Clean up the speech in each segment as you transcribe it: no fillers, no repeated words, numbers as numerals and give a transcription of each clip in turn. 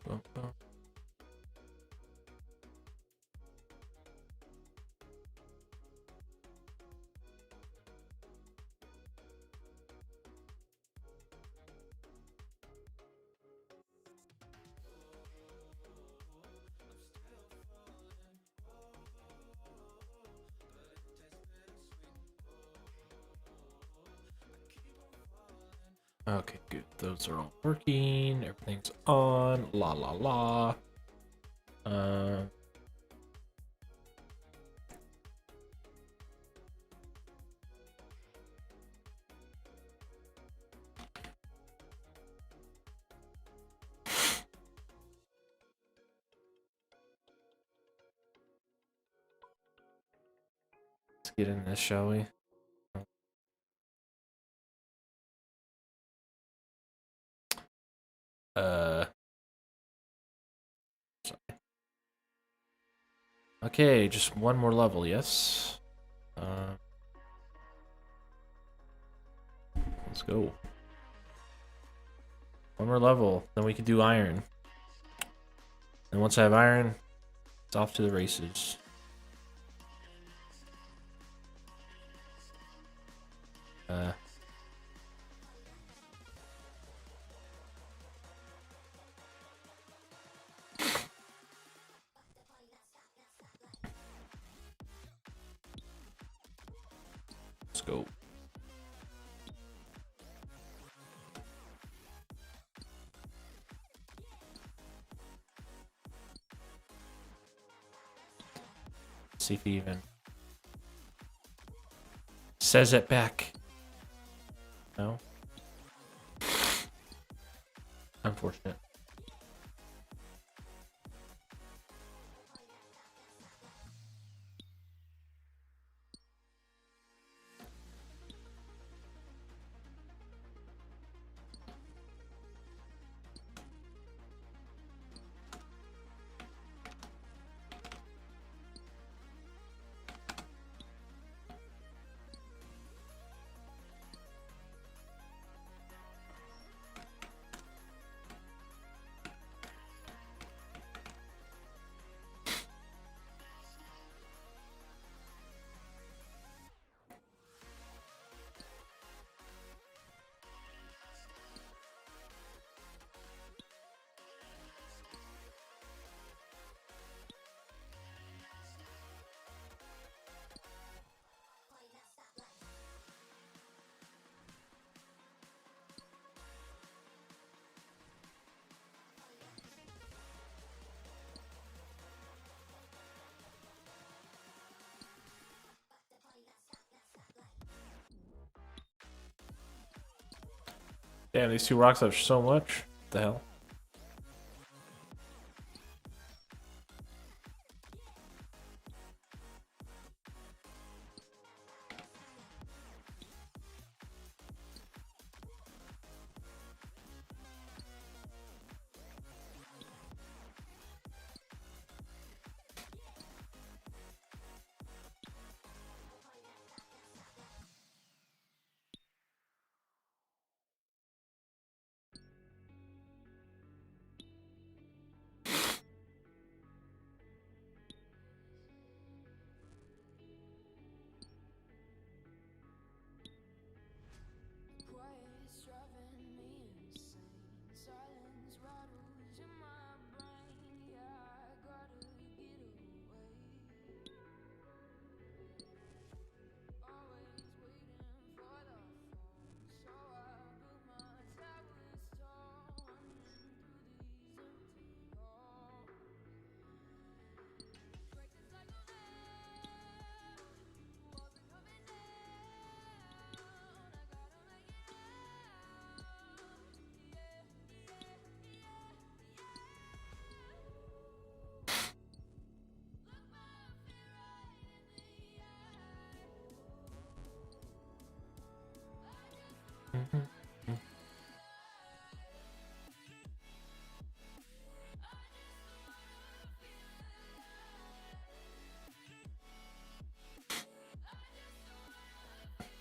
boom, boom. Okay, good. Those are all working. Everything's on. La la la. Let's get in this, shall we? Sorry. Okay, just one more level, yes. Let's go. One more level, then we can do iron. And once I have iron, it's off to the races. Let's go. See if he even says it back. No. Unfortunate. Damn, these two rocks have so much. What the hell?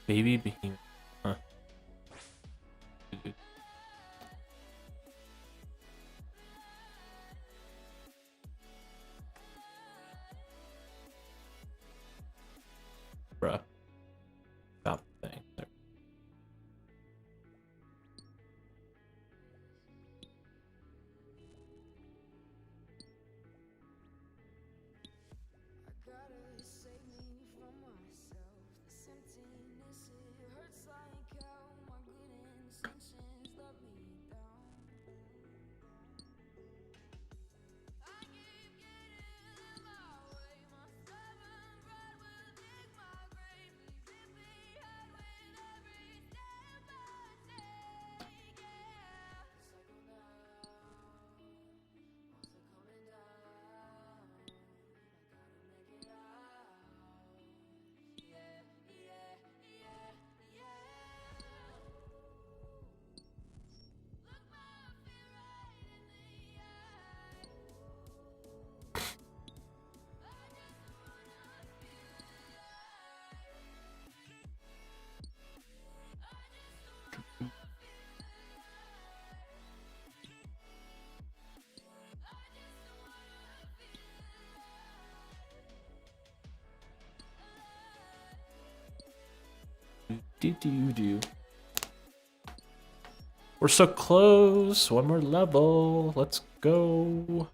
Baby being, huh? Do. We're so close. One more level. Let's go.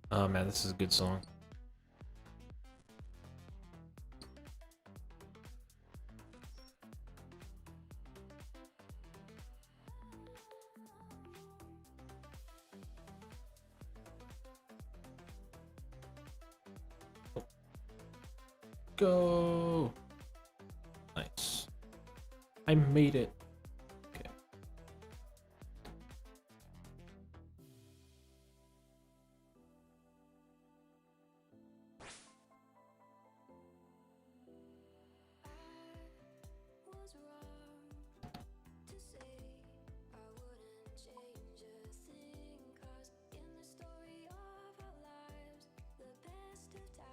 Oh man, this is a good song. Go. Nice. I made it. Okay.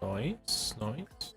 Nice, nice.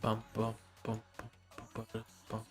bum, bum, bum, bum, bum, bum.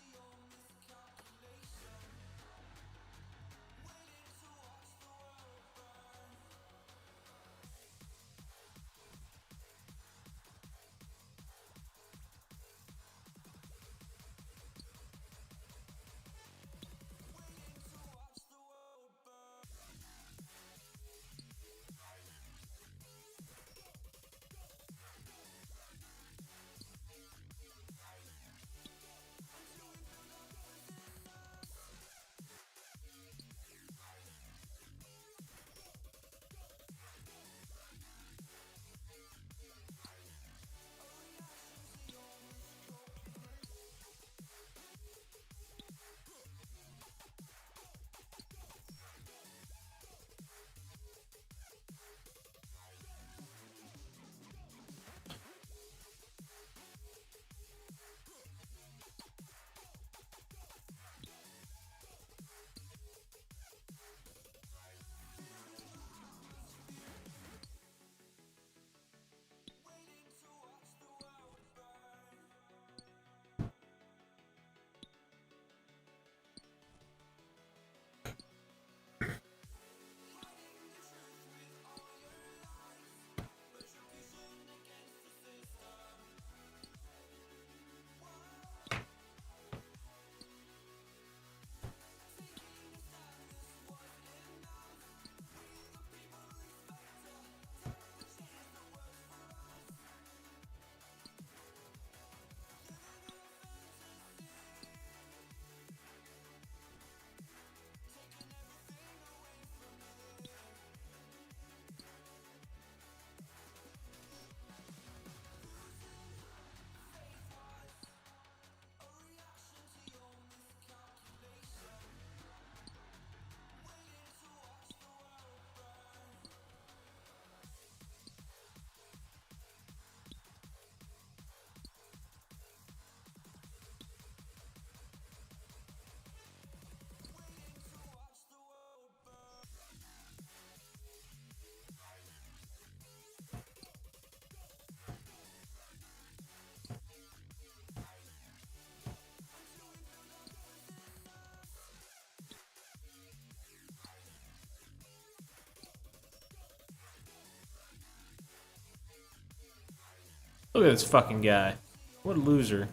Look at this fucking guy. What a loser.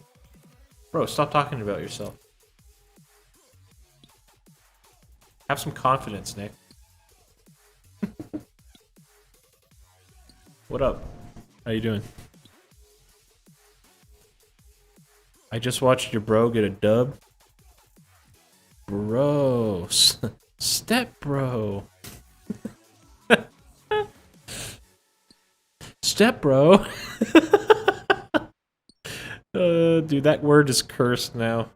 Bro, stop talking about yourself. Have some confidence, Nick. What up? How you doing? I just watched your bro get a dub. Bro. Step bro. Step bro. Dude, that word is cursed now.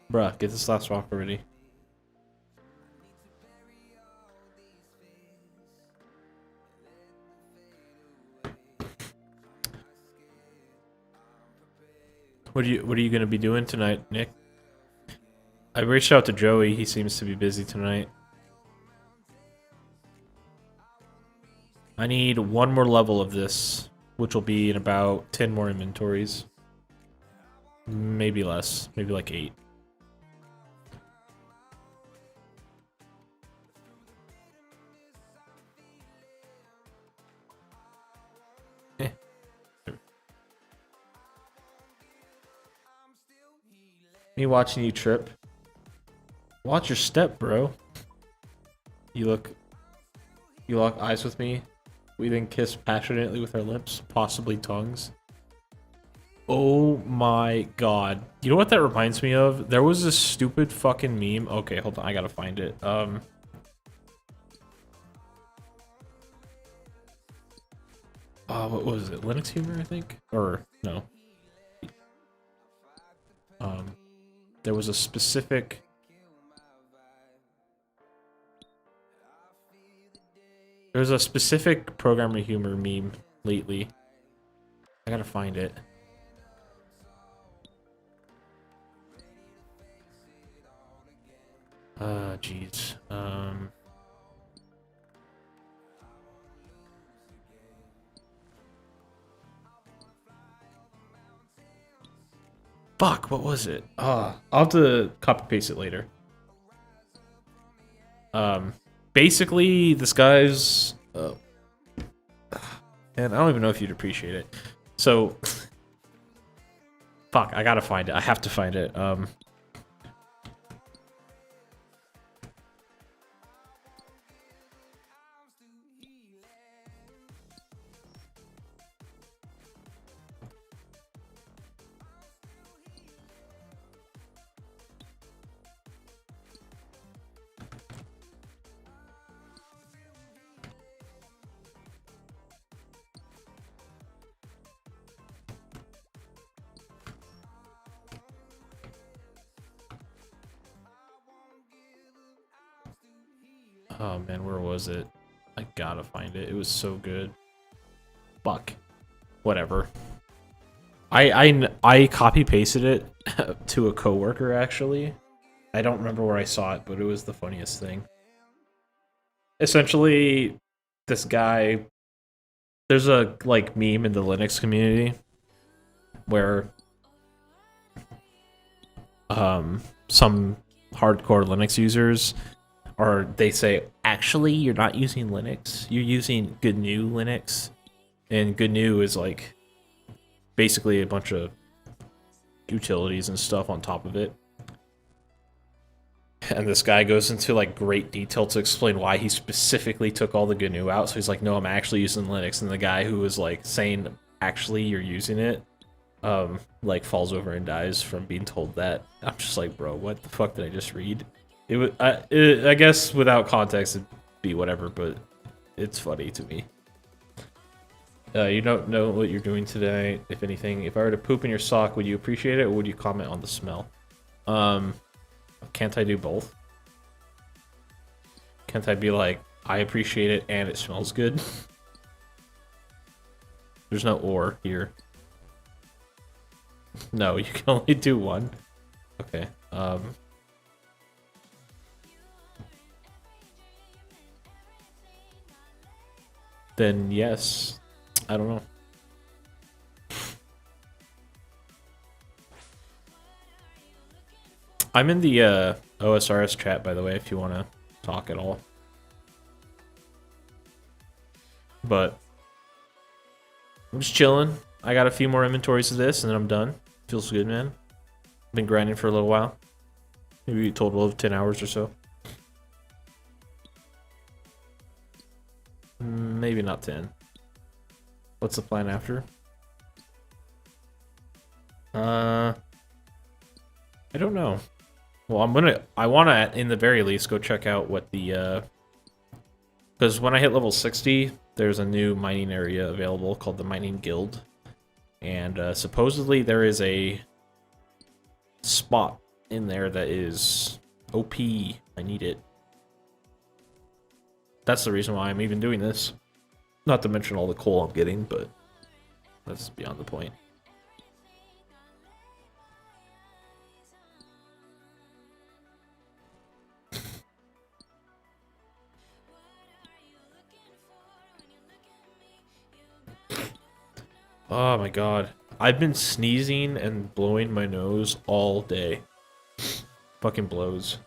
Bruh, get this last walk already. What are you gonna be doing tonight, Nick? I reached out to Joey, he seems to be busy tonight. I need one more level of this, which will be in about 10 more inventories. Maybe less, maybe like 8. Me watching you trip. Watch your step, bro. You lock eyes with me. We then kiss passionately with our lips, possibly tongues. Oh my god. You know what that reminds me of? There was this stupid fucking meme. Okay, hold on, I gotta find it. What was it? Linux humor, I think? Or no. There was a specific programmer humor meme lately. I gotta find it. Jeez. Fuck, what was it? I'll have to copy paste it later. Basically, this guy's... and I don't even know if you'd appreciate it. So... Fuck, I gotta find it. I have to find it. Oh man, where was it? I gotta find it. It was so good. Fuck. Whatever. I copy pasted it to a coworker actually. I don't remember where I saw it, but it was the funniest thing. Essentially, this guy, there's a like meme in the Linux community where some hardcore Linux users, or they say, actually, you're not using Linux, you're using GNU Linux. And GNU is like basically a bunch of utilities and stuff on top of it. And this guy goes into like great detail to explain why he specifically took all the GNU out. So he's like, no, I'm actually using Linux. And the guy who was like saying, actually, you're using it, like falls over and dies from being told that. I'm just like, bro, what the fuck did I just read? It was, I guess without context, it'd be whatever, but it's funny to me. You don't know what you're doing today, if anything. If I were to poop in your sock, would you appreciate it, or would you comment on the smell? Can't I do both? Can't I be like, I appreciate it and it smells good? There's no or here. No, you can only do one. Okay, then yes. I don't know. I'm in the OSRS chat, by the way, if you want to talk at all. But I'm just chilling. I got a few more inventories of this, and then I'm done. Feels good, man. Been grinding for a little while. Maybe a total of 10 hours or so. Maybe not 10. What's the plan after? I don't know. Well, I wanna in the very least go check out what the because when I hit level 60, there's a new mining area available called the Mining Guild. And supposedly there is a spot in there that is OP. I need it. That's the reason why I'm even doing this. Not to mention all the coal I'm getting, but that's beyond the point. Oh my god. I've been sneezing and blowing my nose all day. Fucking blows.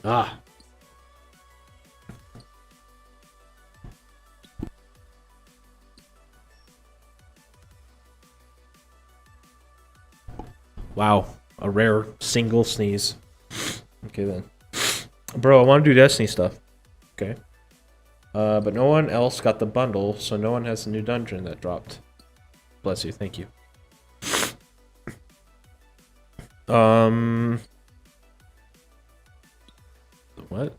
Ah. Wow. A rare single sneeze. Okay then. Bro, I want to do Destiny stuff. Okay. But no one else got the bundle, so no one has the new dungeon that dropped. Bless you, thank you. What?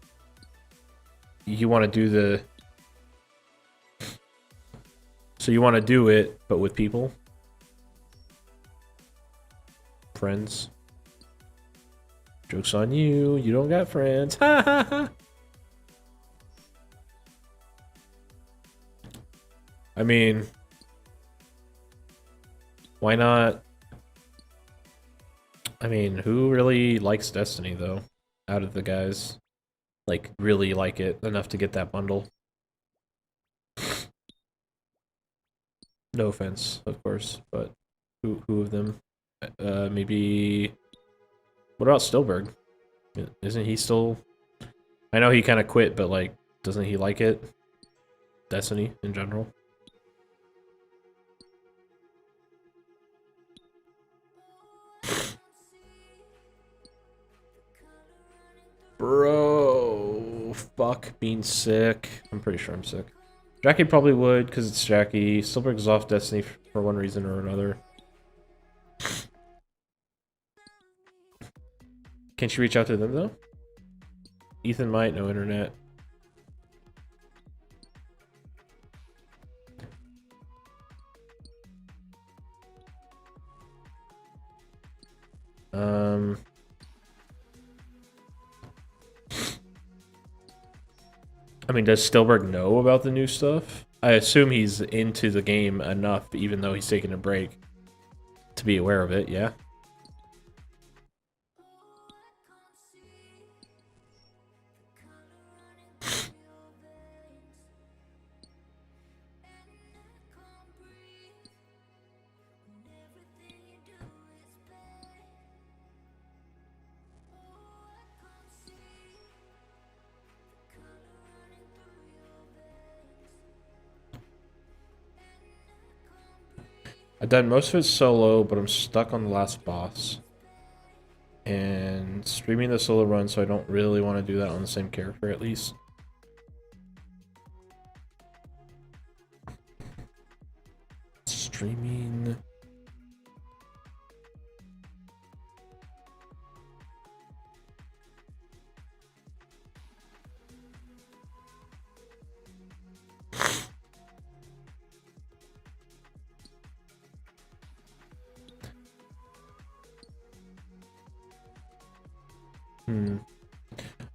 You want to do the... So you want to do it, but with people? Friends? Joke's on you, you don't got friends. Ha ha ha! I mean... Why not? I mean, who really likes Destiny, though? Out of the guys. Like, really like it enough to get that bundle. No offense, of course, but who of them? Maybe... What about Stillberg? Isn't he still... I know he kind of quit, but, like, doesn't he like it? Destiny, in general? Bro, fuck being sick. I'm pretty sure I'm sick. Jackie probably would, because it's Jackie. Stillberg's off Destiny for one reason or another. Can she reach out to them, though? Ethan might, no internet. I mean, does Stillberg know about the new stuff? I assume he's into the game enough, even though he's taking a break, to be aware of it, yeah? I've done most of it solo, but I'm stuck on the last boss. And streaming the solo run, so I don't really want to do that on the same character, at least. Streaming...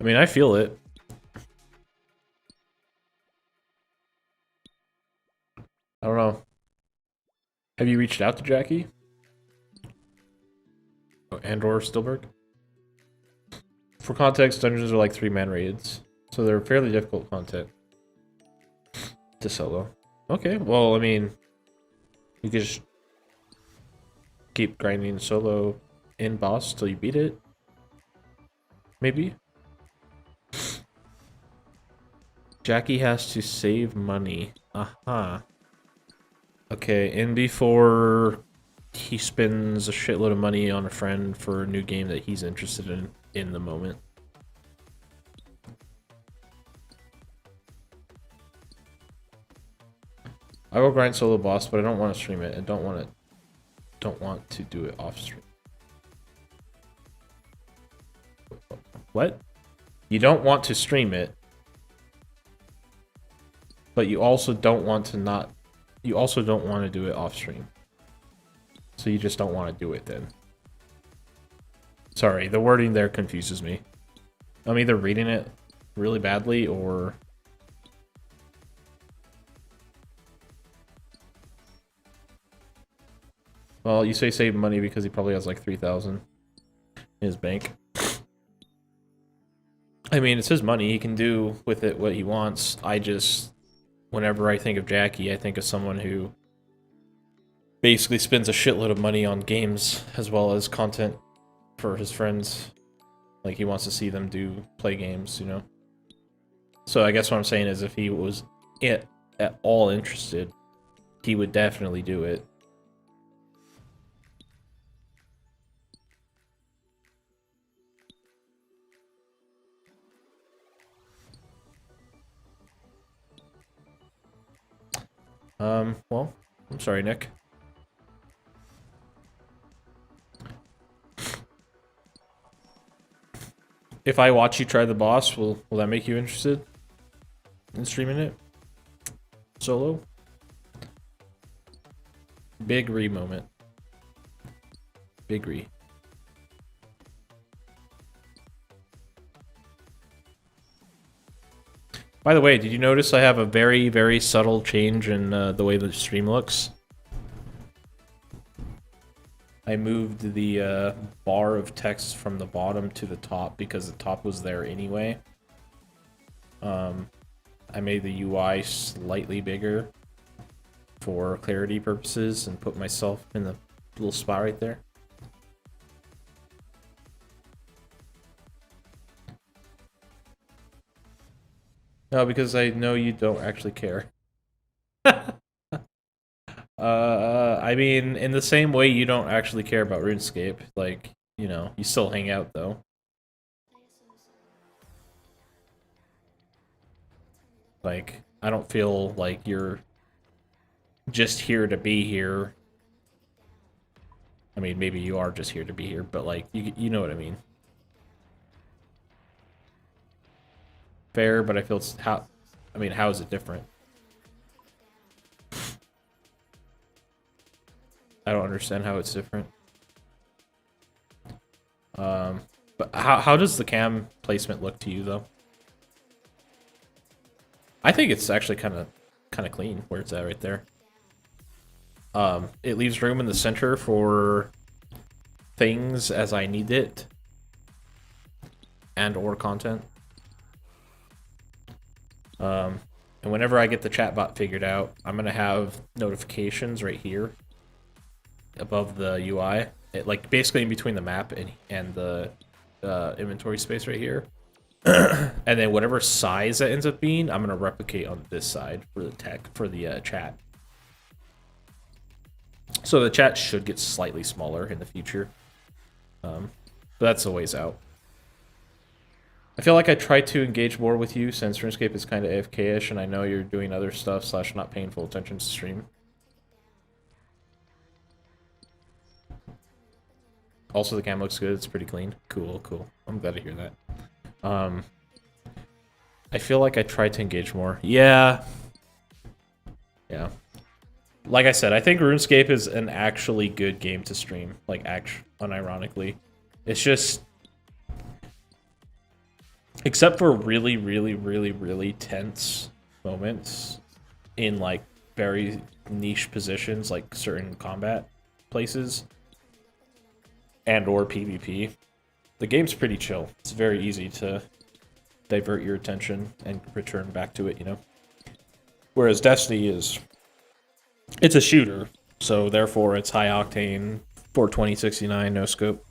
I mean, I feel it. I don't know. Have you reached out to Jackie? And or Stillberg? For context, dungeons are like 3-man raids. So they're fairly difficult content to solo. Okay, well, I mean, you could just keep grinding solo in boss till you beat it. Maybe. Jackie has to save money. Aha. Okay, and before he spends a shitload of money on a friend for a new game that he's interested in the moment. I will grind solo boss, but I don't want to stream it and don't want to do it off stream. What? You don't want to stream it, but you also don't want to do it off stream. So you just don't want to do it then. Sorry, the wording there confuses me. I'm either reading it really badly or... Well, you say save money because he probably has like 3,000 in his bank. I mean, it's his money. He can do with it what he wants. I just... Whenever I think of Jackie, I think of someone who basically spends a shitload of money on games as well as content for his friends. Like, he wants to see them play games, you know? So I guess what I'm saying is if he was at all interested, he would definitely do it. Well, I'm sorry, Nick. If I watch you try the boss, will that make you interested in streaming it? Solo? Big re moment. Big re. By the way, did you notice I have a very, very subtle change in the way the stream looks? I moved the bar of text from the bottom to the top because the top was there anyway. I made the UI slightly bigger for clarity purposes and put myself in the little spot right there. No, because I know you don't actually care. I mean, in the same way you don't actually care about RuneScape, like, you know, you still hang out though. Like, I don't feel like you're just here to be here. I mean, maybe you are just here to be here, but like, you know what I mean. Fair, but I feel how is it different? I don't understand how it's different. But how does the cam placement look to you though? I think it's actually kind of clean where it's at right there. It leaves room in the center for things as I need it and or content. And whenever I get the chatbot figured out, I'm gonna have notifications right here above the UI, like basically in between the map and the inventory space right here. And then whatever size that ends up being, I'm gonna replicate on this side for the chat. So the chat should get slightly smaller in the future, but that's a ways out. I feel like I try to engage more with you since RuneScape is kind of AFK-ish, and I know you're doing other stuff / not paying full attention to stream. Also, the cam looks good. It's pretty clean. Cool. I'm glad to hear that. I feel like I try to engage more. Yeah. Like I said, I think RuneScape is an actually good game to stream. Like, unironically. It's just... Except for really tense moments in, like, very niche positions, like certain combat places and or PvP, the game's pretty chill. It's very easy to divert your attention and return back to it, you know? Whereas Destiny is... It's a shooter, so therefore it's high octane, 42069, no scope.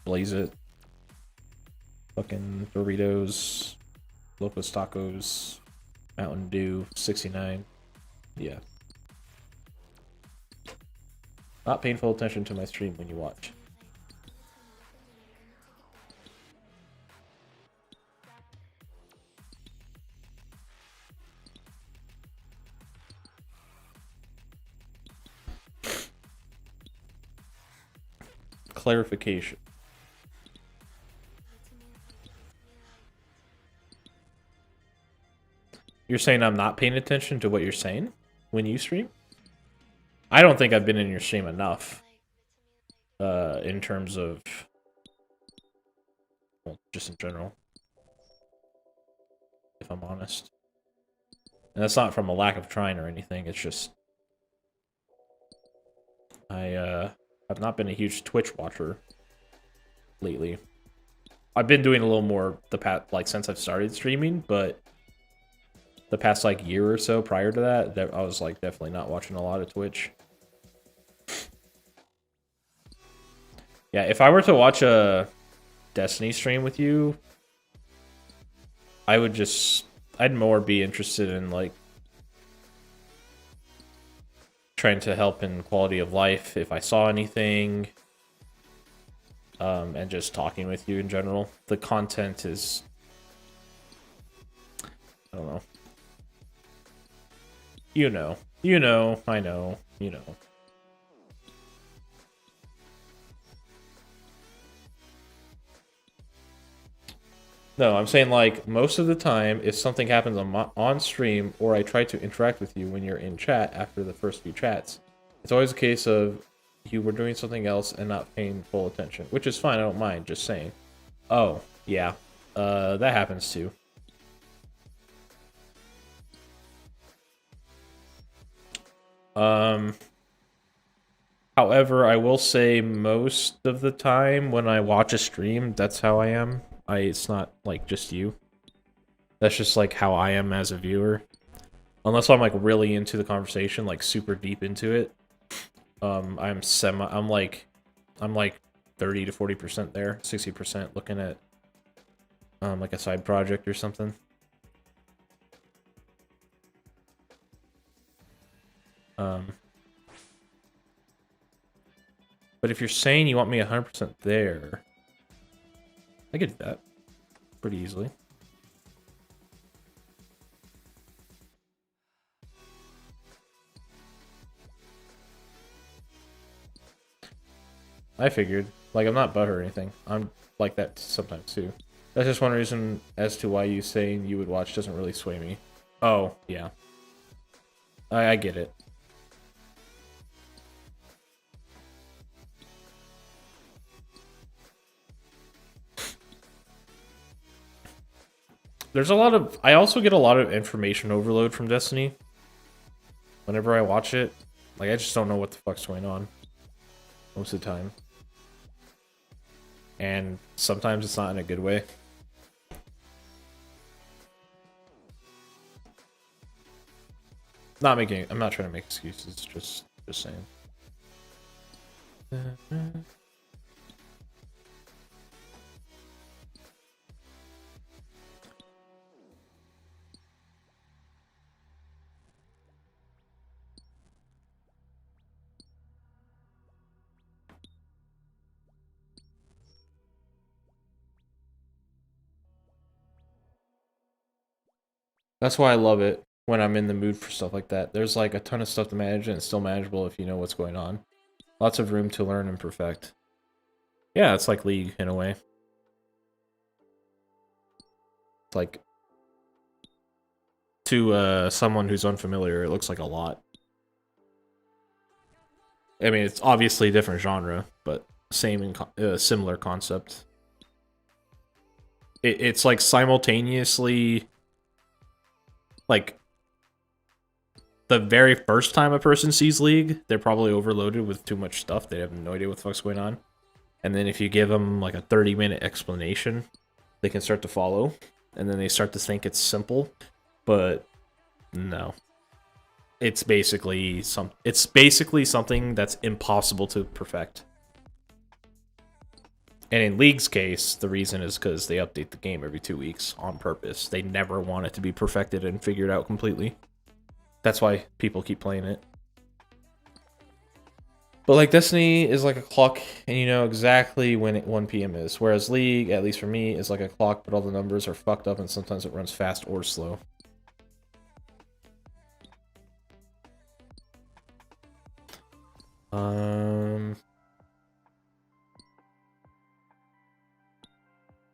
Blaze it. Fucking Doritos, Locos Tacos, Mountain Dew, 69. Yeah. Not paying full attention to my stream when you watch. Clarification. You're saying I'm not paying attention to what you're saying when you stream? I don't think I've been in your stream enough. In terms of... Well, just in general. If I'm honest. And that's not from a lack of trying or anything, it's just... I have not been a huge Twitch watcher lately. I've been doing a little more the past, like, since I've started streaming, but the past, like, year or so prior to that, I was, like, definitely not watching a lot of Twitch. Yeah, if I were to watch a Destiny stream with you, I'd more be interested in, like, trying to help in quality of life if I saw anything, and just talking with you in general. The content is... I don't know. You know, I know, you know. No, I'm saying, like, most of the time, if something happens on stream, or I try to interact with you when you're in chat after the first few chats, it's always a case of you were doing something else and not paying full attention. Which is fine, I don't mind, just saying. Oh, yeah. That happens too. However, I will say most of the time when I watch a stream, that's how I am. It's not like just you. That's just like how I am as a viewer. Unless I'm like really into the conversation, like super deep into it. I'm like 30 to 40% there, 60% looking at like a side project or something. But if you're saying you want me 100% there, I could do that pretty easily. I figured. Like, I'm not butthurt or anything. I'm like that sometimes too. That's just one reason as to why you saying you would watch doesn't really sway me. Oh, yeah. I get it. There's a lot of... I also get a lot of information overload from Destiny. Whenever I watch it. Like, I just don't know what the fuck's going on. Most of the time. And sometimes it's not in a good way. I'm not trying to make excuses, just saying. That's why I love it when I'm in the mood for stuff like that. There's like a ton of stuff to manage and it's still manageable if you know what's going on. Lots of room to learn and perfect. Yeah, it's like League in a way. It's like to someone who's unfamiliar, it looks like a lot. I mean, it's obviously a different genre, but same and similar concept. It's like simultaneously like the very first time a person sees League, they're probably overloaded with too much stuff. They have no idea what the fuck's going on. And then if you give them like a 30-minute explanation, they can start to follow. And then they start to think it's simple. But no. It's basically something that's impossible to perfect. And in League's case, the reason is because they update the game every 2 weeks on purpose. They never want it to be perfected and figured out completely. That's why people keep playing it. But like Destiny is like a clock, and you know exactly when 1 p.m. is. Whereas League, at least for me, is like a clock, but all the numbers are fucked up, and sometimes it runs fast or slow.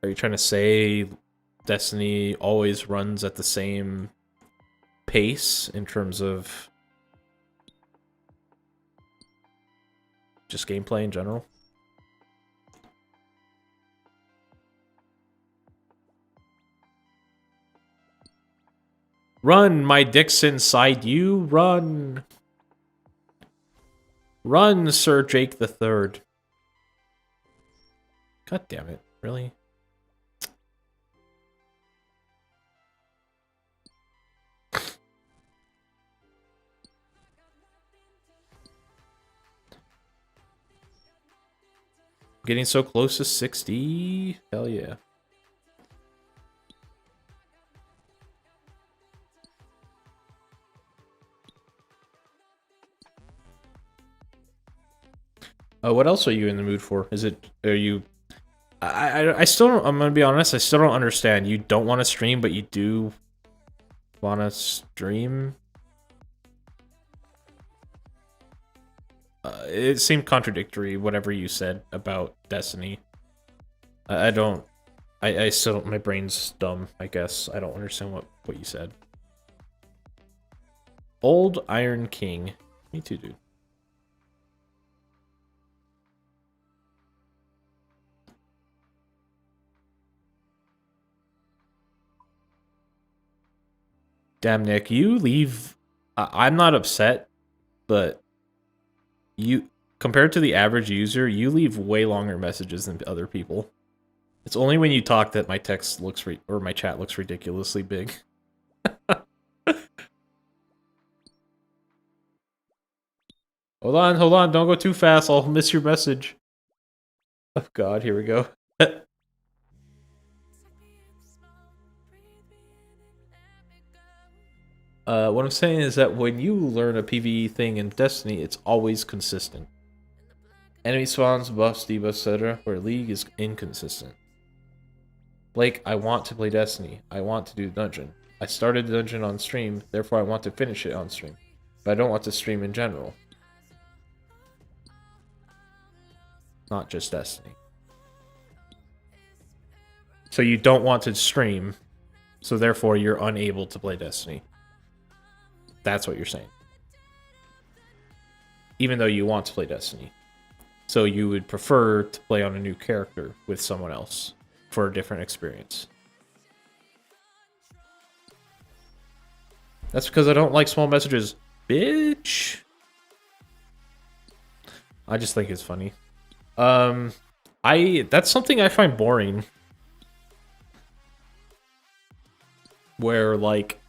Are you trying to say Destiny always runs at the same pace in terms of just gameplay in general? Run, my dick's inside you, run! Run, Sir Jake the Third. God damn it, really? Getting so close to 60? Hell yeah. What else are you in the mood for? Are you... I still don't, I'm gonna be honest, I still don't understand. You don't want to stream, but you do want to stream? It seemed contradictory, whatever you said about Destiny. I don't... I still don't... My brain's dumb, I guess. I don't understand what you said. Old Iron King. Me too, dude. Damn, Nick, you leave... I'm not upset, but... compared to the average user, you leave way longer messages than other people. It's only when you talk that my text looks or my chat looks ridiculously big. Hold on, don't go too fast, I'll miss your message. Oh god, here we go. What I'm saying is that when you learn a PvE thing in Destiny, it's always consistent. Enemy spawns, buffs, debuffs, etc., where League is inconsistent. Like, I want to play Destiny. I want to do the dungeon. I started the dungeon on stream, therefore I want to finish it on stream. But I don't want to stream in general. Not just Destiny. So you don't want to stream, so therefore you're unable to play Destiny. That's what you're saying. Even though you want to play Destiny. So you would prefer to play on a new character with someone else for a different experience. That's because I don't like small messages. Bitch! I just think it's funny. That's something I find boring. Where, like,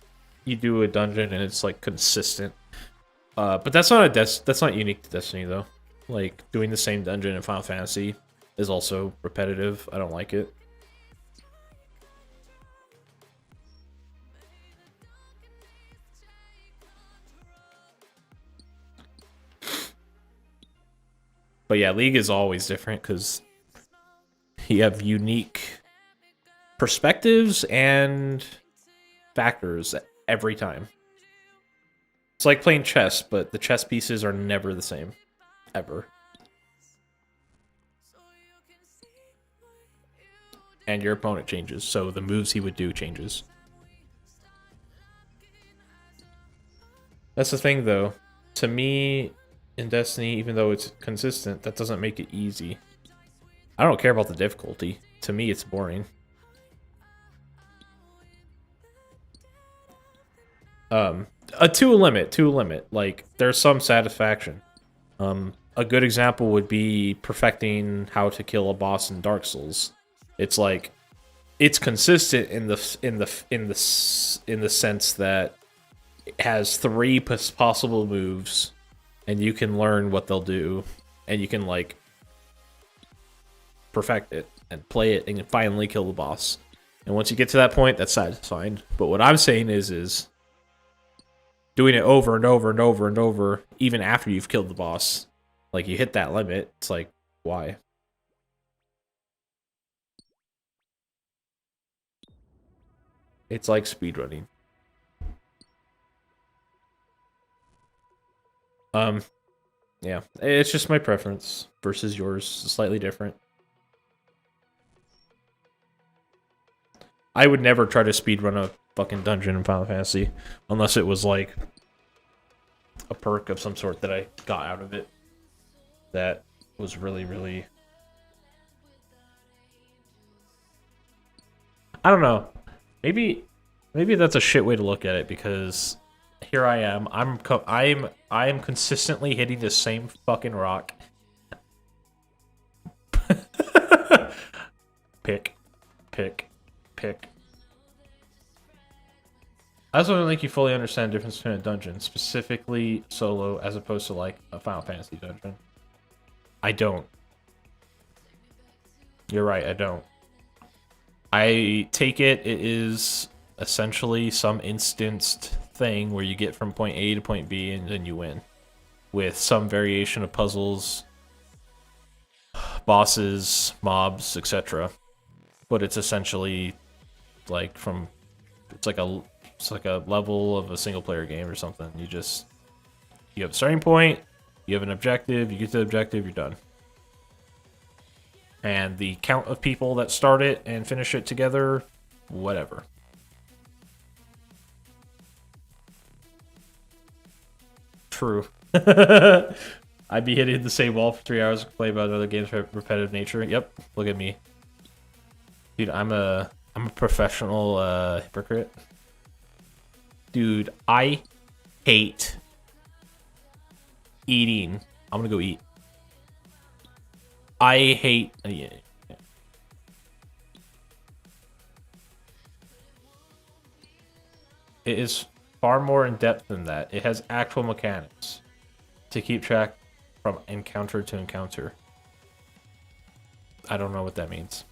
you do a dungeon and it's, like, consistent. But that's not that's not unique to Destiny, though. Like, doing the same dungeon in Final Fantasy is also repetitive. I don't like it. But yeah, League is always different because you have unique perspectives and factors every time. It's like playing chess, but the chess pieces are never the same. Ever. And your opponent changes, so the moves he would do changes. That's the thing, though. To me, in Destiny, even though it's consistent, that doesn't make it easy. I don't care about the difficulty. To me, it's boring. To a limit. Like, there's some satisfaction. A good example would be perfecting how to kill a boss in Dark Souls. It's like, it's consistent in the sense that it has 3 possible moves, and you can learn what they'll do, and you can, like, perfect it and play it and finally kill the boss. And once you get to that point, that's satisfying. But what I'm saying is doing it over and over and over and over, even after you've killed the boss. Like, you hit that limit, it's like, why? It's like speedrunning. Yeah, it's just my preference versus yours, slightly different. I would never try to speedrun a fucking dungeon in Final Fantasy unless it was like a perk of some sort that I got out of it that was really, really... I don't know. Maybe that's a shit way to look at it, because here I am. I am consistently hitting the same fucking rock. Pick. I also don't think you fully understand the difference between a dungeon, specifically solo, as opposed to like a Final Fantasy dungeon. I don't. You're right, I don't. I take it is essentially some instanced thing where you get from point A to point B and then you win. With some variation of puzzles, bosses, mobs, etc. But it's essentially like it's like a level of a single player game or something. You have a starting point, you have an objective, you get to the objective, you're done. And the count of people that start it and finish it together, whatever. True. I'd be hitting the same wall for 3 hours to play about other games for repetitive nature. Yep, look at me. Dude, I'm a professional hypocrite. Dude, I hate eating. I'm gonna go eat. I hate. Yeah. It is far more in depth than that. It has actual mechanics to keep track from encounter to encounter. I don't know what that means.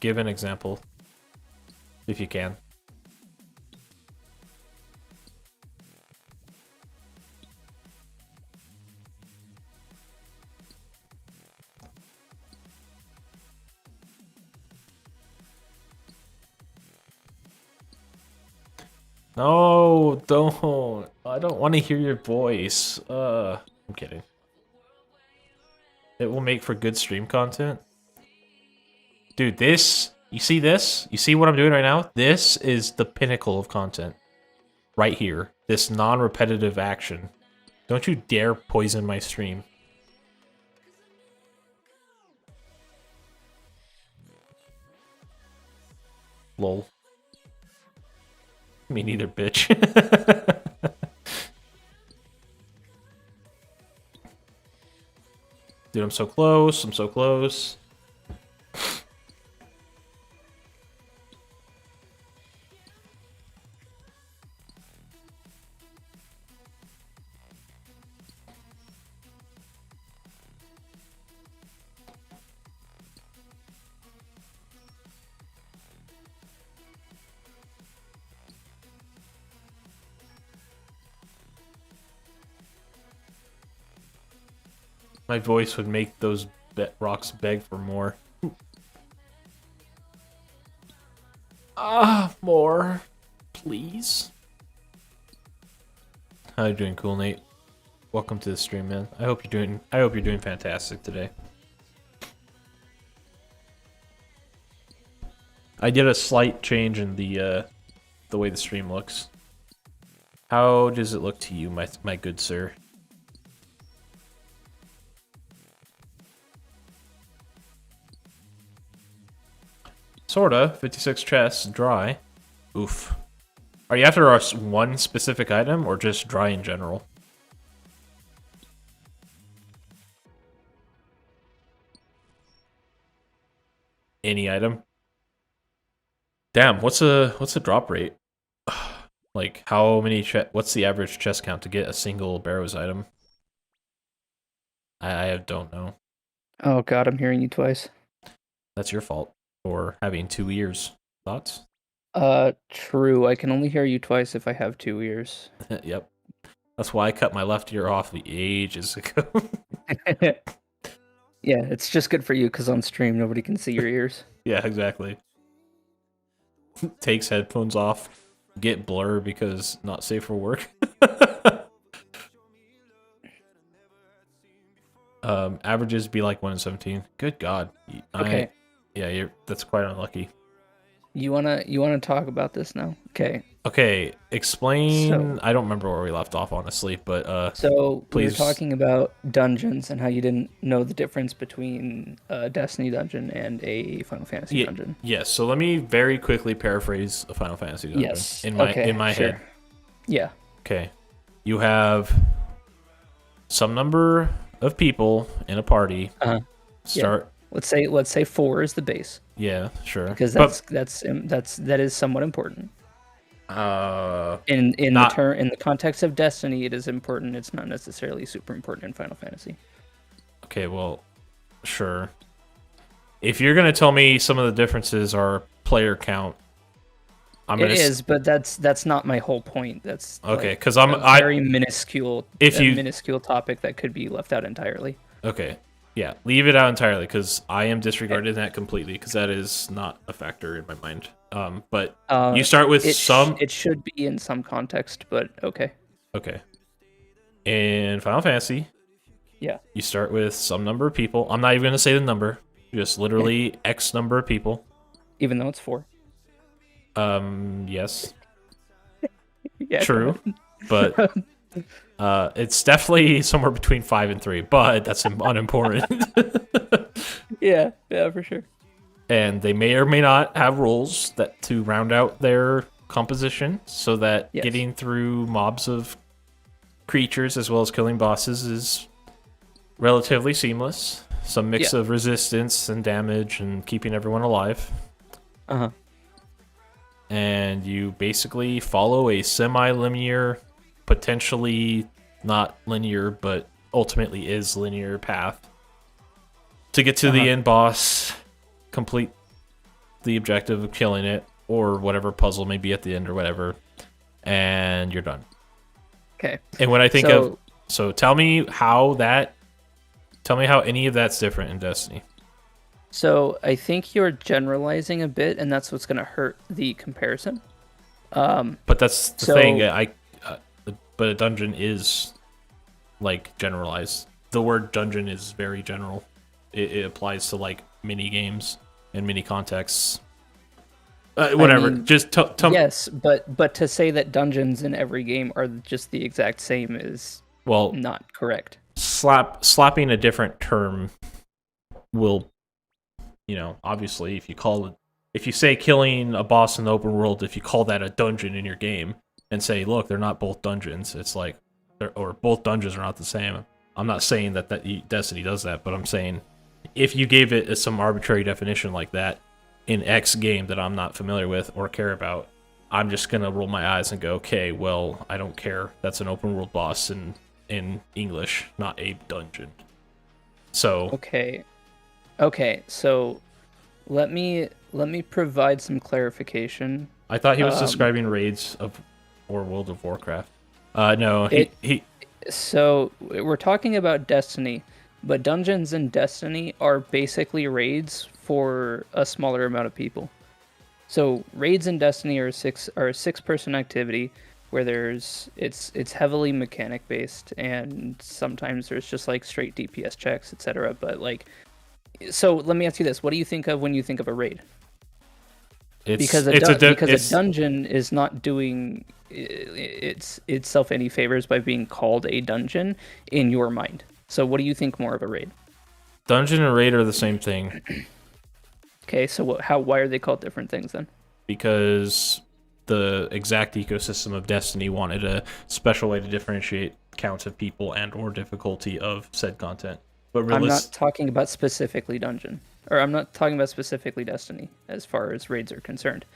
Give an example, if you can. No, don't. I don't want to hear your voice. I'm kidding. It will make for good stream content. Dude, this... You see this? You see what I'm doing right now? This is the pinnacle of content. Right here. This non-repetitive action. Don't you dare poison my stream. Lol. Me neither, bitch. Dude, I'm so close. I'm so close. My voice would make those rocks beg for more. More. Please. How you doing, Cool Nate? Welcome to the stream, man. I hope you're doing fantastic today. I did a slight change in the way the stream looks. How does it look to you, my good sir? Sorta. 56 chests, dry. Oof. Are you after one specific item, or just dry in general? Any item? Damn, what's a drop rate? Like, how many what's the average chest count to get a single Barrows item? I don't know. Oh god, I'm hearing you twice. That's your fault. For having 2 ears. Thoughts? True. I can only hear you twice if I have 2 ears. Yep. That's why I cut my left ear off ages ago. Yeah, it's just good for you because on stream nobody can see your ears. Yeah, exactly. Takes headphones off. Get blur because not safe for work. Averages be like 1 in 17. Good God. Okay. Yeah, that's quite unlucky. You wanna talk about this now? Okay. Okay, explain. So, I don't remember where we left off, honestly, but so please. We were talking about dungeons and how you didn't know the difference between a Destiny dungeon and a Final Fantasy dungeon. Yes. So let me very quickly paraphrase a Final Fantasy dungeon. Yes. In my head. Yeah. Okay. You have some number of people in a party. Start. Yeah. Let's say 4 is the base. Yeah, sure. Because that is somewhat important. In the context of Destiny, it is important. It's not necessarily super important in Final Fantasy. Okay, well, sure. If you're gonna tell me some of the differences are player count, It is, but that's not my whole point. That's okay, because like a very minuscule topic that could be left out entirely. Okay. Yeah, leave it out entirely, because I am disregarding that completely, because that is not a factor in my mind. But you start with some... It should be in some context, but okay. Okay. In Final Fantasy, yeah, you start with some number of people. I'm not even going to say the number. Just literally X number of people. Even though it's 4. Yes. Yeah, true, but... it's definitely somewhere between 5 and 3, but that's unimportant. yeah, for sure. And they may or may not have rules that to round out their composition, so that getting through mobs of creatures as well as killing bosses is relatively seamless. some mix of resistance and damage and keeping everyone alive. Uh-huh. And you basically follow a semi-linear, potentially not linear, but ultimately is linear path to get to the end boss, complete the objective of killing it, or whatever puzzle may be at the end or whatever, and you're done. Okay. And when I think so tell me how any of that's different in Destiny. So I think you're generalizing a bit, and that's what's going to hurt the comparison. But that's the thing. But a dungeon is like generalized. The word dungeon is very general. It applies to like mini games and mini contexts. Whatever. I mean, just tell me. Yes, but to say that dungeons in every game are just the exact same is not correct. Slapping a different term will, obviously, if you say killing a boss in the open world, if you call that a dungeon in your game and say, look, they're not both dungeons, it's like, or both dungeons are not the same. I'm not saying that Destiny does that, but I'm saying if you gave it some arbitrary definition like that in X game that I'm not familiar with or care about, I'm just going to roll my eyes and go, okay, well, I don't care. That's an open world boss in English, not a dungeon. So Okay, so let me provide some clarification. I thought he was describing raids or World of Warcraft. No, he. So we're talking about Destiny, but dungeons in Destiny are basically raids for a smaller amount of people. So raids in Destiny are a six-person activity where it's heavily mechanic based, and sometimes there's just like straight DPS checks, etc. But like, so let me ask you this: what do you think of when you think of a raid? Because a dungeon is not doing itself any favors by being called a dungeon in your mind. So what do you think more of a raid? Dungeon and raid are the same thing. Okay, so why are they called different things then? Because the exact ecosystem of Destiny wanted a special way to differentiate counts of people and or difficulty of said content. But I'm not talking about specifically dungeon. Or I'm not talking about specifically Destiny as far as raids are concerned.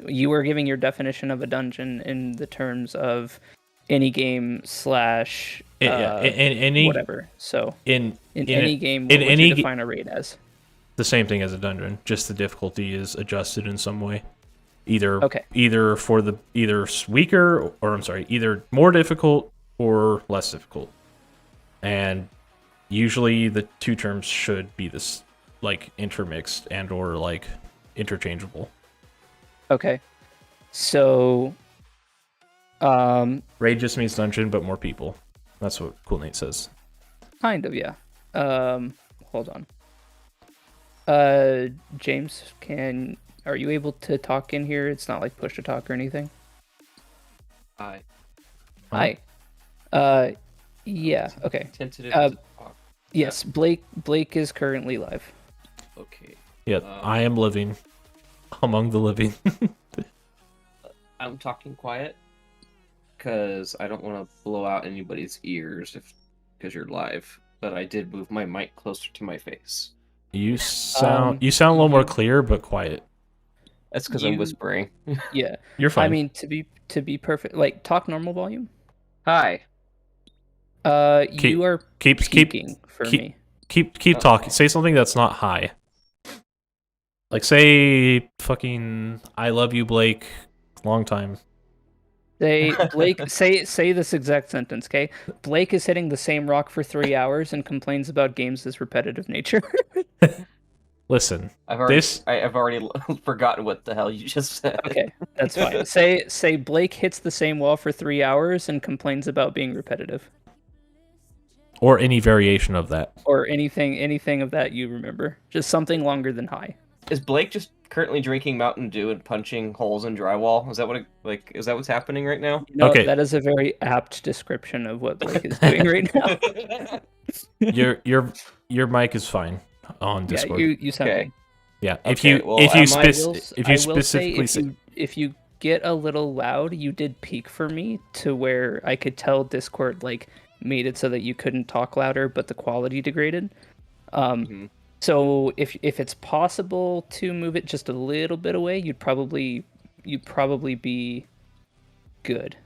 You were giving your definition of a dungeon in the terms of any game / whatever. So in any game, what would you define a raid as? The same thing as a dungeon, just the difficulty is adjusted in some way. Either either more difficult or less difficult. And usually the two terms should be this like intermixed and or like interchangeable. Okay. So raid just means dungeon but more people. That's what Cool Nate says. Kind of, yeah. Hold on. James, are you able to talk in here? It's not like push to talk or anything. Hi. Yeah, okay. Tentative to talk. Yes, Blake is currently live. Okay. Yeah, I am living among the living. I'm talking quiet because I don't want to blow out anybody's ears because you're live. But I did move my mic closer to my face. You sound a little more clear, but quiet. That's because I'm whispering. Yeah, you're fine. I mean, to be perfect, like talk normal volume. Hi. You are peaking for me. Keep talking. Say something that's not high. Like say fucking I love you, Blake. Long time. Say Blake. say this exact sentence, okay? Blake is hitting the same rock for 3 hours and complains about games' repetitive nature. Listen, I've already forgotten what the hell you just said. Okay, that's fine. Say Blake hits the same wall for 3 hours and complains about being repetitive. Or any variation of that. Or anything of that you remember. Just something longer than high. Is Blake just currently drinking Mountain Dew and punching holes in drywall? Is that what's happening right now? Okay. That is a very apt description of what Blake is doing right now. Your mic is fine on Discord. Yeah, you sound good. Yeah. If you get a little loud, you did peak for me to where I could tell Discord like made it so that you couldn't talk louder, but the quality degraded. Mhm. So if it's possible to move it just a little bit away, you'd probably be good.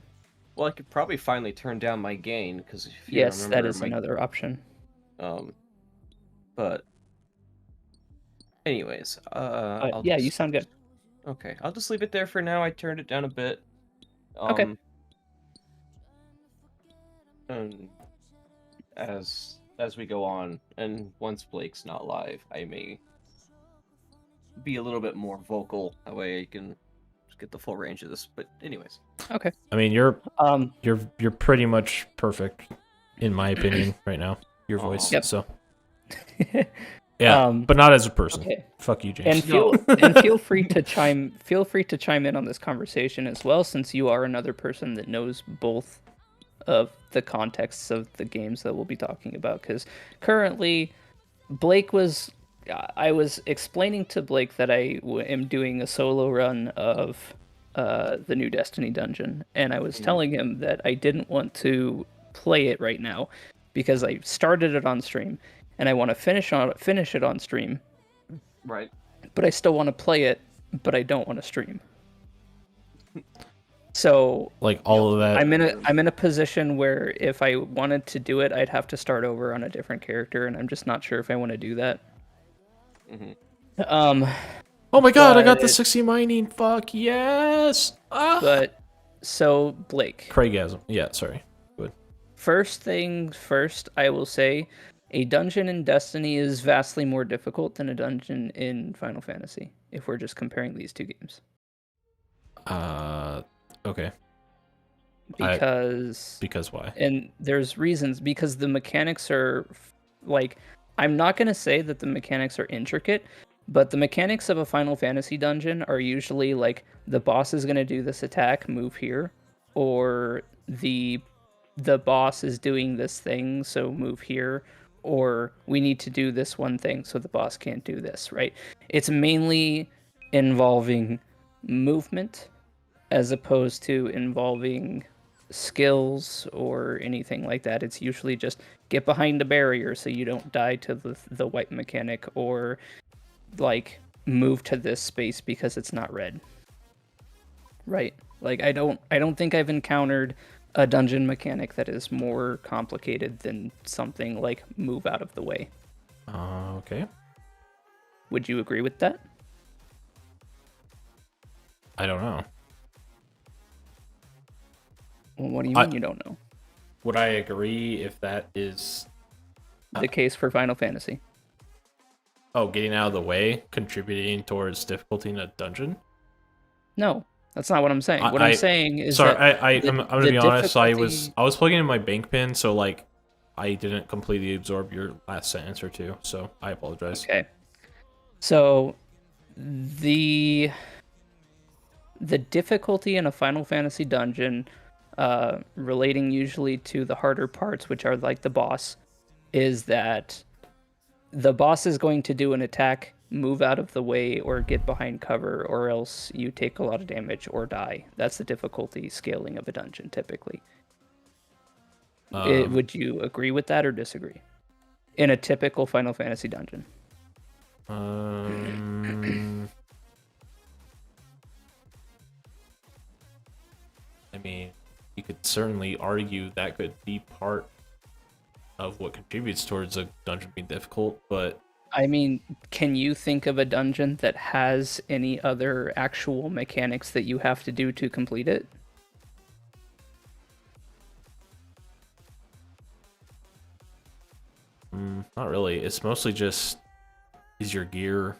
Well, I could probably finally turn down my gain because if you Yes, that remember is my another option. um, but anyways, But I'll yeah, you just sound good. okay. I'll just leave it there for now. I turned it down a bit. Okay. Um, and as we go on, and once Blake's not live, I may be a little bit more vocal. That way I can just get the full range of this. But anyways, Okay. I mean, you're Um. you're pretty much perfect, in my opinion, right now. Your voice. Yep. So yeah, but not as a person. Okay. Fuck you, James. And feel free to chime in on this conversation as well, since you are another person that knows both of the contexts of the games that we'll be talking about. Because currently, I was explaining to Blake that am doing a solo run of the new Destiny dungeon, and I was telling him that I didn't want to play it right now because I started it on stream and I want to finish it on stream, right. but I still want to play it, but I don't want to stream. So Like all of that. I'm in a position where if I wanted to do it, I'd have to start over on a different character, and I'm just not sure if I want to do that. Mhm. Oh my god, I got the but- 60 mining. Fuck yes. Ah. But so Blake, Craigasm. Yeah, sorry. Good. first thing first, I will say a dungeon in Destiny is vastly more difficult than a dungeon in Final Fantasy, if we're just comparing these two games. Okay. Because why? and there's reasons, because the mechanics are like, I'm not going to say that the mechanics are intricate, but the mechanics of a Final Fantasy dungeon are usually like the boss is going to do this attack, move here, or the boss is doing this thing, so move here, or we need to do this one thing so the boss can't do this, right? It's mainly involving movement as opposed to involving skills or anything like that. It's usually just get behind a barrier so you don't die to the white mechanic, or like move to this space because it's not red. Right? Like I don't think I've encountered a dungeon mechanic that is more complicated than something like move out of the way. Okay. Would you agree with that? I don't know. Well, what do you mean you don't know? Would I agree if that is The case for Final Fantasy. getting out of the way contributing towards difficulty in a dungeon? No, that's not what I'm saying. What I- I'm saying is Sorry, that I'm gonna be honest. I was plugging in my bank pin, so like I didn't completely absorb your last sentence or two, so I apologize. Okay. So the difficulty in a Final Fantasy dungeon, relating usually to the harder parts, which are like the boss, is that the boss is going to do an attack, move out of the way, or get behind cover, or else you take a lot of damage or die. That's the difficulty scaling of a dungeon, typically. Would you agree with that or disagree? In a typical Final Fantasy dungeon. I mean, you could certainly argue that could be part of what contributes towards a dungeon being difficult, but I mean, can you think of a dungeon that has any other actual mechanics that you have to do to complete it? not really. It's mostly just, is your gear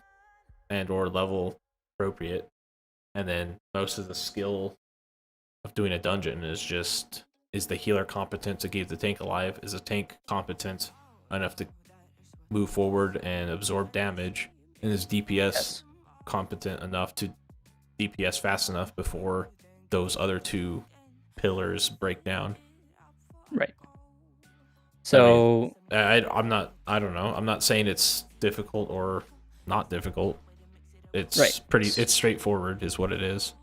and or level appropriate, and then most of the skill of doing a dungeon is just, is the healer competent to keep the tank alive? Is the tank competent enough to move forward and absorb damage? And is DPS competent enough to DPS fast enough before those other two pillars break down? Right. So I'm not, I don't know. I'm not saying it's difficult or not difficult. It's it's straightforward is what it is.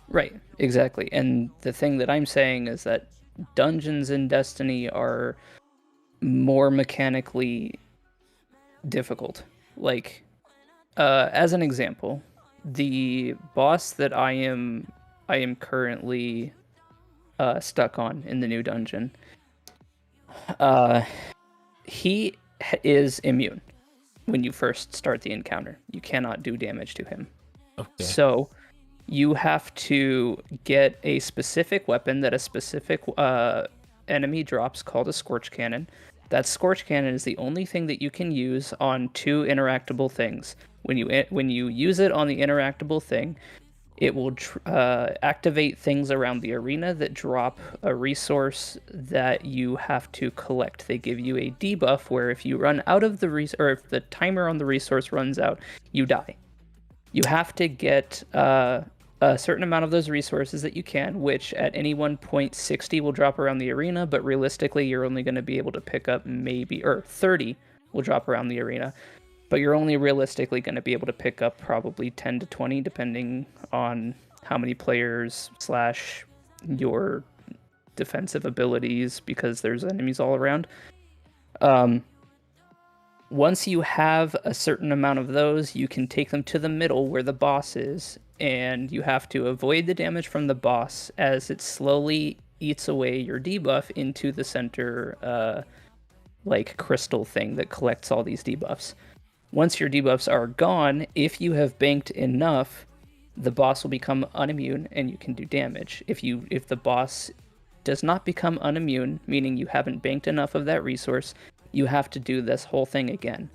Right, exactly. And the thing that I'm saying is that dungeons in Destiny are more mechanically difficult. Like, as an example, the boss that I am currently stuck on in the new dungeon, he is immune when you first start the encounter. You cannot do damage to him. Okay. So you have to get a specific weapon that a specific enemy drops called a Scorch Cannon. That Scorch Cannon is the only thing that you can use on 2 interactable things. When you use it on the interactable thing, it will activate things around the arena that drop a resource that you have to collect. They give you a debuff where if you run out of the or if the timer on the resource runs out, you die. You have to get a certain amount of those resources that you can, which at any one point 60 will drop around the arena, but realistically you're only going to be able to pick up 30 will drop around the arena. But you're only realistically going to be able to pick up probably 10 to 20, depending on how many players / your defensive abilities, because there's enemies all around. Once you have a certain amount of those, you can take them to the middle where the boss is, and you have to avoid the damage from the boss as it slowly eats away your debuff into the center, crystal thing that collects all these debuffs. Once your debuffs are gone, if you have banked enough, the boss will become unimmune and you can do damage. If the boss does not become unimmune, meaning you haven't banked enough of that resource, you have to do this whole thing again.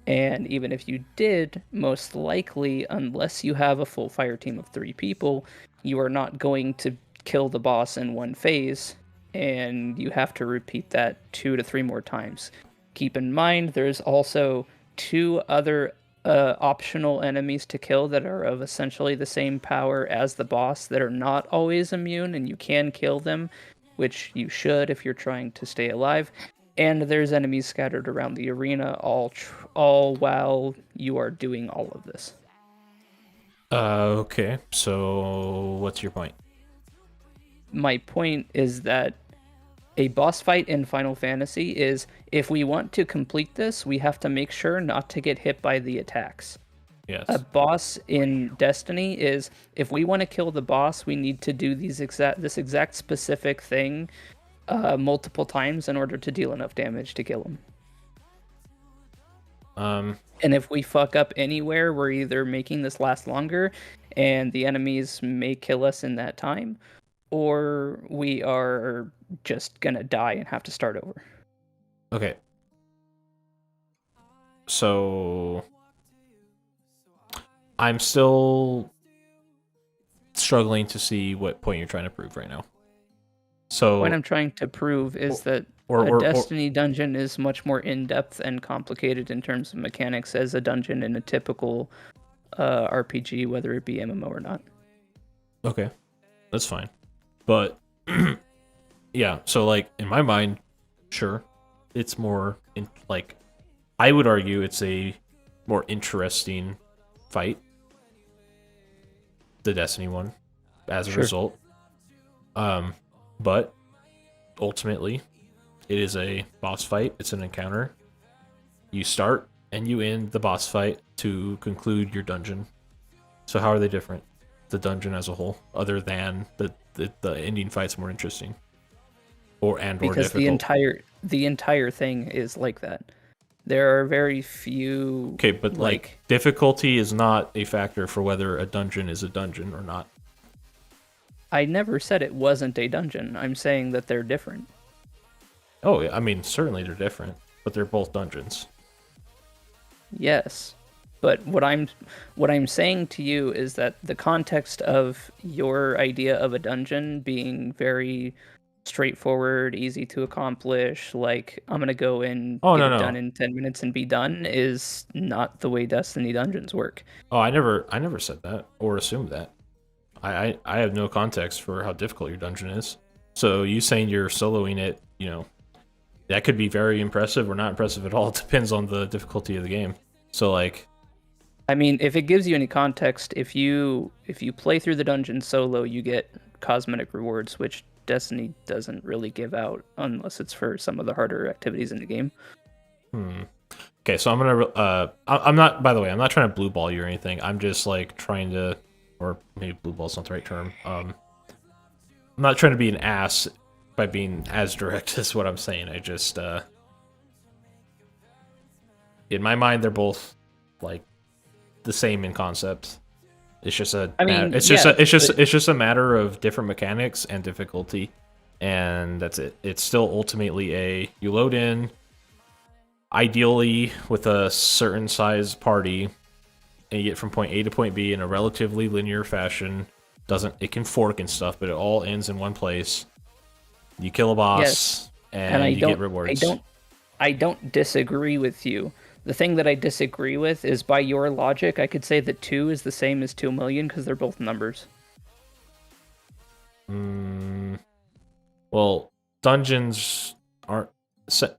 And even if you did, most likely, unless you have a full fire team of 3 people, you are not going to kill the boss in one phase, and you have to repeat that 2 to 3 more times. Keep in mind, there's also 2 other optional enemies to kill that are of essentially the same power as the boss that are not always immune, and you can kill them, which you should if you're trying to stay alive. And there's enemies scattered around the arena, all while you are doing all of this. Okay, so what's your point? My point is that a boss fight in Final Fantasy is, if we want to complete this, we have to make sure not to get hit by the attacks. Yes. A boss in Destiny is, if we want to kill the boss, we need to do this exact specific thing multiple times in order to deal enough damage to kill him. And if we fuck up anywhere, we're either making this last longer and the enemies may kill us in that time, or we are just gonna die and have to start over. Okay. So I'm still struggling to see what point you're trying to prove right now. So what I'm trying to prove is that a Destiny dungeon is much more in-depth and complicated in terms of mechanics as a dungeon in a typical RPG, whether it be MMO or not. Okay, that's fine. But yeah, so like in my mind, sure, it's more I would argue it's a more interesting fight, the Destiny one, as a result. But ultimately, it is a boss fight. It's an encounter. You start and you end the boss fight to conclude your dungeon. So how are they different? The dungeon as a whole, other than the ending fight's more interesting, or difficult. Because the entire thing is like that. There are very few. Okay, but like difficulty is not a factor for whether a dungeon is a dungeon or not. I never said it wasn't a dungeon. I'm saying that they're different. Oh, I mean, certainly they're different, but they're both dungeons. Yes. But what I'm saying to you is that the context of your idea of a dungeon being very straightforward, easy to accomplish, like I'm gonna go in, get it done in 10 minutes and be done, is not the way Destiny dungeons work. Oh, I never said that or assumed that. I have no context for how difficult your dungeon is. So you saying you're soloing it, that could be very impressive or not impressive at all. It depends on the difficulty of the game. So like, I mean, if it gives you any context, if you play through the dungeon solo, you get cosmetic rewards, which Destiny doesn't really give out unless it's for some of the harder activities in the game. Okay, so I'm gonna. I'm not. By the way, I'm not trying to blue ball you or anything. I'm just like trying to, or maybe blue ball's not the right term. I'm not trying to be an ass by being as direct as what I'm saying. I just, in my mind, they're both like the same in concept. It's just a. I mean, it's yeah, just a matter of different mechanics and difficulty, and that's it. It's still ultimately you load in. Ideally, with a certain size party, and you get from point A to point B in a relatively linear fashion. It can fork and stuff, but it all ends in one place. You kill a boss, Yes. and you get rewards. I don't disagree with you. The thing that I disagree with is, by your logic, I could say that 2 is the same as 2 million because they're both numbers. Well, dungeons aren't.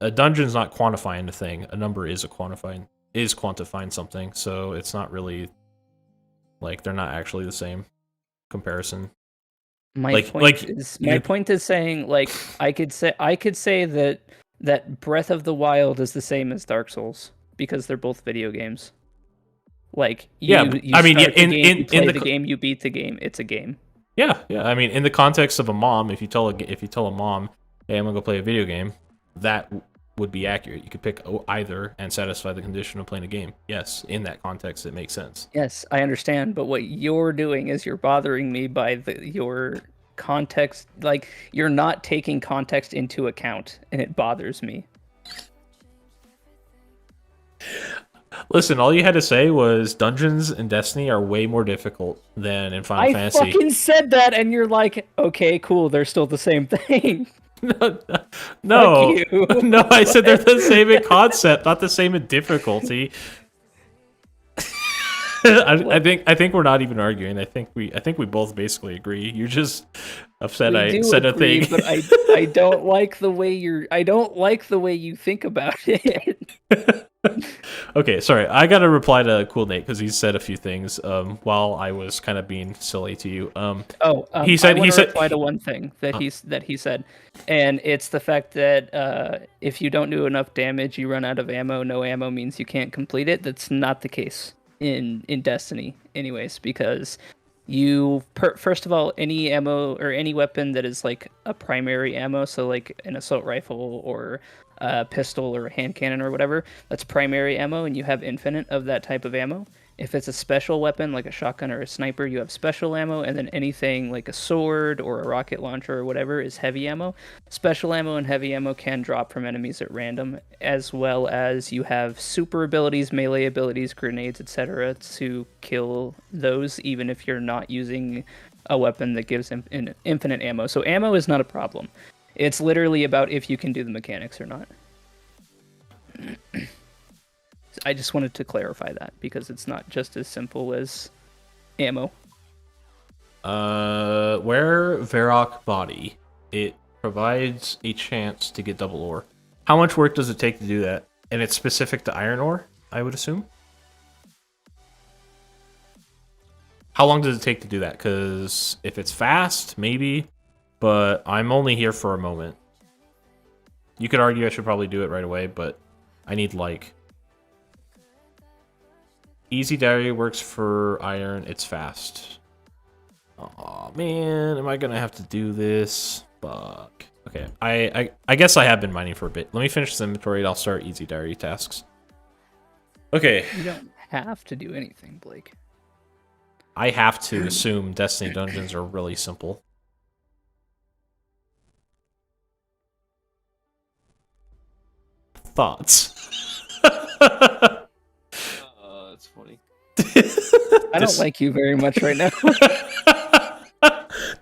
A dungeon's not quantifying the thing. A number is quantifying something. So it's not really like they're not actually the same comparison. My point is saying, like, I could say that Breath of the Wild is the same as Dark Souls because they're both video games. Like, you play the game, you beat the game, it's a game. Yeah. I mean, in the context of a mom, if you tell a mom, "Hey, I'm gonna go play a video game," that would be accurate. You could pick either and satisfy the condition of playing a game. Yes, in that context, it makes sense. Yes, I understand, but what you're doing is you're bothering me by your context. Like, you're not taking context into account, and it bothers me. Listen, all you had to say was dungeons in Destiny are way more difficult than in Final Fantasy. I fucking said that, and you're like, okay, cool, they're still the same thing. No, I said they're the same in concept, not the same in difficulty. I think we're not even arguing. I think we both basically agree. You're just upset I said a thing. But I don't like the way you think about it. Okay, sorry. I gotta reply to Cool Nate because he said a few things while I was kind of being silly to you. He said reply to one thing that he said, and it's the fact that if you don't do enough damage, you run out of ammo. No ammo means you can't complete it. That's not the case in Destiny, anyways, because first of all, any ammo or any weapon that is like a primary ammo, so like an assault rifle or a pistol or a hand cannon or whatever, that's primary ammo, and you have infinite of that type of ammo. If it's a special weapon like a shotgun or a sniper, you have special ammo, and then anything like a sword or a rocket launcher or whatever is heavy ammo. Special ammo and heavy ammo can drop from enemies at random, as well as you have super abilities, melee abilities, grenades, etc. to kill those, even if you're not using a weapon that gives infinite ammo. So ammo is not a problem. It's literally about if you can do the mechanics or not. I just wanted to clarify that because it's not just as simple as ammo. Wear Varrock Body. It provides a chance to get double ore. How much work does it take to do that? And it's specific to iron ore, I would assume? How long does it take to do that? Because if it's fast, maybe, but I'm only here for a moment. You could argue I should probably do it right away, but I need, like... Easy Diary works for iron, it's fast. Oh man, am I gonna have to do this? Fuck. Okay, I guess I have been mining for a bit. Let me finish this inventory and I'll start Easy Diary tasks. Okay. You don't have to do anything, Blake. I have to assume Destiny dungeons are really simple. Thoughts? That's funny. I don't like you very much right now.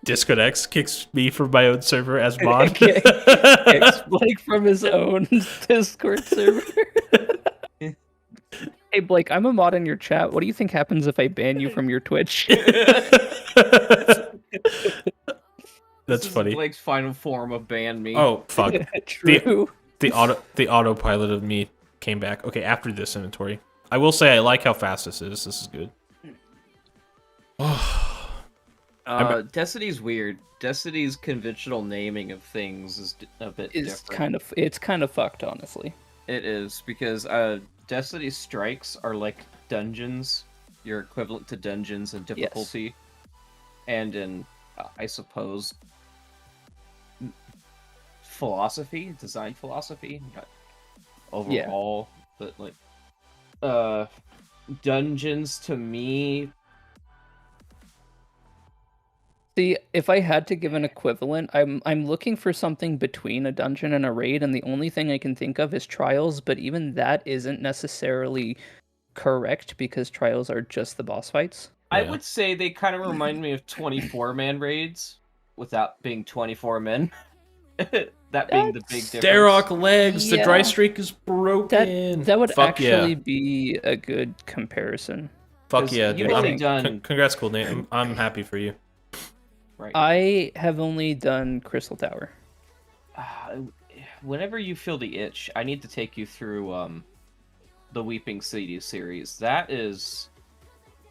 Discodex kicks me from my own server as mod. Kicks Blake from his own Discord server. Hey Blake, I'm a mod in your chat. What do you think happens if I ban you from your Twitch? That's funny. Blake's final form of ban me. Oh fuck. True. The autopilot of me came back. Okay, after this inventory. I will say I like how fast this is. This is good. Destiny's weird. Destiny's conventional naming of things is a bit different. It's kind of fucked, honestly. It is because Destiny strikes are like dungeons. You're equivalent to dungeons in difficulty, and in I suppose philosophy, design philosophy, not overall, but like dungeons to me. See, if I had to give an equivalent, I'm looking for something between a dungeon and a raid, and the only thing I can think of is trials, but even that isn't necessarily correct because trials are just the boss fights. I would say they kind of remind me of 24-man raids without being 24 men. That being the big difference. Darrock legs, the dry Yeah. streak is broken. That would Fuck actually yeah. be a good comparison. Fuck 'Cause yeah, you've dude. only done- Congrats, Cool Nate. I'm happy for you. Right. I have only done Crystal Tower. Whenever you feel the itch, I need to take you through the Weeping City series. That is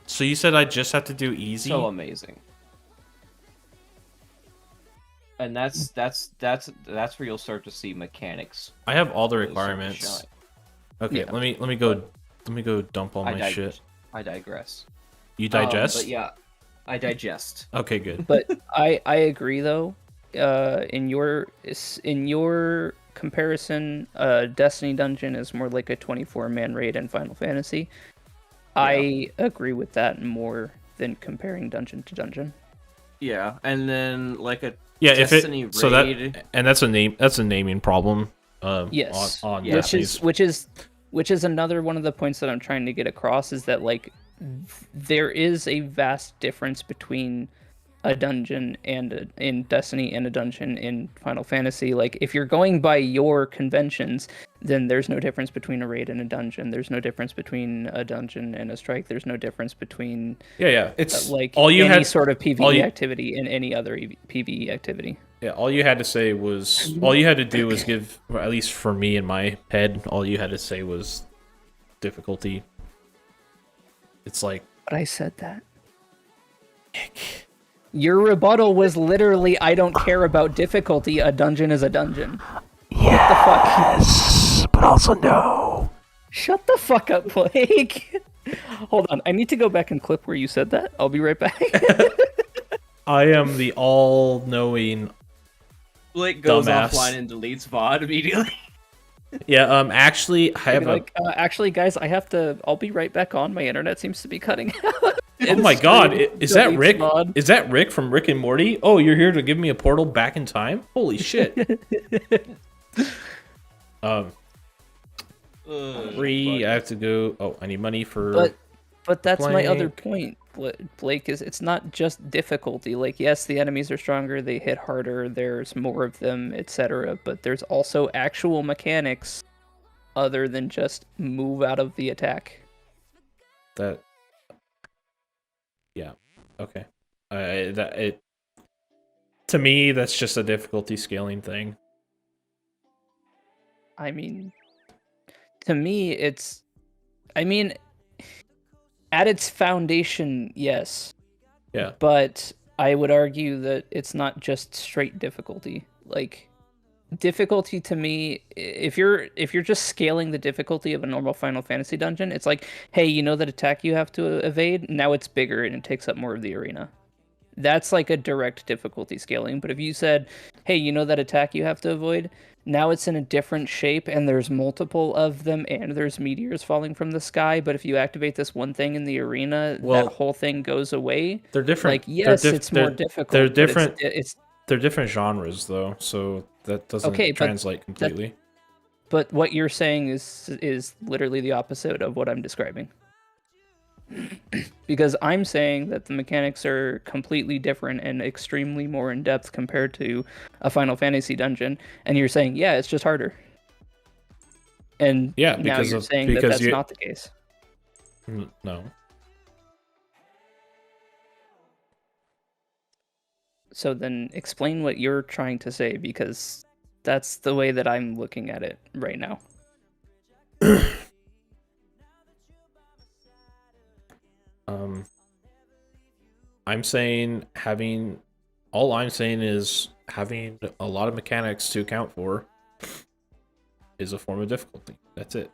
So you said I just have to do easy? so amazing. And that's where you'll start to see mechanics. I have all the really start to requirements. shine. Okay, Yeah. let me go dump all my shit. I digress. You digest? But yeah, I digest. Okay, good. But I agree though. In your comparison, Destiny Dungeon is more like a 24-man raid in Final Fantasy. I agree with that more than comparing dungeon to dungeon. Yeah, and then like a Yeah, Destiny if it raid. so that and that's a naming problem. Yes, on Yeah. Destiny's. which is another one of the points that I'm trying to get across is that like there is a vast difference between a dungeon and in Destiny and a dungeon in Final Fantasy. Like if you're going by your conventions, then there's no difference between a raid and a dungeon. There's no difference between a dungeon and a strike. There's no difference between Yeah. It's like all you any had. sort of all PvE you- activity and any other PvE activity. Yeah, all you had to say was all you had to do was give, or at least for me in my head, all you had to say was difficulty. It's like But I said that. Your rebuttal was literally, I don't care about difficulty, a dungeon is a dungeon. yes, but also no. Shut the fuck up, Blake. Hold on, I need to go back and clip where you said that. I'll be right back. I am the all-knowing. Blake goes Dumbass. offline and deletes VOD immediately. Yeah. Actually, I have Like, actually, guys, I'll be right back on. My internet seems to be cutting out. Oh my God! Is that deletes Rick? VOD. Is that Rick from Rick and Morty? Oh, you're here to give me a portal back in time? Holy shit! Free. I have to go. Oh, I need money for. But that's my other Blank. point, Blake, is it's not just difficulty. Like, yes, the enemies are stronger, they hit harder, there's more of them, etc. But there's also actual mechanics other than just move out of the attack. That. Yeah. Okay. To me, that's just a difficulty scaling thing. I mean, to me, at its foundation, yes. Yeah. But I would argue that it's not just straight difficulty. Like, difficulty to me, if you're just scaling the difficulty of a normal Final Fantasy dungeon, it's like, hey, you know that attack you have to evade? Now it's bigger and it takes up more of the arena. That's like a direct difficulty scaling. But if you said, hey, you know that attack you have to avoid? Now it's in a different shape and there's multiple of them and there's meteors falling from the sky. But if you activate this one thing in the arena, Well, that whole thing goes away. They're different. Like, yes, it's more difficult. They're but different. It's They're different genres, though, so that doesn't Okay, but translate completely. But what you're saying is literally the opposite of what I'm describing. Because I'm saying that the mechanics are completely different and extremely more in depth compared to a Final Fantasy dungeon, and you're saying, yeah, it's just harder. And Yeah, now because you're of- saying that because that's you- not the case. No. So then explain what you're trying to say, because that's the way that I'm looking at it right now. I'm saying all I'm saying is having a lot of mechanics to account for is a form of difficulty. That's it.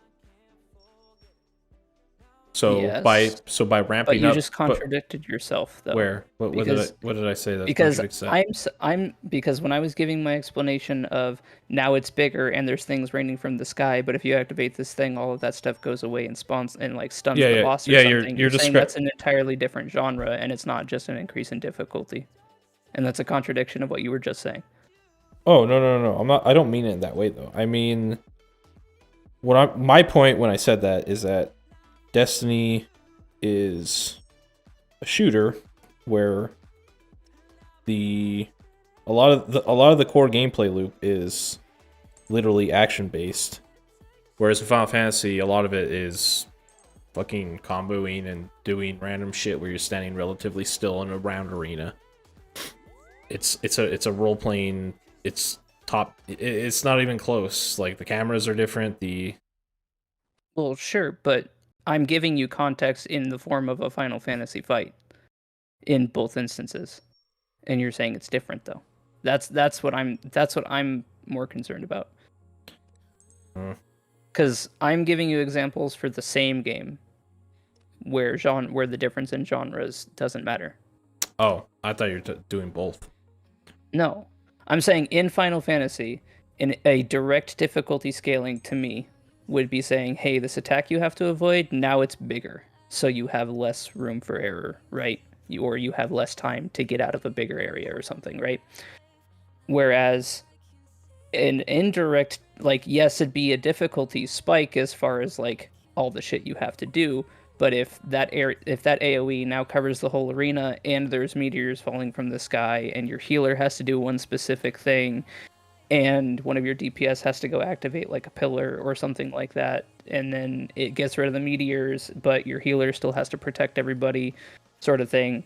So Yes, by but ramping you up, just but contradicted yourself though. where? Because What did I say that because contradicts that? I'm because when I was giving my explanation of now it's bigger and there's things raining from the sky, but if you activate this thing, all of that stuff goes away and spawns and like stuns Yeah, the yeah, boss or yeah. something. You're You're saying that's describing. an entirely different genre and it's not just an increase in difficulty. And that's a contradiction of what you were just saying. Oh no! I'm not. I don't mean it in that way though. I mean, my point when I said that is that Destiny is a shooter where a lot of the core gameplay loop is literally action based, whereas in Final Fantasy a lot of it is fucking comboing and doing random shit where you're standing relatively still in a round arena. It's a role playing. It's It's not even close. Like the cameras are different. Well, sure, but I'm giving you context in the form of a Final Fantasy fight in both instances. And you're saying it's different though. That's what I'm more concerned about. Cuz I'm giving you examples for the same game where the difference in genres doesn't matter. Oh, I thought you were doing both. No. I'm saying in Final Fantasy, in a direct difficulty scaling to me would be saying, "Hey, this attack you have to avoid, now it's bigger." So you have less room for error, right? Or you have less time to get out of a bigger area or something, right? Whereas an indirect, like, yes, it'd be a difficulty spike as far as like all the shit you have to do, but if that AoE now covers the whole arena and there's meteors falling from the sky and your healer has to do one specific thing and one of your DPS has to go activate like a pillar or something like that, and then it gets rid of the meteors, but your healer still has to protect everybody, sort of thing.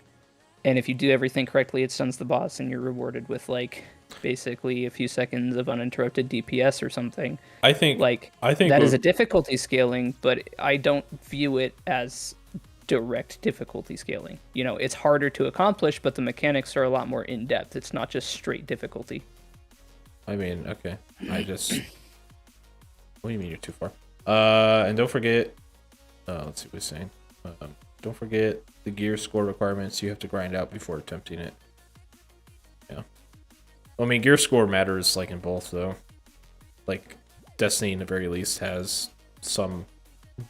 And if you do everything correctly, it stuns the boss, and you're rewarded with like basically a few seconds of uninterrupted DPS or something. I think That is a difficulty scaling, but I don't view it as direct difficulty scaling. You know, it's harder to accomplish, but the mechanics are a lot more in depth. It's not just straight difficulty. I mean, okay. What do you mean you're too far? And don't forget. Let's see what he's saying. Don't forget the gear score requirements you have to grind out before attempting it. Yeah. Well, I mean, gear score matters like in both though. Like Destiny, in the very least, has some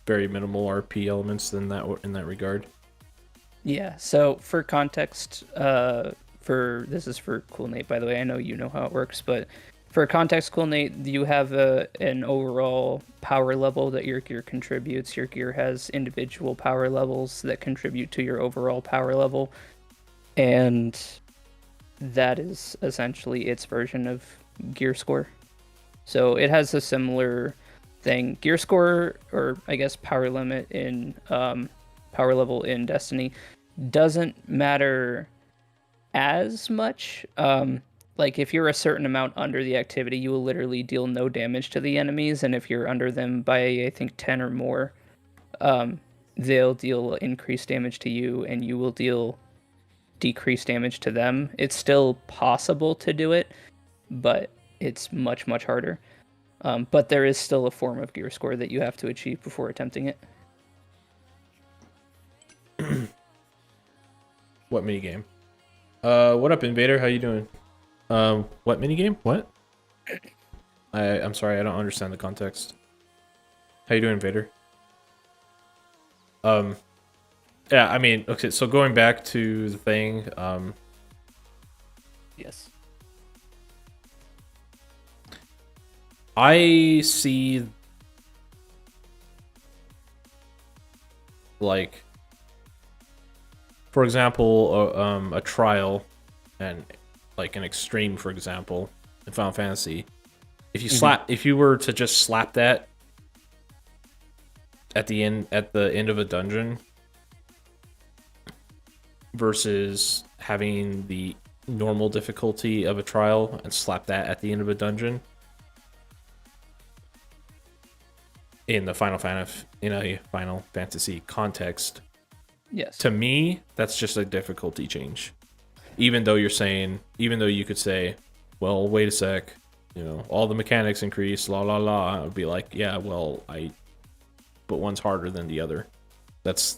very minimal RP elements in that regard. Yeah. So for context, this is for Cool Nate, by the way. I know you know how it works, but for context, Cool Nate, you have an overall power level that your gear contributes. Your gear has individual power levels that contribute to your overall power level, and that is essentially its version of gear score. So it has a similar thing. Gear score, or I guess power limit in power level in Destiny, doesn't matter as much. Like if you're a certain amount under the activity, you will literally deal no damage to the enemies, and if you're under them by I think 10 or more, they'll deal increased damage to you, and you will deal decreased damage to them. It's still possible to do it, but it's much harder. But there is still a form of gear score that you have to achieve before attempting it. What minigame? What up, Invader? How you doing? What minigame? What? I'm sorry, I don't understand the context. How you doing, Invader? Yeah, I mean, okay, so going back to the thing, Yes. I see, like, for example, a trial and like an extreme, for example, in Final Fantasy. If you were to just slap that at the end of a dungeon versus having the normal difficulty of a trial and slap that at the end of a dungeon in a Final Fantasy context, Yes. to me, that's just a difficulty change. Even though you could say, well, wait a sec, you know, all the mechanics increase, la la la. I would be like, yeah, well, but one's harder than the other. That's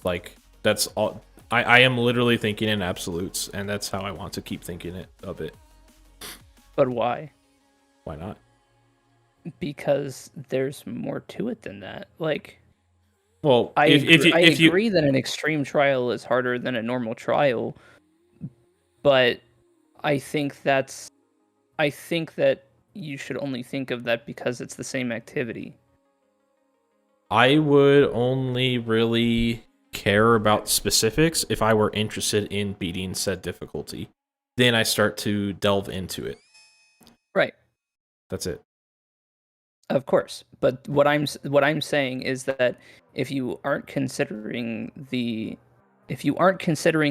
all. I am literally thinking in absolutes, and that's how I want to keep thinking of it. But why? Why not? Because there's more to it than that. Like, Well, I if you agree that an extreme trial is harder than a normal trial, but I think that you should only think of that because it's the same activity. I would only really care about specifics if I were interested in beating said difficulty. Then I start to delve into it. Right. That's it. Of course. But what I'm saying is that if you aren't considering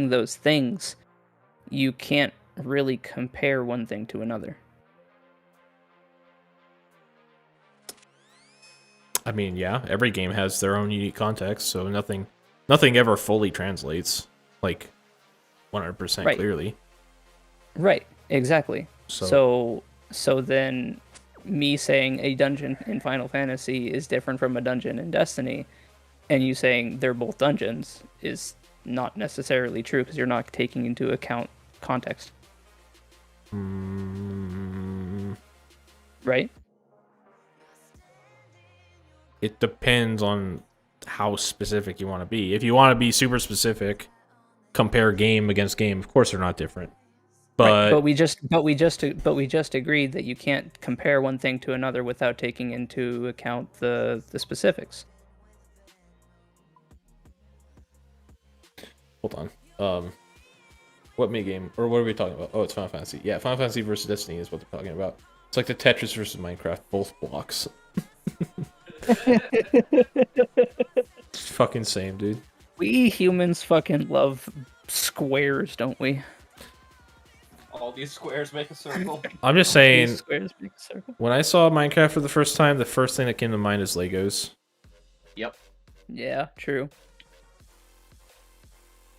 those things, you can't really compare one thing to another. I mean, yeah, every game has their own unique context, so nothing ever fully translates like 100% Right. clearly. Right, exactly. So So then me saying a dungeon in Final Fantasy is different from a dungeon in Destiny, and you saying they're both dungeons is not necessarily true because you're not taking into account context. Right? it depends on how specific you want to be. If you want to be super specific, compare game against game. Of course, they're not different. Right. But we just agreed that you can't compare one thing to another without taking into account the specifics. hold on. What mini game or what are we talking about? Oh, it's Final Fantasy. Yeah, Final Fantasy versus Destiny is what they're talking about. It's like the Tetris versus Minecraft, both blocks. It's fucking same, dude. We humans fucking love squares, don't we? All these squares make a circle. I'm just saying, These squares make a circle. when I saw Minecraft for the first time, the first thing that came to mind is Legos. Yep. Yeah, true.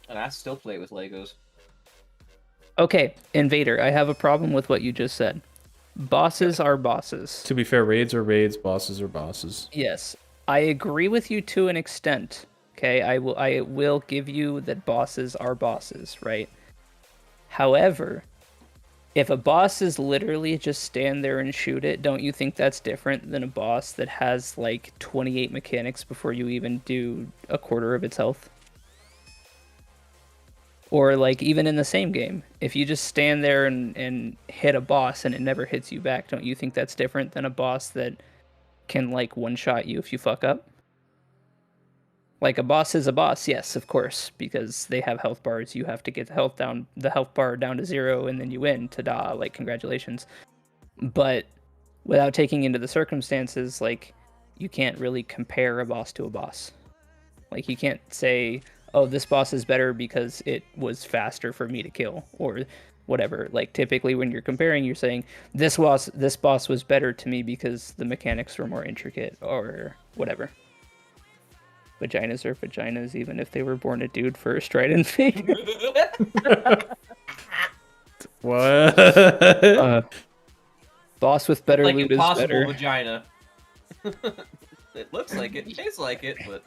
And I still play with Legos. Okay, Invader, I have a problem with what you just said. Bosses are bosses. To be fair, raids are raids, bosses are bosses. Yes, I agree with you to an extent. Okay, I will give you that bosses are bosses, right? However, if a boss is literally just stand there and shoot it, don't you think that's different than a boss that has like 28 mechanics before you even do a quarter of its health? Or like even in the same game, if you just stand there and hit a boss and it never hits you back, don't you think that's different than a boss that can like one-shot you if you fuck up? Like a boss is a boss, yes, of course, because they have health bars. You have to get the health bar down to 0, and then you win. Ta-da! Like congratulations. But without taking into the circumstances, like you can't really compare a boss to a boss. Like you can't say, "Oh, this boss is better because it was faster for me to kill," or whatever. Like typically when you're comparing, you're saying this boss was better to me because the mechanics were more intricate or whatever. Vaginas are vaginas, even if they were born a dude first, right? And fake. What? Boss with better Like loot is impossible better. vagina. It looks like it, tastes like it, but.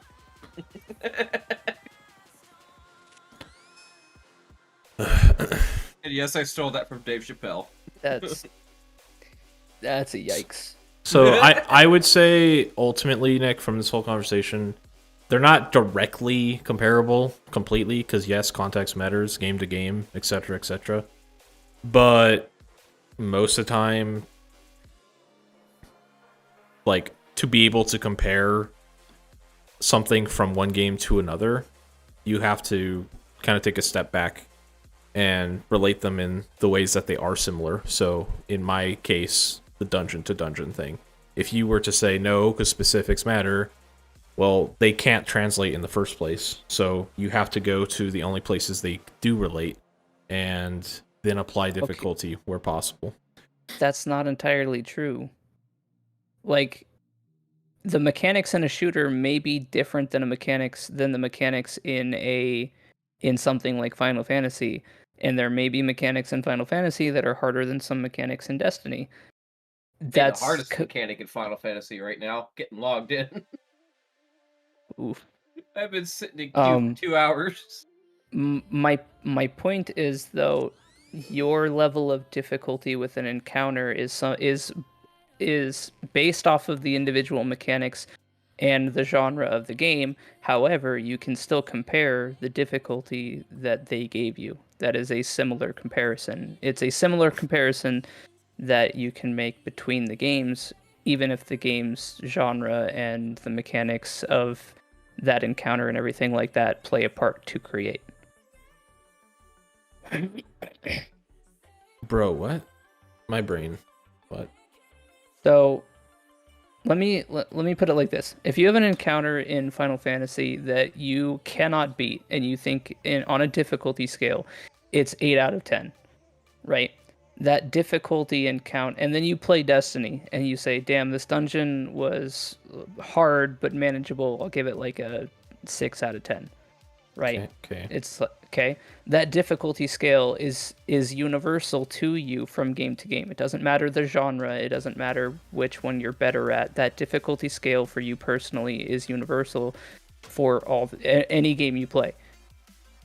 And yes, I stole that from Dave Chappelle. That's a yikes. So I would say ultimately, Nick, from this whole conversation, they're not directly comparable completely because yes, context matters, game to game, etc., etc. But most of the time, like to be able to compare something from one game to another, you have to kind of take a step back and relate them in the ways that they are similar. So in my case, the dungeon to dungeon thing. If you were to say no, because specifics matter, well, they can't translate in the first place. So you have to go to the only places they do relate and then apply difficulty where possible. That's not entirely true. Like the mechanics in a shooter may be different than the mechanics in something like Final Fantasy, and there may be mechanics in Final Fantasy that are harder than some mechanics in Destiny. The hardest mechanic in Final Fantasy right now, getting logged in. Oof. I've been sitting in queue Um, for 2 hours. My point is though, your level of difficulty with an encounter is based off of the individual mechanics and the genre of the game. However, you can still compare the difficulty that they gave you. That is a similar comparison. It's a similar comparison that you can make between the games, even if the game's genre and the mechanics of that encounter and everything like that play a part to create. Bro, what? My brain. What? So let me put it like this: if you have an encounter in Final Fantasy that you cannot beat, and you think on a difficulty scale, it's 8 out of 10, right? That difficulty encounter, and then you play Destiny, and you say, "Damn, this dungeon was hard but manageable. I'll give it like a 6 out of 10." Right? Okay. It's okay. That difficulty scale is universal to you from game to game. It doesn't matter the genre. It doesn't matter which one you're better at. That difficulty scale for you personally is universal for any game you play.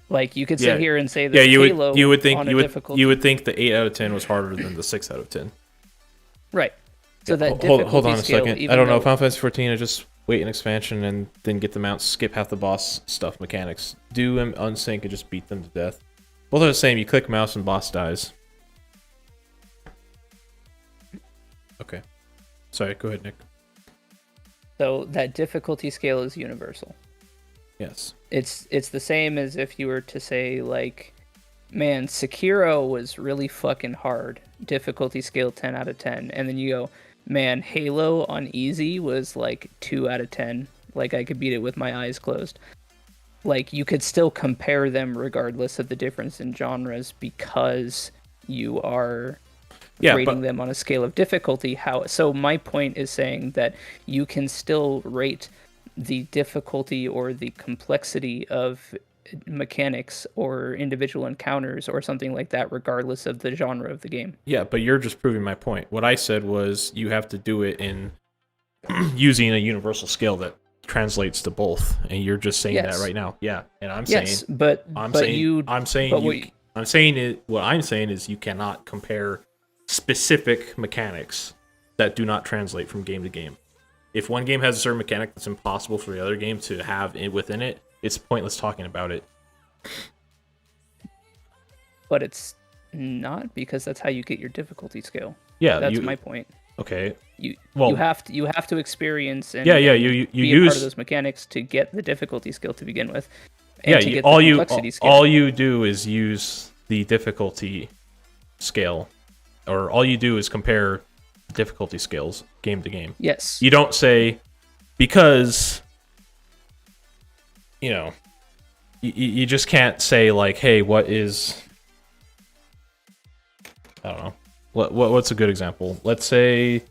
Like you could sit here and say that Halo you would think difficulty... you would think the 8 out of 10 was harder than the 6 out of 10. Right. So that hold on a scale, second. I don't know. Final Fantasy 14, I just wait an expansion and then get them out, skip half the boss stuff mechanics. Do them unsync and just beat them to death. Both are the same. You click mouse and boss dies. Okay. Sorry, go ahead, Nick. So that difficulty scale is universal. Yes. It's the same as if you were to say, like, man, Sekiro was really fucking hard. Difficulty scale 10 out of 10. And then you go, man, Halo on easy was like 2 out of 10. Like I could beat it with my eyes closed. Like you could still compare them regardless of the difference in genres because you are rating them on a scale of difficulty. So my point is saying that you can still rate the difficulty or the complexity of mechanics or individual encounters or something like that regardless of the genre of the game. Yeah, but you're just proving my point. What I said was you have to do it in using a universal scale that translates to both, and you're just saying that right now. Yeah, and I'm saying what I'm saying is you cannot compare specific mechanics that do not translate from game to game. If one game has a certain mechanic that's impossible for the other game to have within it, it's pointless talking about it. But it's not, because that's how you get your difficulty scale. Yeah, that's my point. Okay. You have to experience and you be use part of those mechanics to get the difficulty skill to begin with. And to get the complexity scale. All you do is use the difficulty scale, or all you do is compare difficulty scales game to game. Yes. You don't say, because you just can't say like, hey, what is, I don't know, what's a good example? Let's say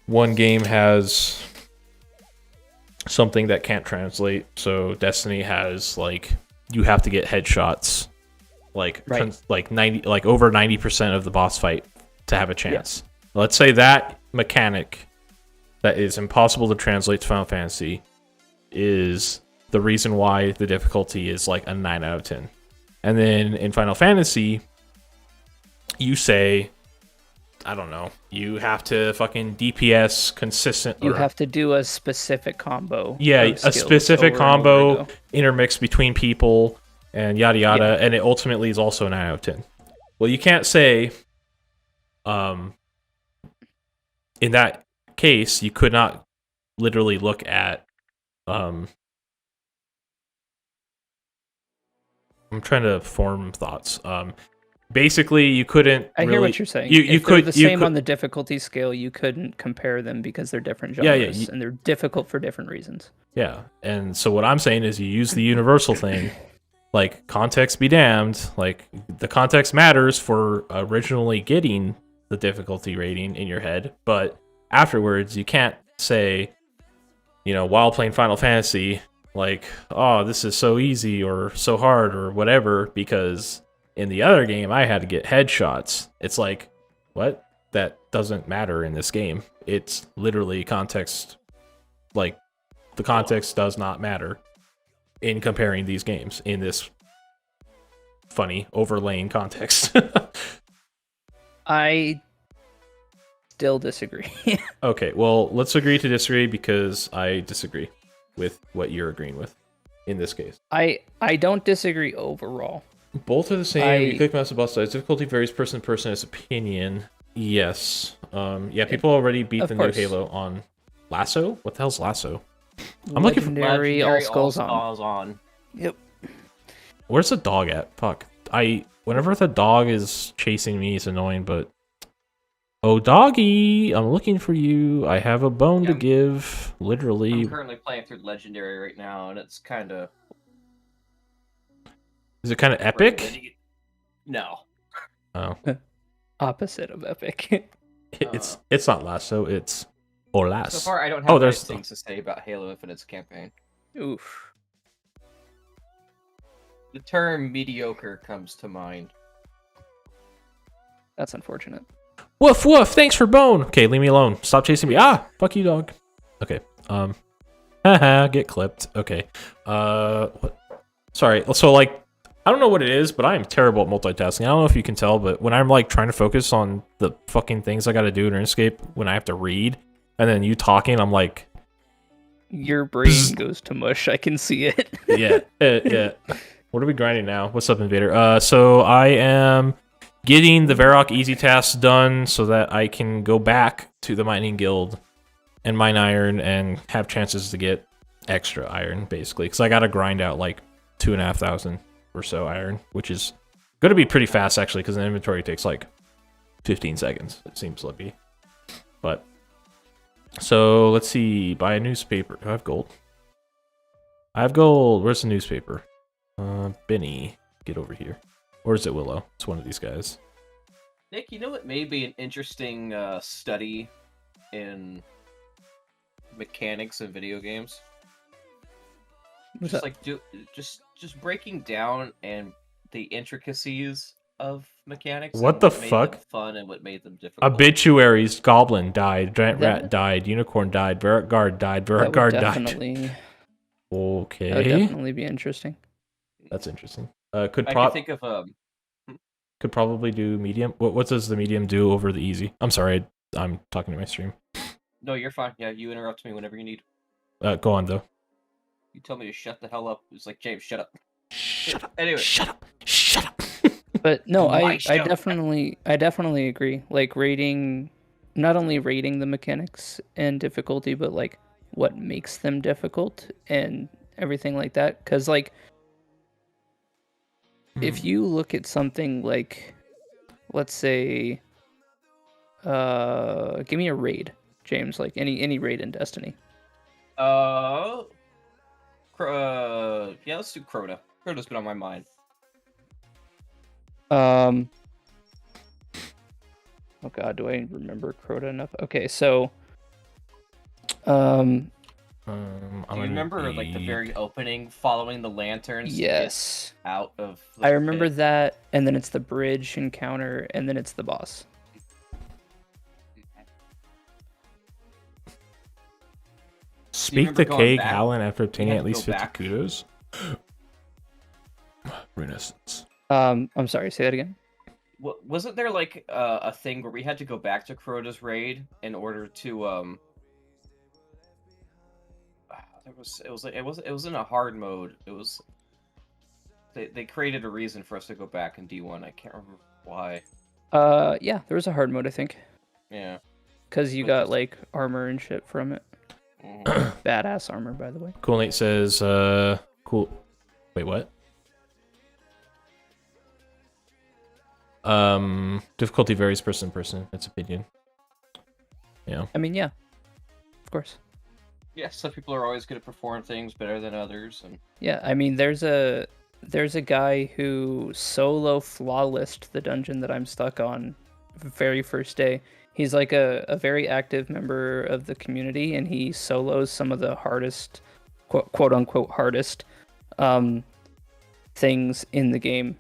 one game has something that can't translate. So Destiny has like, you have to get headshots like like 90, like over 90% of the boss fight to have a chance. Yeah. Let's say that mechanic that is impossible to translate to Final Fantasy is the reason why the difficulty is like a 9 out of 10. And then in Final Fantasy, you say, I don't know, you have to fucking DPS consistent. You have to do a specific combo. Yeah, a specific combo intermixed between people and yada yada, and it ultimately is also a 9 out of 10. Well, you can't say, in that case, you could not literally look at, I'm trying to form thoughts. Basically, you couldn't. I hear what you're saying. If they're the same on the difficulty scale, you couldn't compare them because they're different genres and they're difficult for different reasons. Yeah, and so what I'm saying is you use the universal thing. Like, context be damned. Like, the context matters for originally getting the difficulty rating in your head, but afterwards, you can't say, while playing Final Fantasy, like, oh, this is so easy or so hard or whatever, because in the other game, I had to get headshots. It's like, what? That doesn't matter in this game. It's literally context, like, the context does not matter in comparing these games in this funny overlaying context. I still disagree. Okay, well, let's agree to disagree because I disagree with what you're agreeing with in this case. I don't disagree overall. Both are the same. You click mouse on both sides. Difficulty varies person to person. It's opinion. Yes. Yeah, people already beat the new Halo on Lasso. What the hell's Lasso? I'm looking for Legendary All Skulls on. Yep. Where's the dog at? Fuck. Whenever the dog is chasing me, it's annoying, but oh, doggy, I'm looking for you. I have a bone to give. Literally. I'm currently playing through Legendary right now, and it's kind of... Is it kind of epic? No. Oh. Opposite of epic. It's not Lasso, it's Olas. So far, I don't have nice things to say about Halo Infinite's campaign. Oof. The term mediocre comes to mind. That's unfortunate. Woof woof, thanks for bone. Okay, leave me alone. Stop chasing me. Ah, fuck you, dog. Okay. Haha, get clipped. Okay. What? Sorry. So like, I don't know what it is, but I am terrible at multitasking. I don't know if you can tell, but when I'm like trying to focus on the fucking things I got to do in RuneScape, when I have to read, and then you talking, I'm like, your brain goes to mush. I can see it. yeah. What are we grinding now? What's up, Invader? So I am getting the Varrock easy tasks done so that I can go back to the mining guild and mine iron and have chances to get extra iron, basically. Because I got to grind out like 2,500 or so iron, which is going to be pretty fast, actually, because the inventory takes like 15 seconds. It seems lippy. But, so let's see. Buy a newspaper. Do I have gold? I have gold. Where's the newspaper? Benny, get over here. Or is it Willow? It's one of these guys. Nick, you know what may be an interesting study in mechanics of video games? Just breaking down and the intricacies of mechanics. What the fuck? Made them fun and what made them difficult. Obituaries: Goblin died, Giant Rat died, Unicorn died, Barrack Guard died, Barrack Guard died. Okay. That would definitely be interesting. That's interesting. Could think of could probably do medium. What does the medium do over the easy? I'm sorry, I'm talking to my stream. No, you're fine. Yeah, you interrupt me whenever you need. Go on though. You tell me to shut the hell up. It's like, James, shut up. Shut up. Anyway, shut up. But no, I definitely agree. Like not only rating the mechanics and difficulty, but like what makes them difficult and everything like that. Because like, if you look at something like, let's say, give me a raid, James. Like any raid in Destiny. Yeah, let's do Crota. Crota's been on my mind. Oh god, do I remember Crota enough? Okay, so do you remember like the very opening, following the lanterns? Yes. Out of. I remember that, and then it's the bridge encounter, and then it's the boss. Speak the cake, Howlin, after obtaining at least 50 kudos. Renaissance. I'm sorry, say that again. Wasn't there like a thing where we had to go back to Crota's raid in order to it wasn't a hard mode. It was they created a reason for us to go back in D1. I can't remember why. Yeah, there was a hard mode, I think. Yeah. Because you got like armor and shit from it. Badass armor, by the way. Cool Nate says, cool. Wait, what? Difficulty varies person to person. That's opinion. Yeah. I mean, yeah. Of course. Yeah, some people are always going to perform things better than others, and yeah, I mean, there's a guy who solo flawlessed the dungeon that I'm stuck on very first day. He's like a very active member of the community, and he solos some of the hardest, quote unquote hardest, things in the game,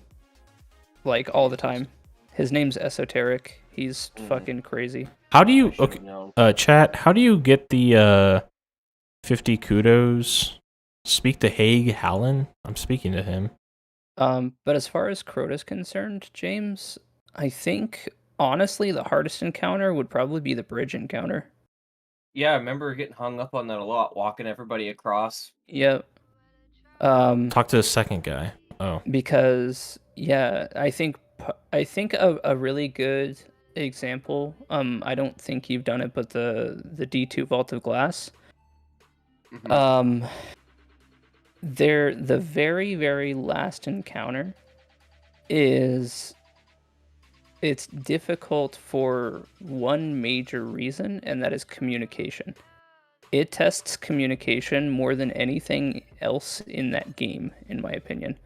like all the time. His name's Esoteric. He's fucking crazy. How do you chat? How do you get the 50 kudos. Speak to Haig Hallen. I'm speaking to him. But as far as Crota's concerned, James, I think honestly the hardest encounter would probably be the bridge encounter. Yeah, I remember getting hung up on that a lot, walking everybody across. Yep. Talk to the second guy. Oh. Because yeah, I think a really good example. I don't think you've done it, but the D2 Vault of Glass. Mhm. The very, very last encounter is it's difficult for one major reason, and that is communication. It tests communication more than anything else in that game, in my opinion.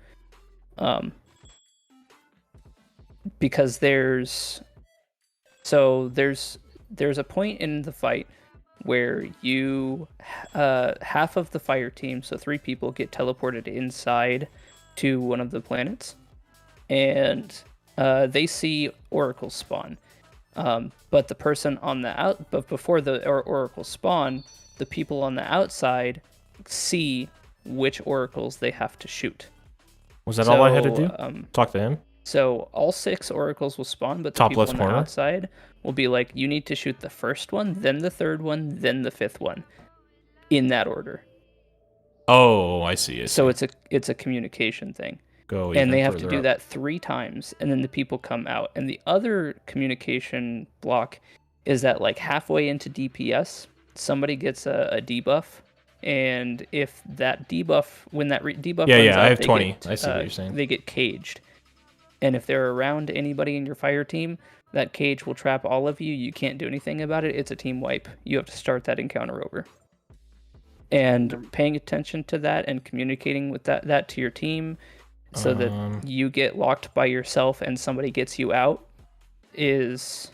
Because there's a point in the fight where you half of the fire team, so 3 people, get teleported inside to one of the planets, and they see oracles spawn. But the person on the but before the oracles spawn, the people on the outside see which oracles they have to shoot. Was that all I had to do? Talk to him? So all 6 oracles will spawn, but the Top people left on corner? the outside will be like, you need to shoot the first one, then the third one, then the 5th one, in that order. Oh, I see. So it's a communication thing. Go And they even have to further do up. that 3 times, and then the people come out. And the other communication block is that like halfway into DPS, somebody gets a debuff, and if that debuff, when that debuff runs out, I have they 20. get, I see what you're saying. They get caged. And if they're around anybody in your fire team, that cage will trap all of you. You can't do anything about it. It's a team wipe. You have to start that encounter over. And paying attention to that and communicating with that to your team so that you get locked by yourself and somebody gets you out is...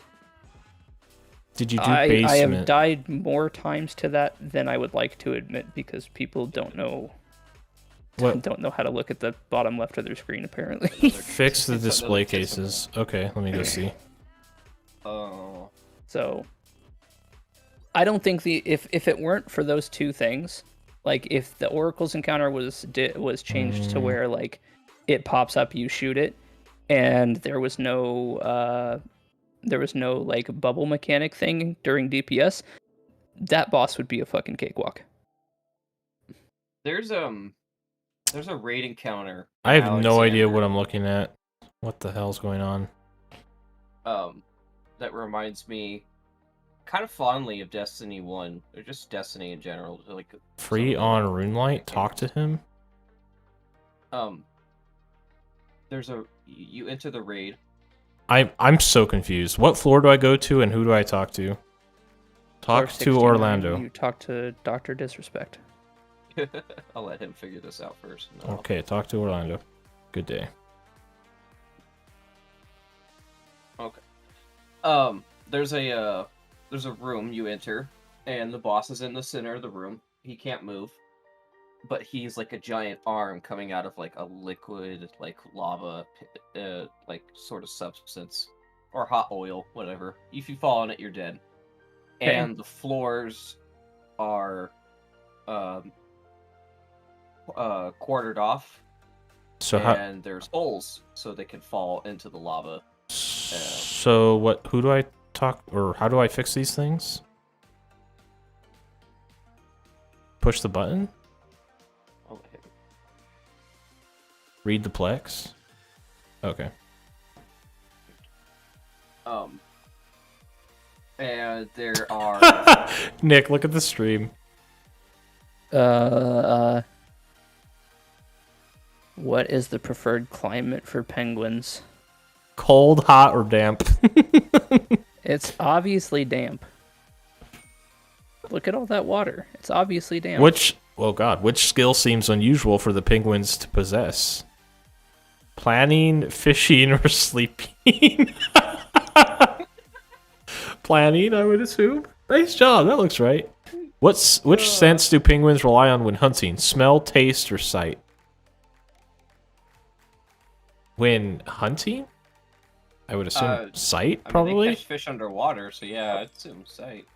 Did you do basement? I have died more times to that than I would like to admit, because people don't know how to look at the bottom left of their screen, apparently. Fix the display cases. Okay, let me go see. Oh. So I don't think if it weren't for those 2 things, like if the oracles encounter was changed to where like it pops up, you shoot it, and there was no like bubble mechanic thing during DPS, that boss would be a fucking cakewalk. There's a raid encounter. I have no idea what I'm looking at. What the hell's going on? That reminds me kind of fondly of Destiny 1, or just Destiny in general. Like Free on Runelight? Talk to him? You enter the raid. I'm so confused. What floor do I go to and who do I talk to? Talk to 69, Orlando. You talk to Dr. Disrespect. I'll let him figure this out first. Okay, talk to Orlando. Good day. Okay. There's a room you enter, and the boss is in the center of the room. He can't move, but he's like a giant arm coming out of like a liquid, like lava, like sort of substance, or hot oil, whatever. If you fall on it, you're dead. Okay. And the floors are quartered off, So and there's holes so they can fall into the lava. So what? Who do I talk, or how do I fix these things? Push the button. Okay. Read the plex. Okay. And there are Nick, look at the stream. What is the preferred climate for penguins? Cold, hot, or damp? It's obviously damp. Look at all that water. It's obviously damp. Which skill seems unusual for the penguins to possess? Planning, fishing, or sleeping? Planning, I would assume. Nice job, that looks right. Which sense do penguins rely on when hunting? Smell, taste, or sight? When hunting? I would assume sight, probably? I mean, they catch fish underwater, so yeah, I'd assume sight.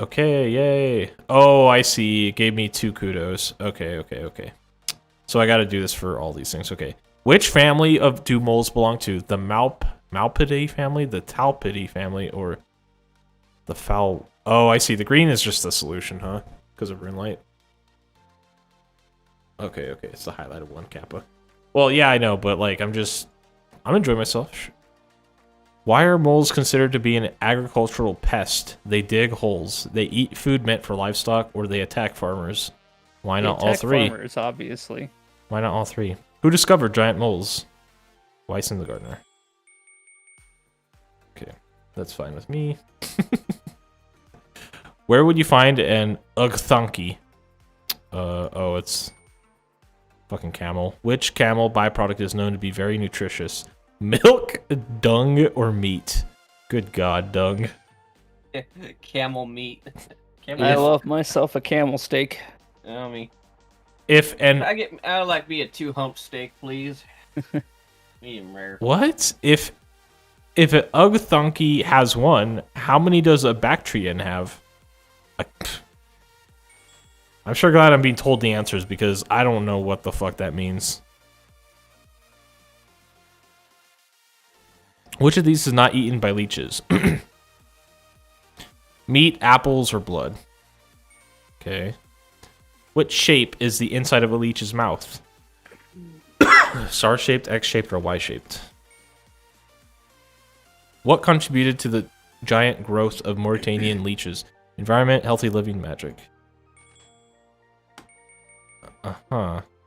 Okay, yay. Oh, I see. It gave me 2 kudos. Okay. So I gotta do this for all these things. Okay. Which family of do moles belong to? The Malpidae family, the Talpidae family, or the Foul... Oh, I see. The green is just the solution, huh? Because of rune light. Okay. It's the highlighted one, Kappa. Well, yeah, I know, but, like, I'm enjoying myself. Why are moles considered to be an agricultural pest? They dig holes. They eat food meant for livestock, or they attack farmers. Why not all 3? Farmers, obviously. Why not all 3? Who discovered giant moles? Weiss and the gardener. Okay, that's fine with me. Where would you find an Ugthunky? Oh, it's fucking camel. Which camel byproduct is known to be very nutritious? Milk, dung, or meat? Good God, dung. Camel meat. I love myself a camel steak. Me. If an I'd like me a 2-hump steak, please. Medium rare. what? If an Ugthunky has 1, how many does a Bactrian have? I'm sure glad I'm being told the answers because I don't know what the fuck that means. Which of these is not eaten by leeches? Meat, apples, or blood? Okay. What shape is the inside of a leech's mouth? Star-shaped, X-shaped, or Y-shaped? What contributed to the giant growth of Mauritanian leeches? Environment, healthy living, magic.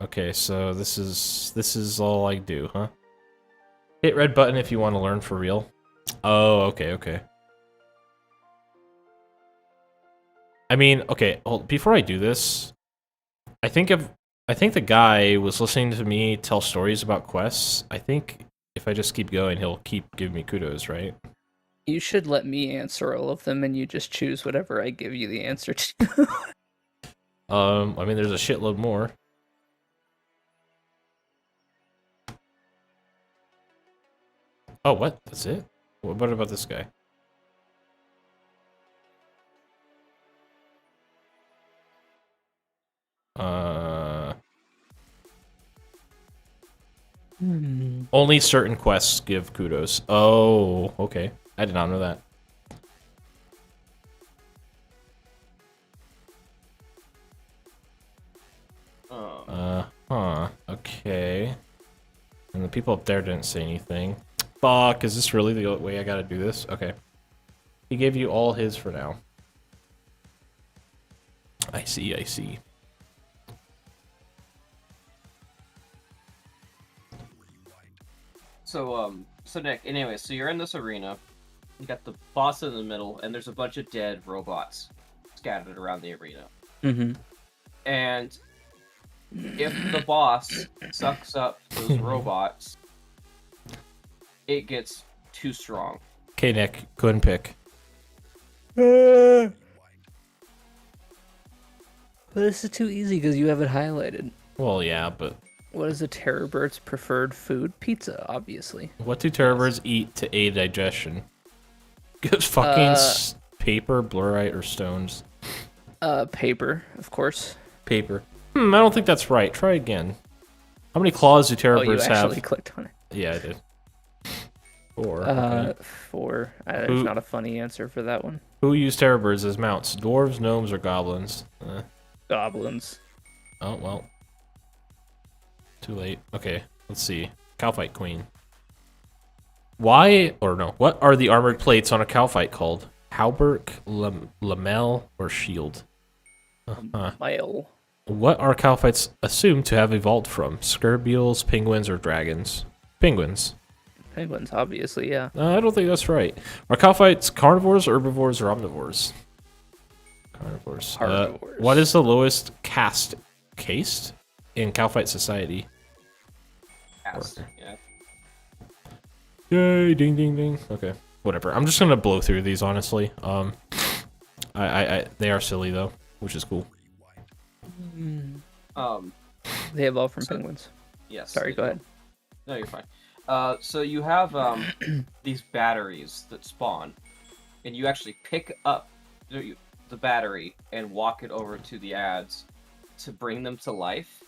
Okay, so this is all I do, huh? Hit red button if you want to learn for real. Oh, okay. I mean, okay, before I do this, I think the guy was listening to me tell stories about quests. I think if I just keep going, he'll keep giving me kudos, right? You should let me answer all of them, and you just choose whatever I give you the answer to. I mean, there's a shitload more. Oh, what? That's it? What about this guy? Only certain quests give kudos. Oh, okay. I did not know that. Okay. And the people up there didn't say anything. Fuck, is this really the way I gotta do this? Okay. He gave you all his for now. I see. So Nick, anyway, so you're in this arena. You got the boss in the middle, and there's a bunch of dead robots scattered around the arena. Mm-hmm. And if the boss sucks up those robots, it gets too strong. Okay, Nick, go ahead and pick. This is too easy because you have it highlighted. Well, yeah, but... What is a terror bird's preferred food? Pizza, obviously. What do terror birds eat to aid digestion? Fucking paper, blurite, or stones? Paper, of course. Paper. I don't think that's right. Try again. How many claws do terror Oh, you birds actually have? clicked on it. Yeah, I did. 4. Okay. Okay. 4. There's not a funny answer for that one. Who use terror birds as mounts? Dwarves, gnomes, or goblins? Goblins. Oh, well. Too late. Okay, let's see. Cowfight Queen. What are the armored plates on a cowfight called? Hauberk, lamel, or shield? Mile. What are cowfights assumed to have evolved from? Scorpions, penguins, or dragons? Penguins. Penguins, obviously, yeah. I don't think that's right. Are cowfights carnivores, herbivores, or omnivores? Carnivores. Carnivores. What is the lowest caste in cowfight society? Yes. Yeah. Yay! Ding, ding, ding. Okay, whatever. I'm just gonna blow through these, honestly. They are silly though, which is cool. They evolved from penguins. Yes. Sorry, go ahead. No, you're fine. So you have these batteries that spawn, and you actually pick up. the battery and walk it over to the ads to bring them to life.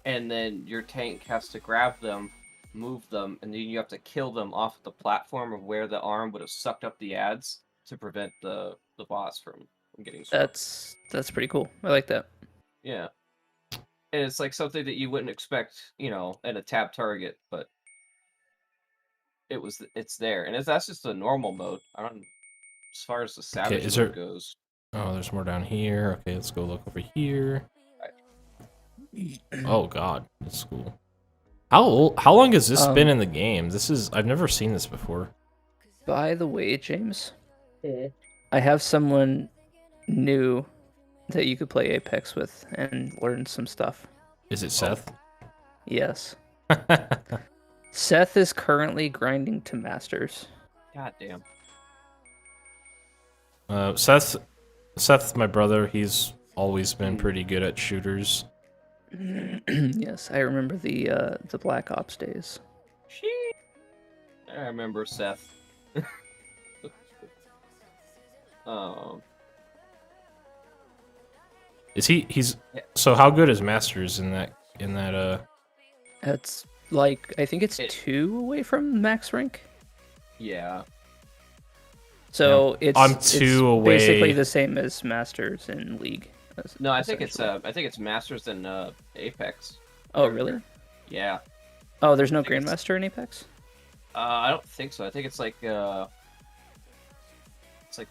And then your tank has to grab them, move them, and then you have to kill them off the platform of where the arm would have sucked up the ads to prevent the boss from getting struck. That's pretty cool. I like that. Yeah. And it's like something that you wouldn't expect, in a tab target, but it's there. And that's just the normal mode. I don't as far as the savage is mode there- goes. Oh, there's more down here. Okay, let's go look over here. Oh god, that's cool. How long has this been in the game? I've never seen this before. By the way, James, I have someone new that you could play Apex with and learn some stuff. Is it Seth? Yes. Seth is currently grinding to masters. God damn. Seth's my brother. He's always been pretty good at shooters. Yes, I remember the Black Ops days. I remember Seth. He's so how good is Masters in that That's like I think it's 2 away from max rank. Yeah. So I'm it's 2 away. Basically the same as Masters in League. No, I think it's Masters in Apex. Oh really? Yeah. Oh, there's no Grandmaster in Apex? I don't think so. I think it's like Guys,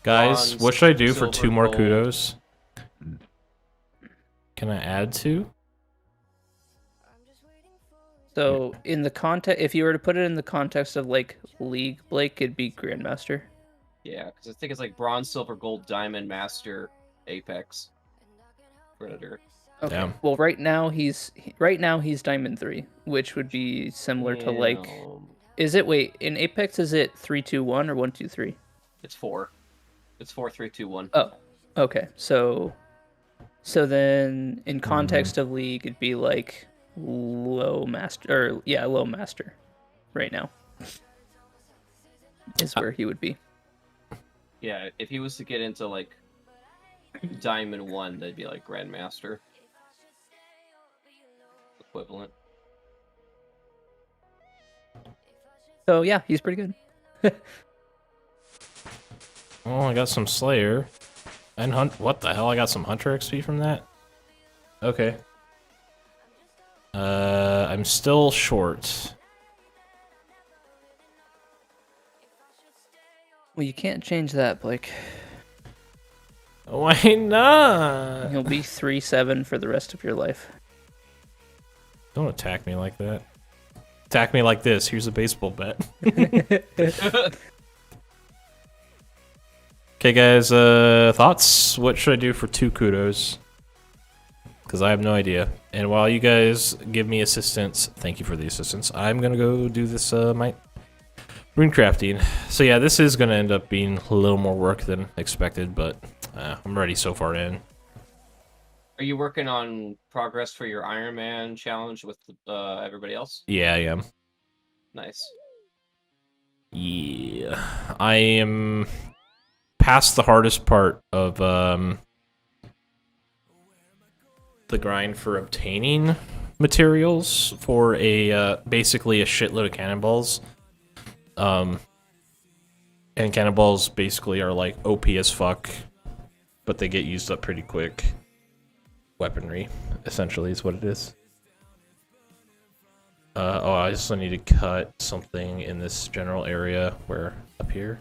bronze, what should I do for silver, 2 more gold. kudos? Can I add 2? So in the context, if you were to put it in the context of like League, Blake, it'd be Grandmaster. Yeah, because I think it's like bronze, silver, gold, diamond, master, Apex, Predator. Okay. Damn. Well, right now he's Diamond 3, which would be similar to like. Is it in Apex? Is it 3-2-1 or 1-2-3? It's 4. It's 4, 3, 2, 1. Oh, okay. So then in context of League, it'd be like low master right now is where he would be. Yeah, if he was to get into like Diamond 1, that'd be like Grandmaster equivalent. So yeah, he's pretty good. Oh, I got some Slayer. And what the hell? I got some Hunter XP from that? Okay. I'm still short. Well, you can't change that, Blake. Why not? You'll be 3-7 for the rest of your life. Don't attack me like that. Attack me like this. Here's a baseball bat. Okay, guys, thoughts? What should I do for 2 kudos? Because I have no idea. And while you guys give me assistance, thank you for the assistance, I'm going to go do this, my rune crafting. So yeah, this is going to end up being a little more work than expected, but I'm already so far in. Are you working on progress for your Iron Man challenge with everybody else? Yeah, I am. Nice. Yeah. I am past the hardest part of the grind for obtaining materials for a basically a shitload of cannonballs. And cannonballs basically are like OP as fuck, but they get used up pretty quick. Weaponry, essentially, is what it is. Oh, I also need to cut something in this general area where up here.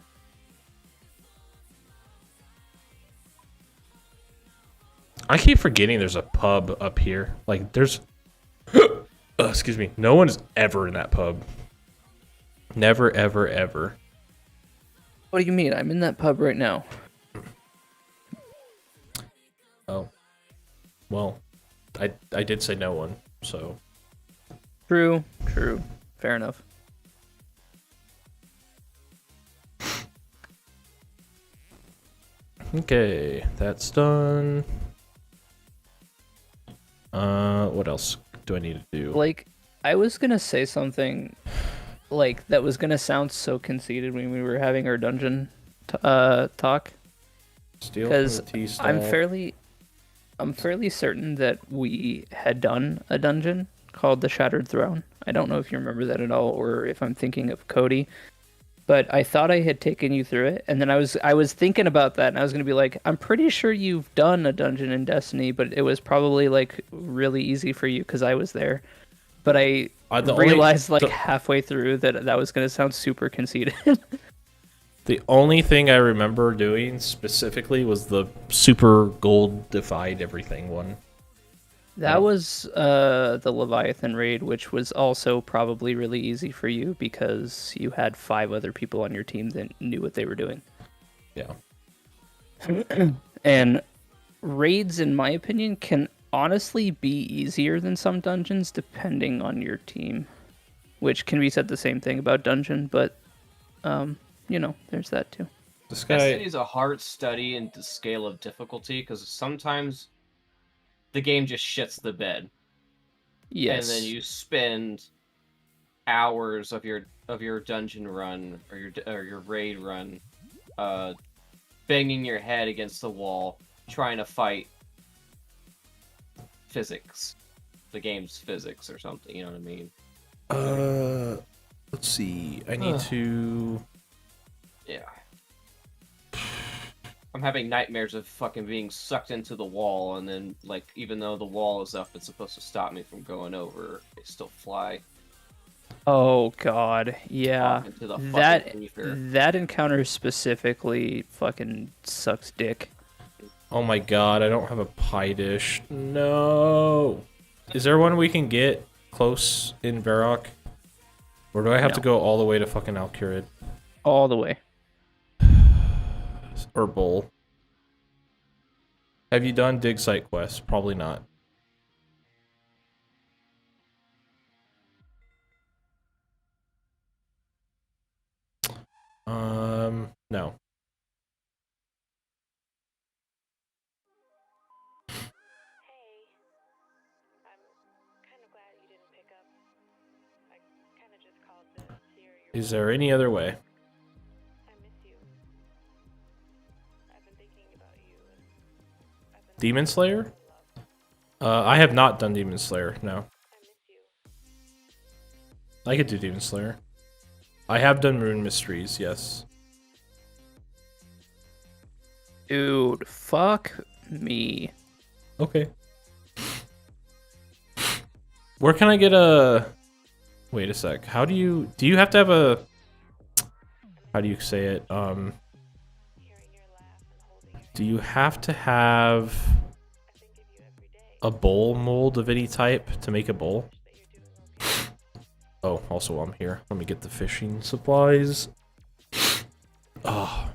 I keep forgetting there's a pub up here. Like, there's... excuse me. No one is ever in that pub. Never, ever, ever. What do you mean? I'm in that pub right now. Oh. Well, I did say no one, so... True. Fair enough. Okay, that's done. What else do I need to do? Like, I was gonna say something, like, that was gonna sound so conceited when we were having our dungeon talk. Steal from because the tea stall. I'm fairly certain that we had done a dungeon called the Shattered Throne. I don't know if you remember that at all, or if I'm thinking of Cody. But I thought I had taken you through it, and then I was thinking about that, and I was gonna be like, I'm pretty sure you've done a dungeon in Destiny, but it was probably like really easy for you because I was there. But I realized halfway through that was gonna sound super conceited. The only thing I remember doing specifically was the super gold defied everything one. That was the Leviathan raid, which was also probably really easy for you because you had 5 other people on your team that knew what they were doing. Yeah. And raids, in my opinion, can honestly be easier than some dungeons depending on your team, which can be said the same thing about dungeon, but there's that too. This guy Destiny is a hard study in the scale of difficulty because sometimes the game just shits the bed. Yes. And then you spend hours of your dungeon run or your raid run banging your head against the wall trying to fight physics. The game's physics or something, you know what I mean? Let's see. I need to... Yeah. I'm having nightmares of fucking being sucked into the wall, and then, like, even though the wall is up, it's supposed to stop me from going over. They still fly. Oh god, yeah. Off into the fucking ether. That encounter specifically fucking sucks dick. Oh my god, I don't have a pie dish. No. Is there one we can get close in Varrock? Or do I have to go all the way to fucking Alcurid? All the way. Or Bull? Have you done dig site quests? Probably not. No. Is there any other way? Demon Slayer? I have not done Demon Slayer, no. I could do Demon Slayer. I have done Rune Mysteries, yes. Dude, fuck me. Okay. Where can I get a... Wait a sec. How do you... Do you have to have a... How do you say it? Do you have to have a bowl mold of any type to make a bowl? Oh, also while I'm here, let me get the fishing supplies. Oh.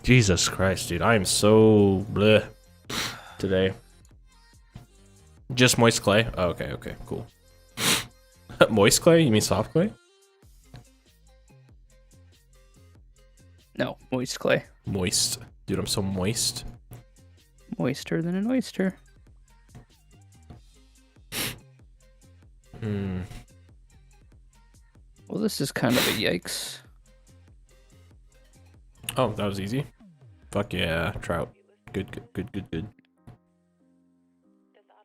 Jesus Christ, dude, I am so bleh today. Just moist clay? Oh, okay, cool. Moist clay? You mean soft clay? No, moist clay. Moist. Dude, I'm so moist. Moister than an oyster. Well, this is kind of a yikes. Oh, that was easy. Fuck yeah, trout. Good.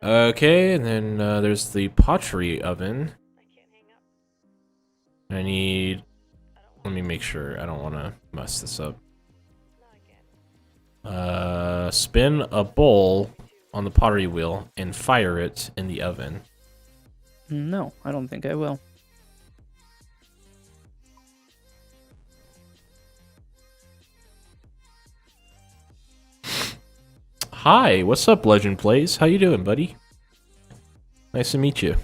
Okay, and then there's the pottery oven. I need... Let me make sure. I don't want to mess this up. Spin a bowl on the pottery wheel and fire it in the oven. No, I don't think I will. Hi, what's up, Legend Plays? How you doing, buddy? Nice to meet you.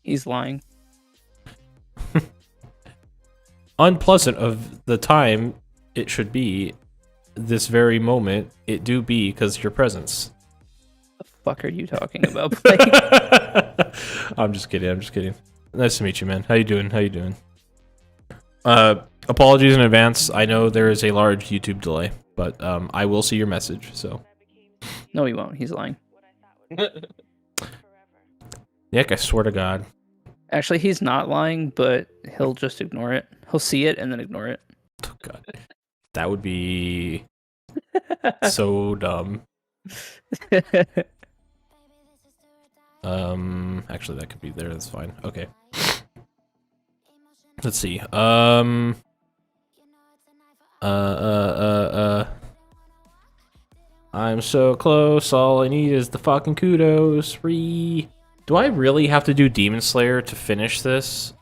He's lying. Unpleasant of the time it should be, this very moment, it do be because your presence. The fuck are you talking about, Blake? I'm just kidding. Nice to meet you, man. How you doing? Apologies in advance. I know there is a large YouTube delay, but I will see your message. So. No, he won't. He's lying. Nick, I swear to God. Actually, he's not lying, but he'll just ignore it. He'll see it and then ignore it. Oh, God. That would be so dumb. Actually, that could be there. That's fine. Okay. Let's see. I'm so close. All I need is the fucking kudos. Free. Do I really have to do Demon Slayer to finish this?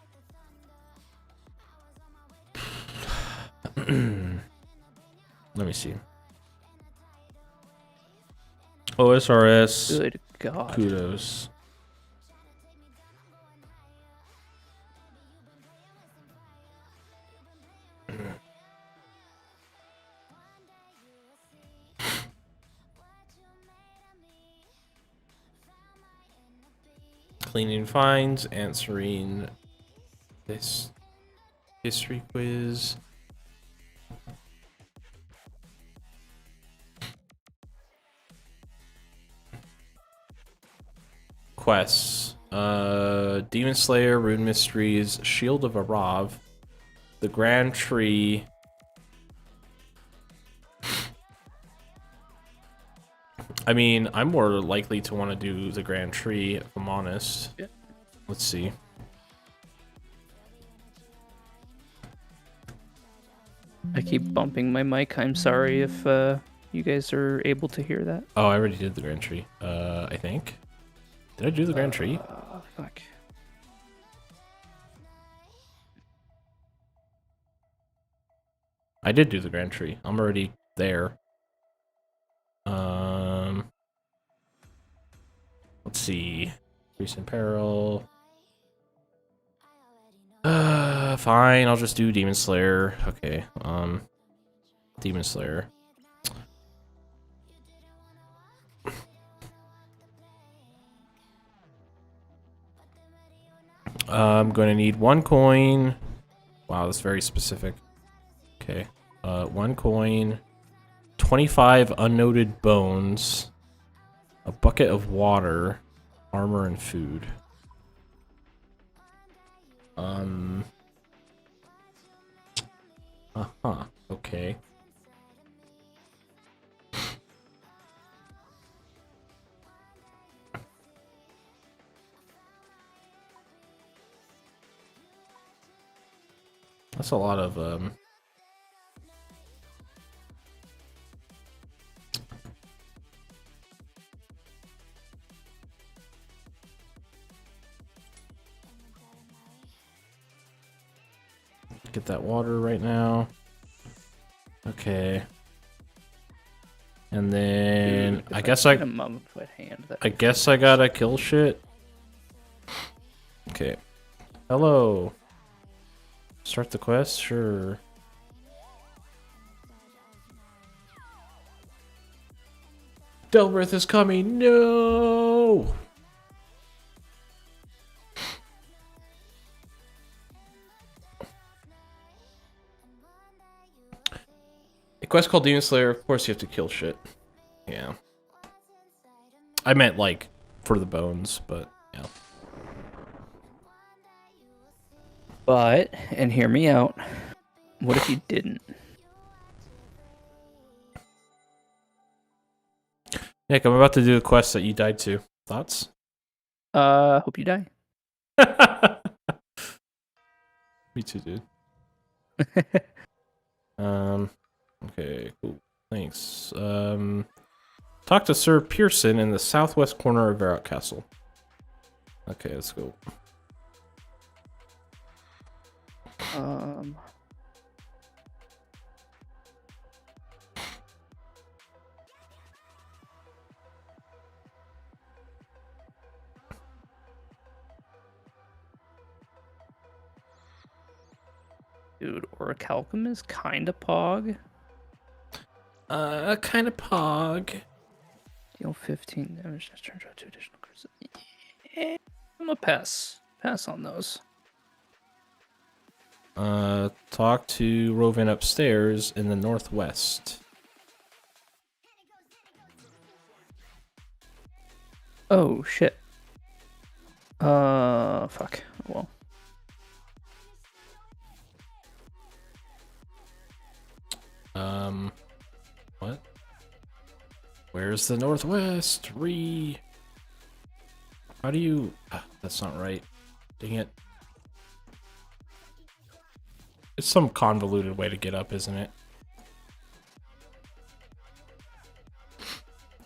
Let me see. OSRS. Good God. Kudos. Cleaning finds, answering this history quiz. Quests. Demon Slayer, Rune Mysteries, Shield of Arav, The Grand Tree. I mean, I'm more likely to want to do the Grand Tree, if I'm honest. Yeah. Let's see. I keep bumping my mic. I'm sorry if you guys are able to hear that. Oh, I already did the Grand Tree. I think. Did I do the Grand Tree? Fuck. I did do the Grand Tree. I'm already there. Let's see. Recent Peril. Fine. I'll just do Demon Slayer. Okay. Demon Slayer. I'm going to need 1 coin. Wow, that's very specific. Okay. 1 coin. 25 unnoted bones. A bucket of water. Armor and food. Uh-huh. Okay. That's a lot of, get that water right now. Okay. And then Dude, I if guess had a mummified hand. I guess I gotta kill shit. Okay. Hello. Start the quest? Sure. Delbreth is coming. No. A quest called Demon Slayer, of course you have to kill shit. Yeah. I meant, like, for the bones, but, yeah. But, and hear me out, what if you didn't? Nick, I'm about to do the quest that you died to. Thoughts? Hope you die. Me too, dude. Okay, cool. Thanks. Talk to Sir Pearson in the southwest corner of Varrock Castle. Okay, let's go. Dude, Orichalcum is kinda pog. Kind of pog. Deal 15 damage, just turns out 2 additional cards. I'm gonna pass. Pass on those. Talk to Rovin upstairs in the northwest. Oh shit. Fuck. Well. What? Where's the northwest? How do you... that's not right. Dang it. It's some convoluted way to get up, isn't it?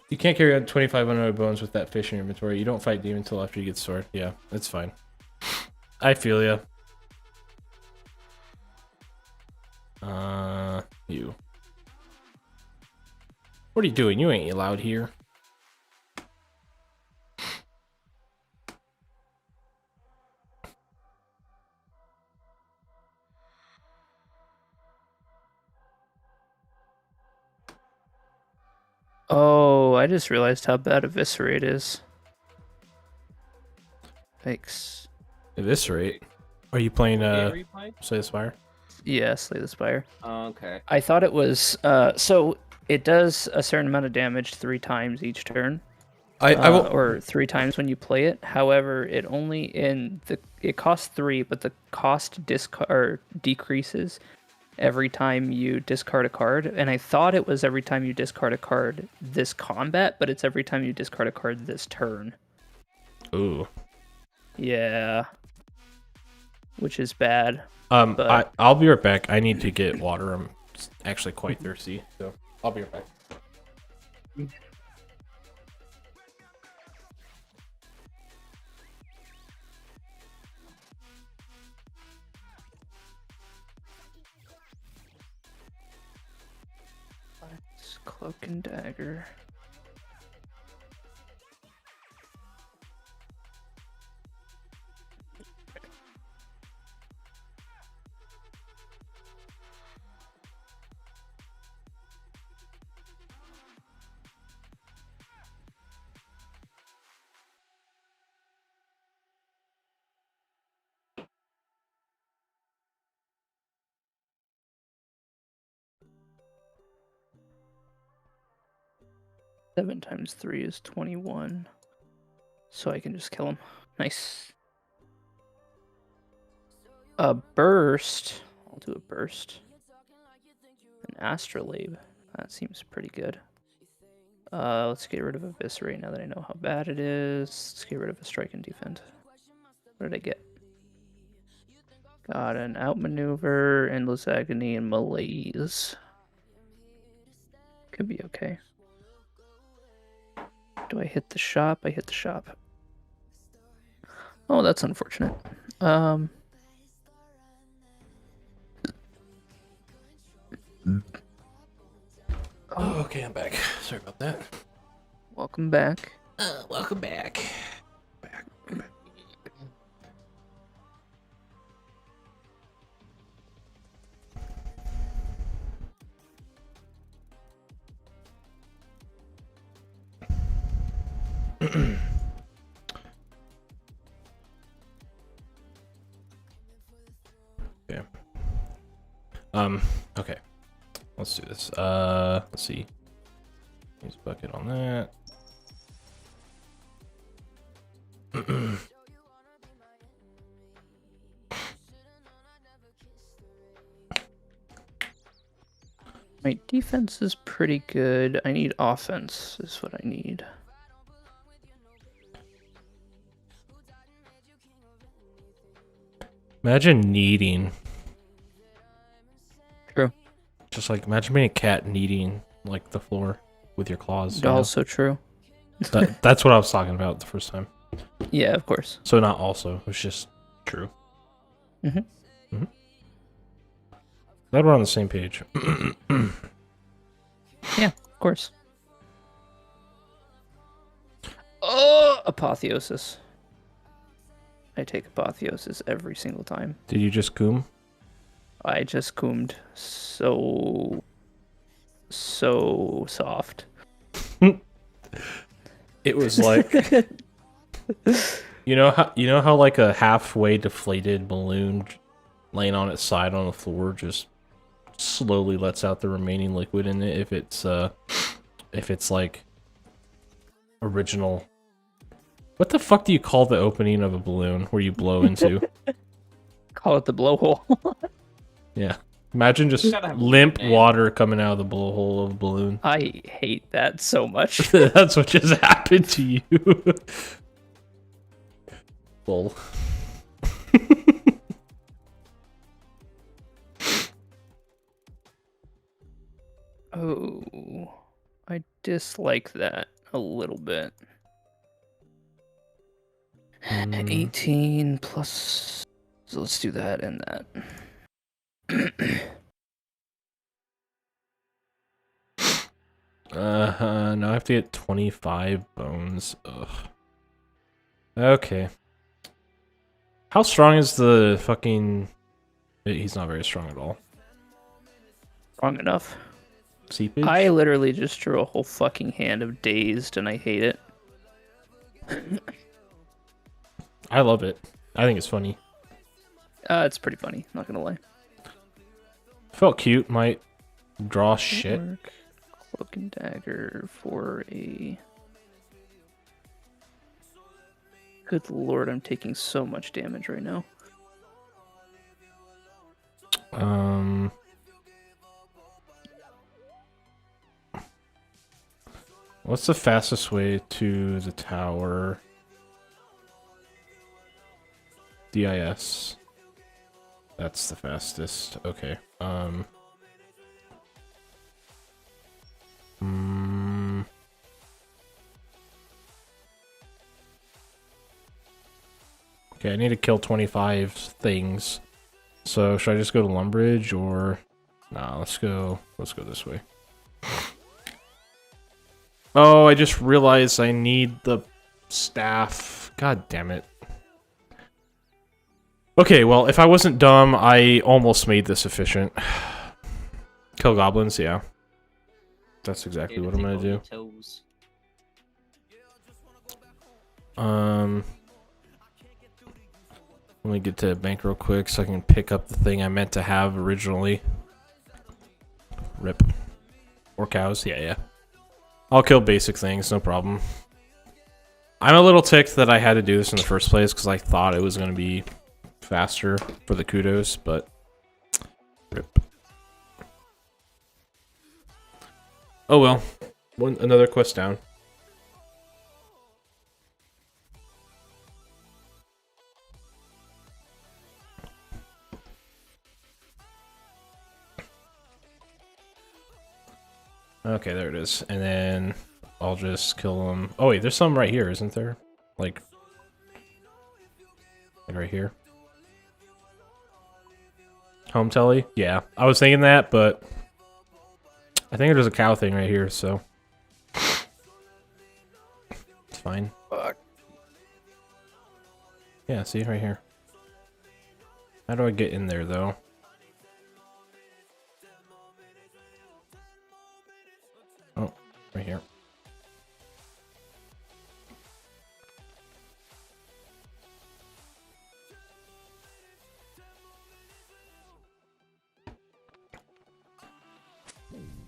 You can't carry out 25 unloaded bones with that fish in your inventory. You don't fight demon until after you get sword. Yeah, that's fine. I feel ya. You. What are you doing? You ain't allowed here. Oh, I just realized how bad Eviscerate is. Thanks. Eviscerate? Are you playing Slay the Spire? Yeah, Slay the Spire. Oh, okay. I thought it was so it does a certain amount of damage 3 times each turn. I will... or 3 times when you play it. However, it costs 3, but the cost decreases every time you discard a card. And I thought it was every time you discard a card this combat, but it's every time you discard a card this turn. Ooh. Yeah. Which is bad. But... I'll be right back. I need to get water. I'm actually quite thirsty, so I'll be right back. Cloak and dagger. Seven times 3 is 21. So I can just kill him. Nice. A burst. I'll do a burst. An astrolabe. That seems pretty good. Let's get rid of Eviscerate now that I know how bad it is. Let's get rid of a strike and defend. What did I get? Got an outmaneuver, endless agony, and malaise. Could be okay. Do I hit the shop? I hit the shop. Oh, that's unfortunate. Oh, okay, I'm back. Sorry about that. Welcome back. Welcome back. Back. Okay. Okay. Let's do this. Let's see. Use a bucket on that. My defense is pretty good. I need offense, is what I need. Imagine kneading. True. Just like, imagine being a cat kneading, like, the floor with your claws. You know? Also true. That's what I was talking about the first time. Yeah, of course. So not also, it was just true. Glad we're on the same page. Yeah, of course. Oh, apotheosis. I take apotheosis every single time. Did you just coom? I just coomed so soft. It was like you know how like a halfway deflated balloon laying on its side on the floor just slowly lets out the remaining liquid in it if it's like original What the fuck do you call the opening of a balloon where you blow into? Call it the blowhole. Yeah. Imagine just Gotta have a limp name. water coming out of the blowhole of a balloon. I hate that so much. That's what just happened to you. Lol. Oh, I dislike that a little bit. 18 plus. So let's do that and that. Now I have to get 25 bones. Ugh. Okay. How strong is the fucking... He's not very strong at all. Strong enough. Seepage? I literally just drew a whole fucking hand of dazed and I hate it. I love it. I think it's funny. It's pretty funny, not gonna lie. Felt cute, might draw shit. Work, cloak and dagger for a... Good lord, I'm taking so much damage right now. What's the fastest way to the tower? DIS. That's the fastest. Okay. Okay, I need to kill 25 things. So should I just go to Lumbridge or nah, let's go this way. Oh, I just realized I need the staff. God damn it. Okay, well, if I wasn't dumb, I almost made this efficient. Kill goblins, yeah. That's exactly what I'm gonna do. Let me get to the bank real quick so I can pick up the thing I meant to have originally. Rip. Or cows, yeah. I'll kill basic things, no problem. I'm a little ticked that I had to do this in the first place because I thought it was going to be faster for the kudos, but rip. Oh well. Another quest down. Okay, there it is. And then I'll just kill them. Oh wait, there's some right here, isn't there? Like right here. Home telly? Yeah, I was thinking that, but I think there's a cow thing right here, so it's fine. Fuck. Yeah, see, right here. How do I get in there, though? Oh, right here.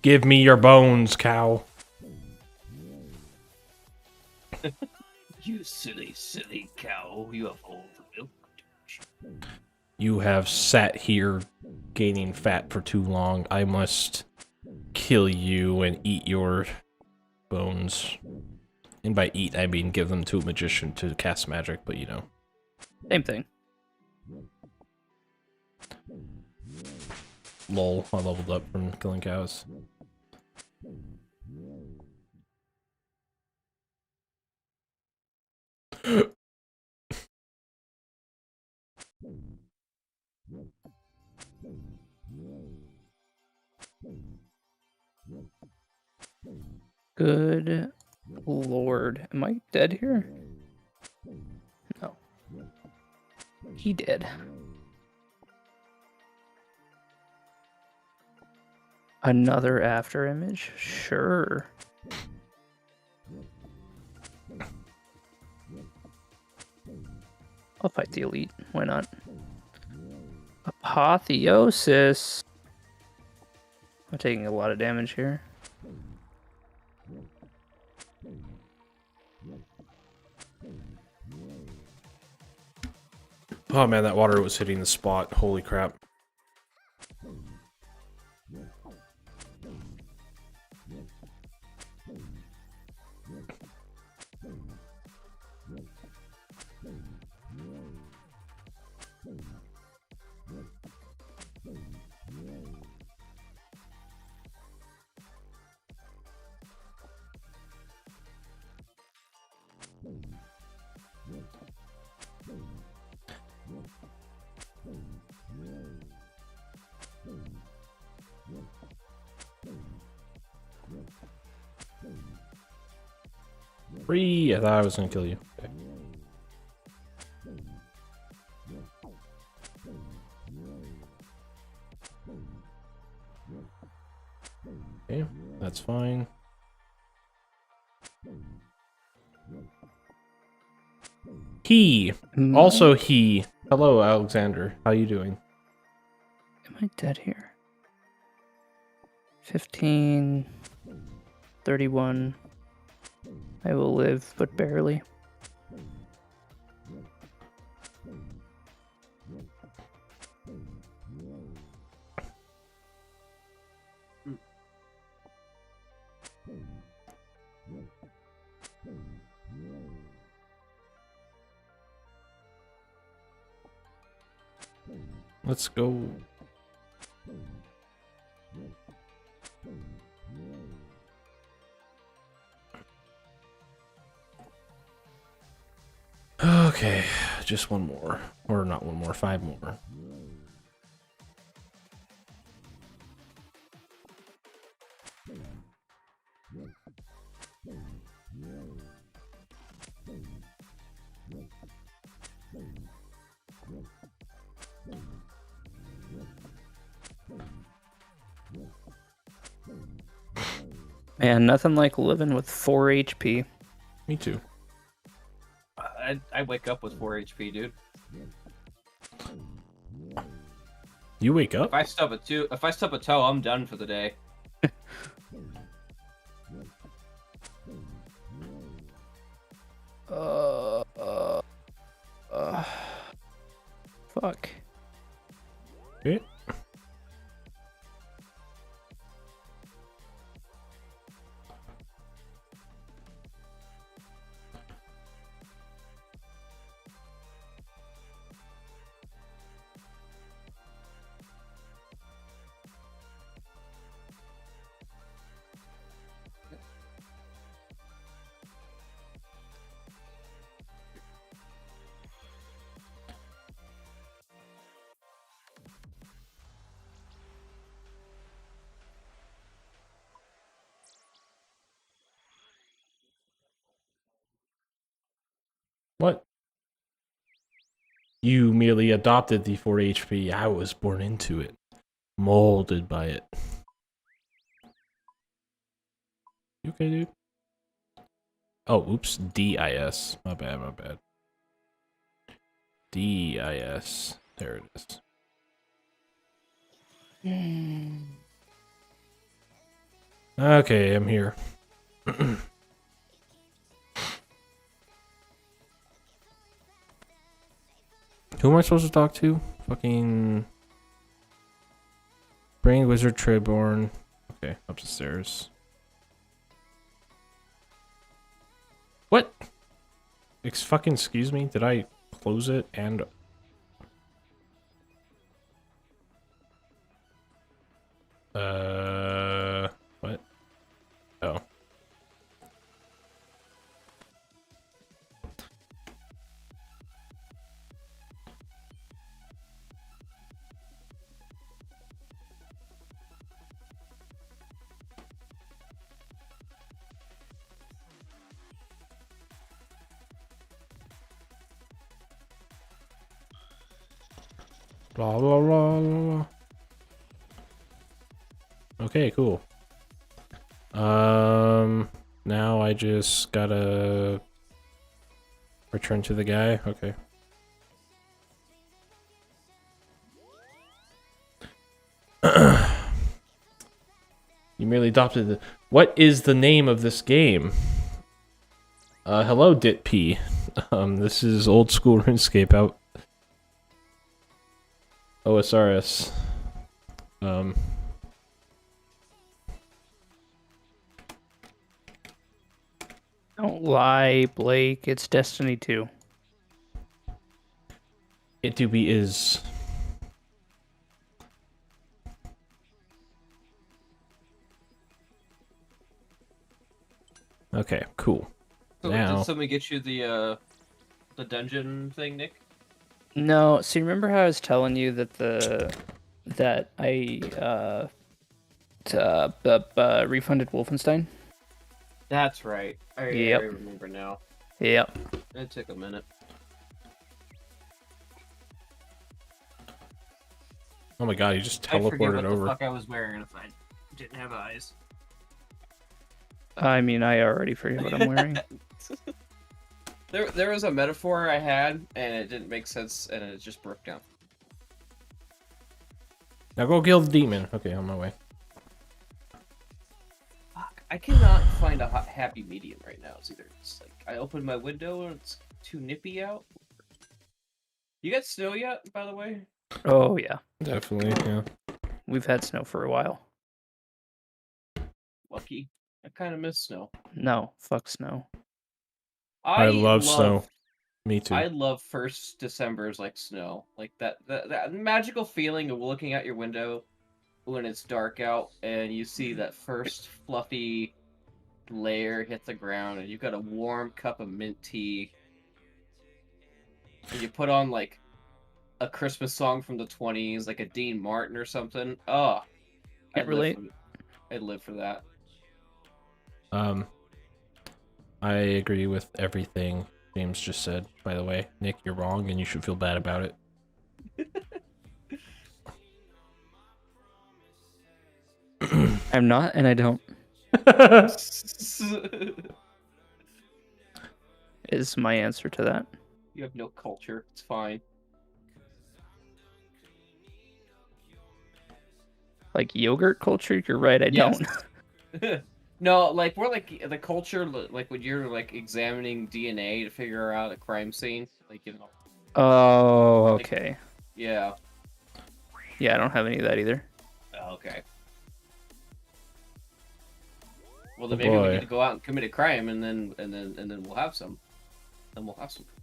Give me your bones, cow. You silly cow. You have all the milk. You have sat here gaining fat for too long. I must kill you and eat your bones. And by eat, I mean give them to a magician to cast magic, but you know. Same thing. Lol, I leveled up from killing cows. Good lord. Am I dead here? No. He did. Another after image? Sure. I'll fight the elite. Why not? Apotheosis. I'm taking a lot of damage here. Oh man, that water was hitting the spot. Holy crap. Free! I thought I was gonna kill you. Okay. Okay, that's fine. He! Also he. Hello, Alexander. How you doing? Am I dead here? 15, 31. I will live, but barely. Let's go. Okay, just one more. Or not one more, 5 more. Man, nothing like living with 4 HP. Me too. I wake up with 4 HP, dude. You wake up? If I stub a toe, I'm done for the day. Fuck. Okay. What? You merely adopted the 4 HP. I was born into it. Molded by it. You okay, dude? Oh, oops. DIS. My bad, my bad. DIS. There it is. Okay, I'm here. Who am I supposed to talk to? Fucking... Brain Wizard Treborn. Okay, up the stairs. What? Fucking excuse me? Did I close it and... What? Oh. Blah, blah, blah, blah. Okay, cool. Now I just gotta return to the guy. Okay. You merely adopted the... What is the name of this game? Hello, Dit P. This is old school RuneScape out. OSRS. Don't lie, Blake. It's Destiny 2. It do be is. Okay, cool. So Now- did somebody get you the dungeon thing, Nick? No, so you remember how I was telling you that I refunded Wolfenstein? That's right. I Yep. remember now. Yep. It took a minute. Oh my god, you just I forget teleported what over. the fuck I was wearing if I didn't have eyes. I mean, I already forget what I'm wearing. There was a metaphor I had, and it didn't make sense, and it just broke down. Now go kill the demon. Okay, on my way. Fuck, I cannot find a happy medium right now. It's either it's like I opened my window and it's too nippy out. You got snow yet, by the way? Oh, yeah. Definitely, yeah. We've had snow for a while. Lucky. I kind of miss snow. No, fuck snow. I love snow. Me too. I love first December's like snow, like that magical feeling of looking out your window when it's dark out and you see that first fluffy layer hit the ground, and you've got a warm cup of mint tea, and you put on like a Christmas song from the 20s, like a Dean Martin or something. Oh, Can't relate. I'd live for that. I agree with everything James just said, by the way. Nick, you're wrong and you should feel bad about it. I'm not, and I don't. Is my answer to that. You have no culture. It's fine. Like yogurt culture? You're right, I Yes. don't. No, like we're like the culture, like when you're like examining DNA to figure out a crime scene, like Oh, okay. Yeah. Yeah, I don't have any of that either. Oh, okay. Well, then Oh, maybe we boy. need to go out and commit a crime, and then we'll have some. Then we'll have some culture.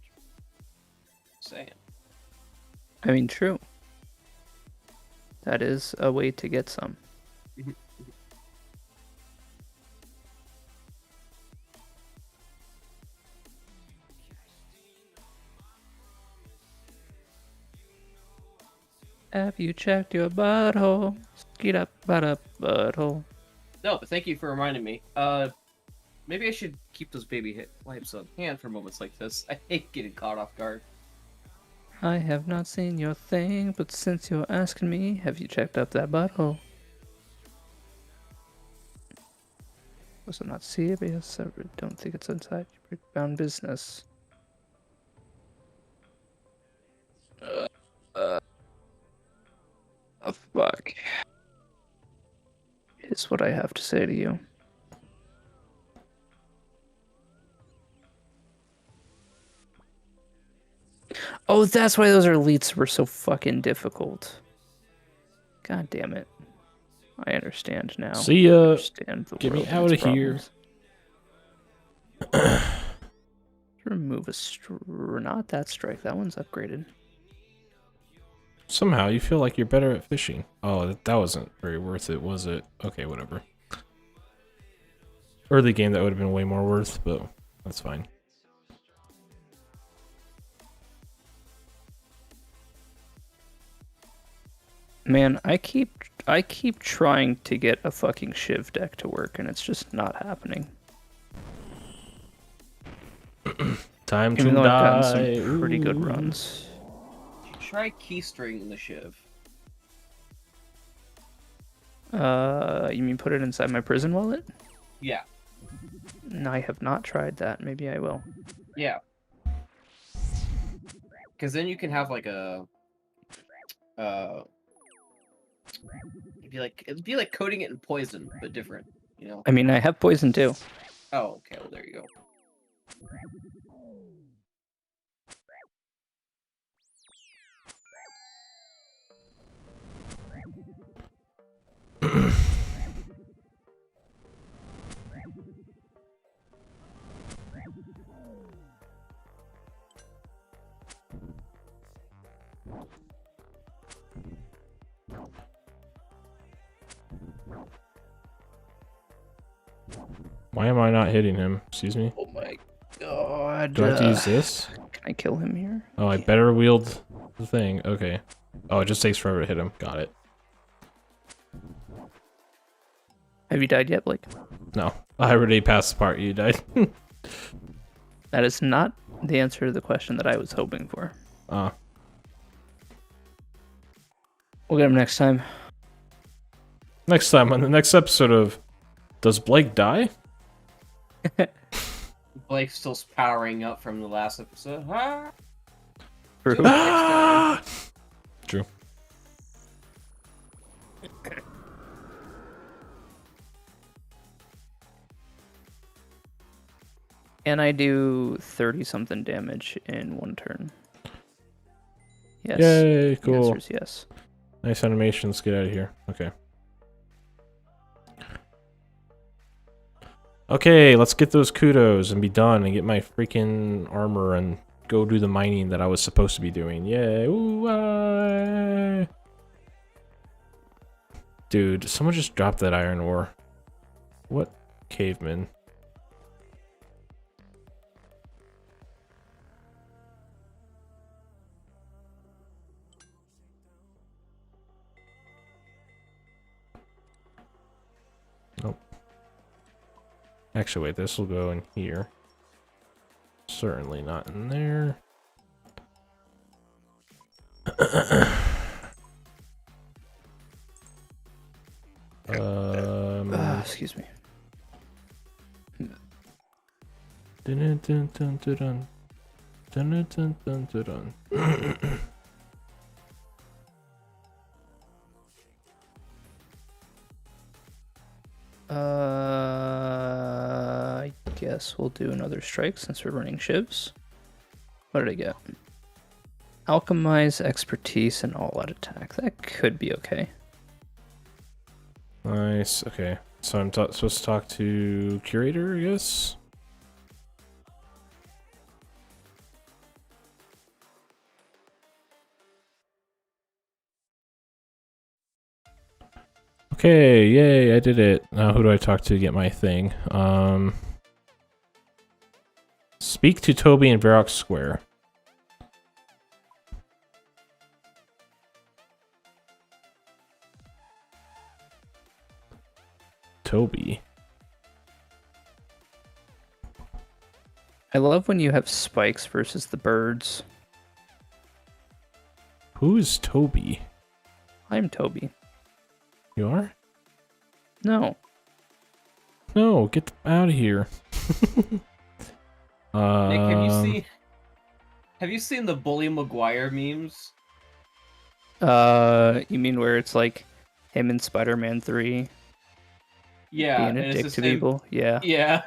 Saying. I mean, true. That is a way to get some. Have you checked your butthole? Skeet up, butthole. No, but thank you for reminding me. Maybe I should keep those baby wipes on hand for moments like this. I hate getting caught off guard. I have not seen your thing, but since you're asking me, have you checked up that butthole? Was it not serious? I don't think it's inside your bound business. Oh, fuck. Is what I have to say to you. Oh, that's why those elites were so fucking difficult. God damn it. I understand now. See ya. I understand the Get me world and out its of here. problems. Remove a not that strike. That one's upgraded. Somehow you feel like you're better at fishing. Oh, that wasn't very worth it, was it? Okay, whatever. Early game that would have been way more worth, but that's fine. Man, I keep trying to get a fucking Shiv deck to work, and it's just not happening. Time Even to though I've die. gotten some pretty good Ooh. runs. Try keystring the Shiv. You mean put it inside my prison wallet? Yeah. No, I have not tried that. Maybe I will. Yeah. Because then you can have like a it'd be like coating it in poison, but different, you know. I mean, I have poison too. Oh, okay. Well, there you go. Why am I not hitting him? Excuse me. Oh my god. Do I have to use this? Can I kill him here? Oh, I better wield the thing. Okay. Oh, it just takes forever to hit him. Got it. Have you died yet, Blake? No. I already passed the part you died. That is not the answer to the question that I was hoping for. We'll get him next time. Next time, on the next episode of Does Blake Die? Blake's still powering up from the last episode. Ah! True. Ah! True. Can I do 30-something damage in one turn? Yes. Yay, cool. The answer is yes. Nice animation. Let's get out of here. Okay. Okay, let's get those kudos and be done and get my freaking armor and go do the mining that I was supposed to be doing. Yay. Ooh, dude, someone just dropped that iron ore. What caveman? Nope. Actually, wait, this will go in here. Certainly not in there. Excuse me. Dun, dun, dun, dun, dun. Dun, dun, dun, dun, dun. I guess we'll do another strike since we're running shivs. What did I get? Alchemize, expertise, and all-out attack. That could be okay. Nice. Okay. So I'm supposed to talk to curator, I guess. Okay, yay, I did it. Now who do I talk to get my thing? Speak to Toby in Varrock Square. Toby. I love when you have spikes versus the birds. Who is Toby? I'm Toby. You are? No. No, get out of here. Nick, have you seen the Bully Maguire memes? You mean where it's like him in Spider-Man 3 Yeah, being a and it's dick just to him- people? Yeah. Yeah.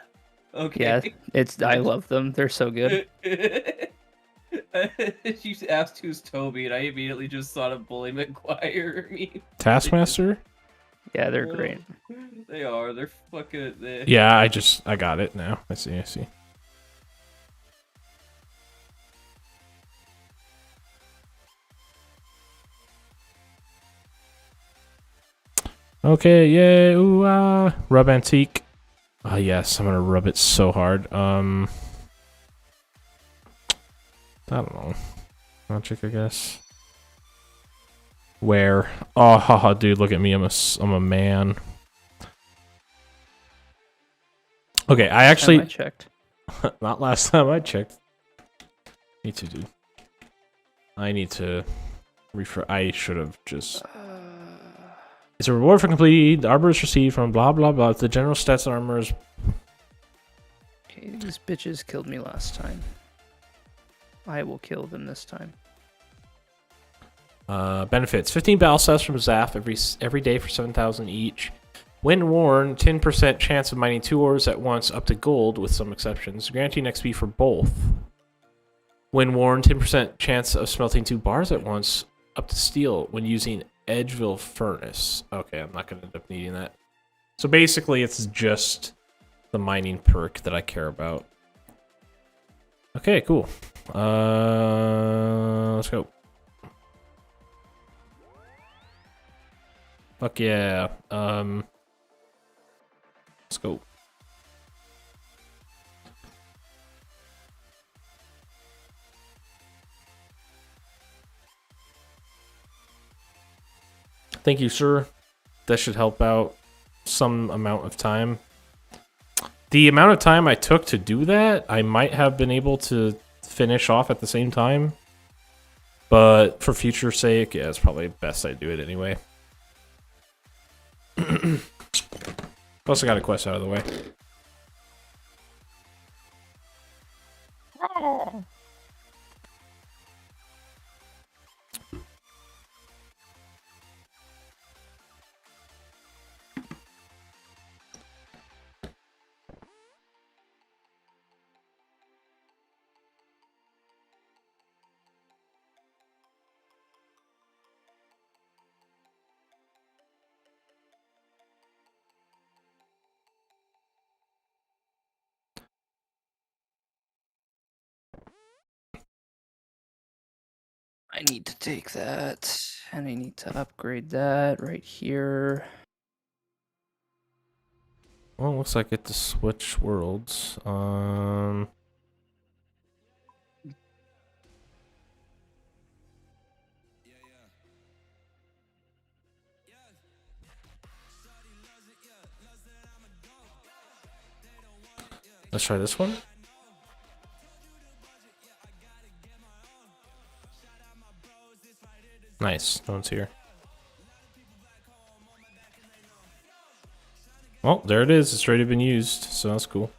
Okay. Yeah, I love them. They're so good. She asked who's Toby, and I immediately just thought of Bully Maguire meme. Taskmaster? Yeah, they're great. They are. They're fucking. Yeah, I got it now. I see. Okay, yay, ooh, rub antique. Ah, yes, I'm gonna rub it so hard. I don't know. Magic, I guess. Where? Oh, haha, dude, look at me. I'm a man. Okay, I actually I checked. not last time I checked. Me too, dude. I need to I should have just. It's a reward for completing. The armor is received from blah blah blah. The general stats armor is. Okay, these bitches killed me last time. I will kill them this time. Benefits: 15 battle sets from Zaf every day for 7,000 each. When worn, 10% chance of mining 2 ores at once up to gold, with some exceptions, granting XP for both. When worn, 10% chance of smelting 2 bars at once up to steel when using Edgeville Furnace. Okay, I'm not going to end up needing that. So basically, it's just the mining perk that I care about. Okay, cool. Let's go. Fuck yeah. Let's go. Thank you, sir. That should help out some amount of time. The amount of time I took to do that, I might have been able to finish off at the same time. But for future sake, yeah, it's probably best I do it anyway. Plus, I got a quest out of the way. I need to take that, and I need to upgrade that right here. Well, it looks like I get to switch worlds. Let's try this one. Nice, no one's here. Well, there it is. It's already been used, so that's cool.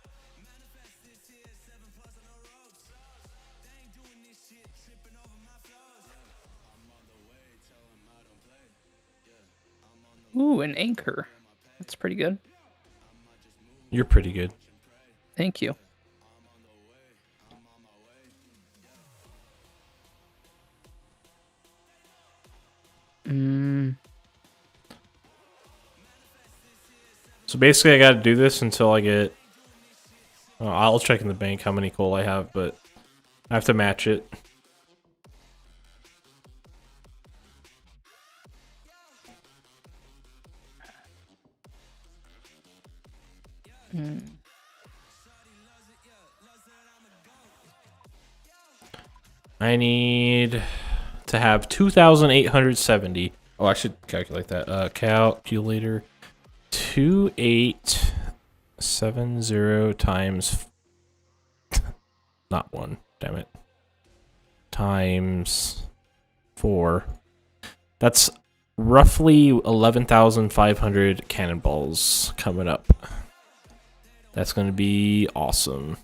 Ooh, an anchor. That's pretty good. You're pretty good. Thank you. So basically, I got to do this until I get. I'll check in the bank how many coal I have, but I have to match it. I need to have 2,870. Oh, I should calculate that. Calculator. 2870 times. Not 1. Damn it. Times 4. That's roughly 11,500 cannonballs coming up. That's going to be awesome.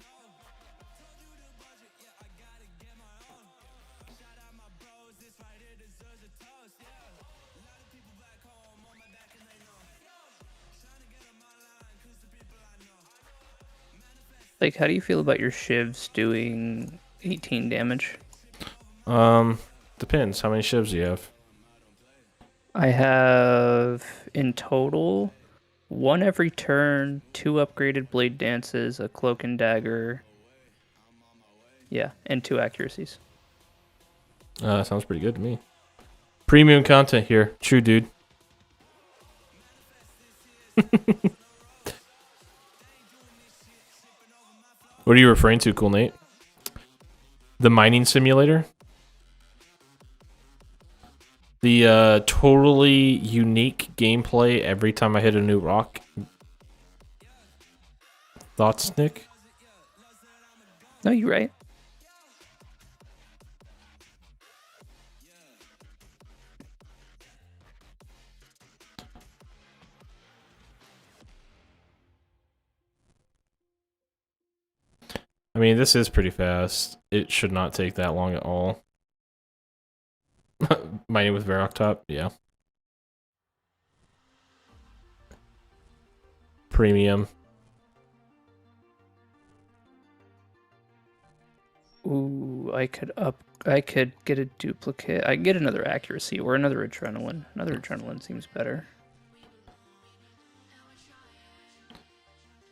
Like, how do you feel about your shivs doing 18 damage? Depends. How many shivs do you have? I have, in total, 1 every turn, 2 upgraded blade dances, a cloak and dagger. Yeah, and 2 accuracies. Sounds pretty good to me. Premium content here. True, dude. What are you referring to, Cool Nate? The mining simulator? The totally unique gameplay every time I hit a new rock. Thoughts, Nick? No, you're right. I mean, this is pretty fast. It should not take that long at all. Mining with Varrock top, yeah. Premium. Ooh, I could get a duplicate. I could get another accuracy or another adrenaline. Another adrenaline seems better.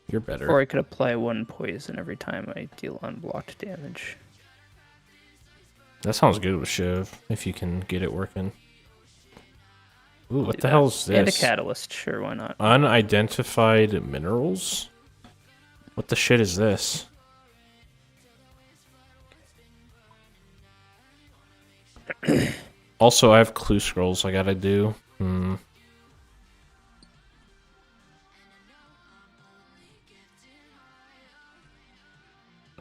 You're better. Or I could apply 1 poison every time I deal unblocked damage. That sounds good with Shiv, if you can get it working. Ooh, what Do the that. hell's this? And a catalyst, sure, why not? Unidentified minerals? What the shit is this? Also, I have clue scrolls I gotta do.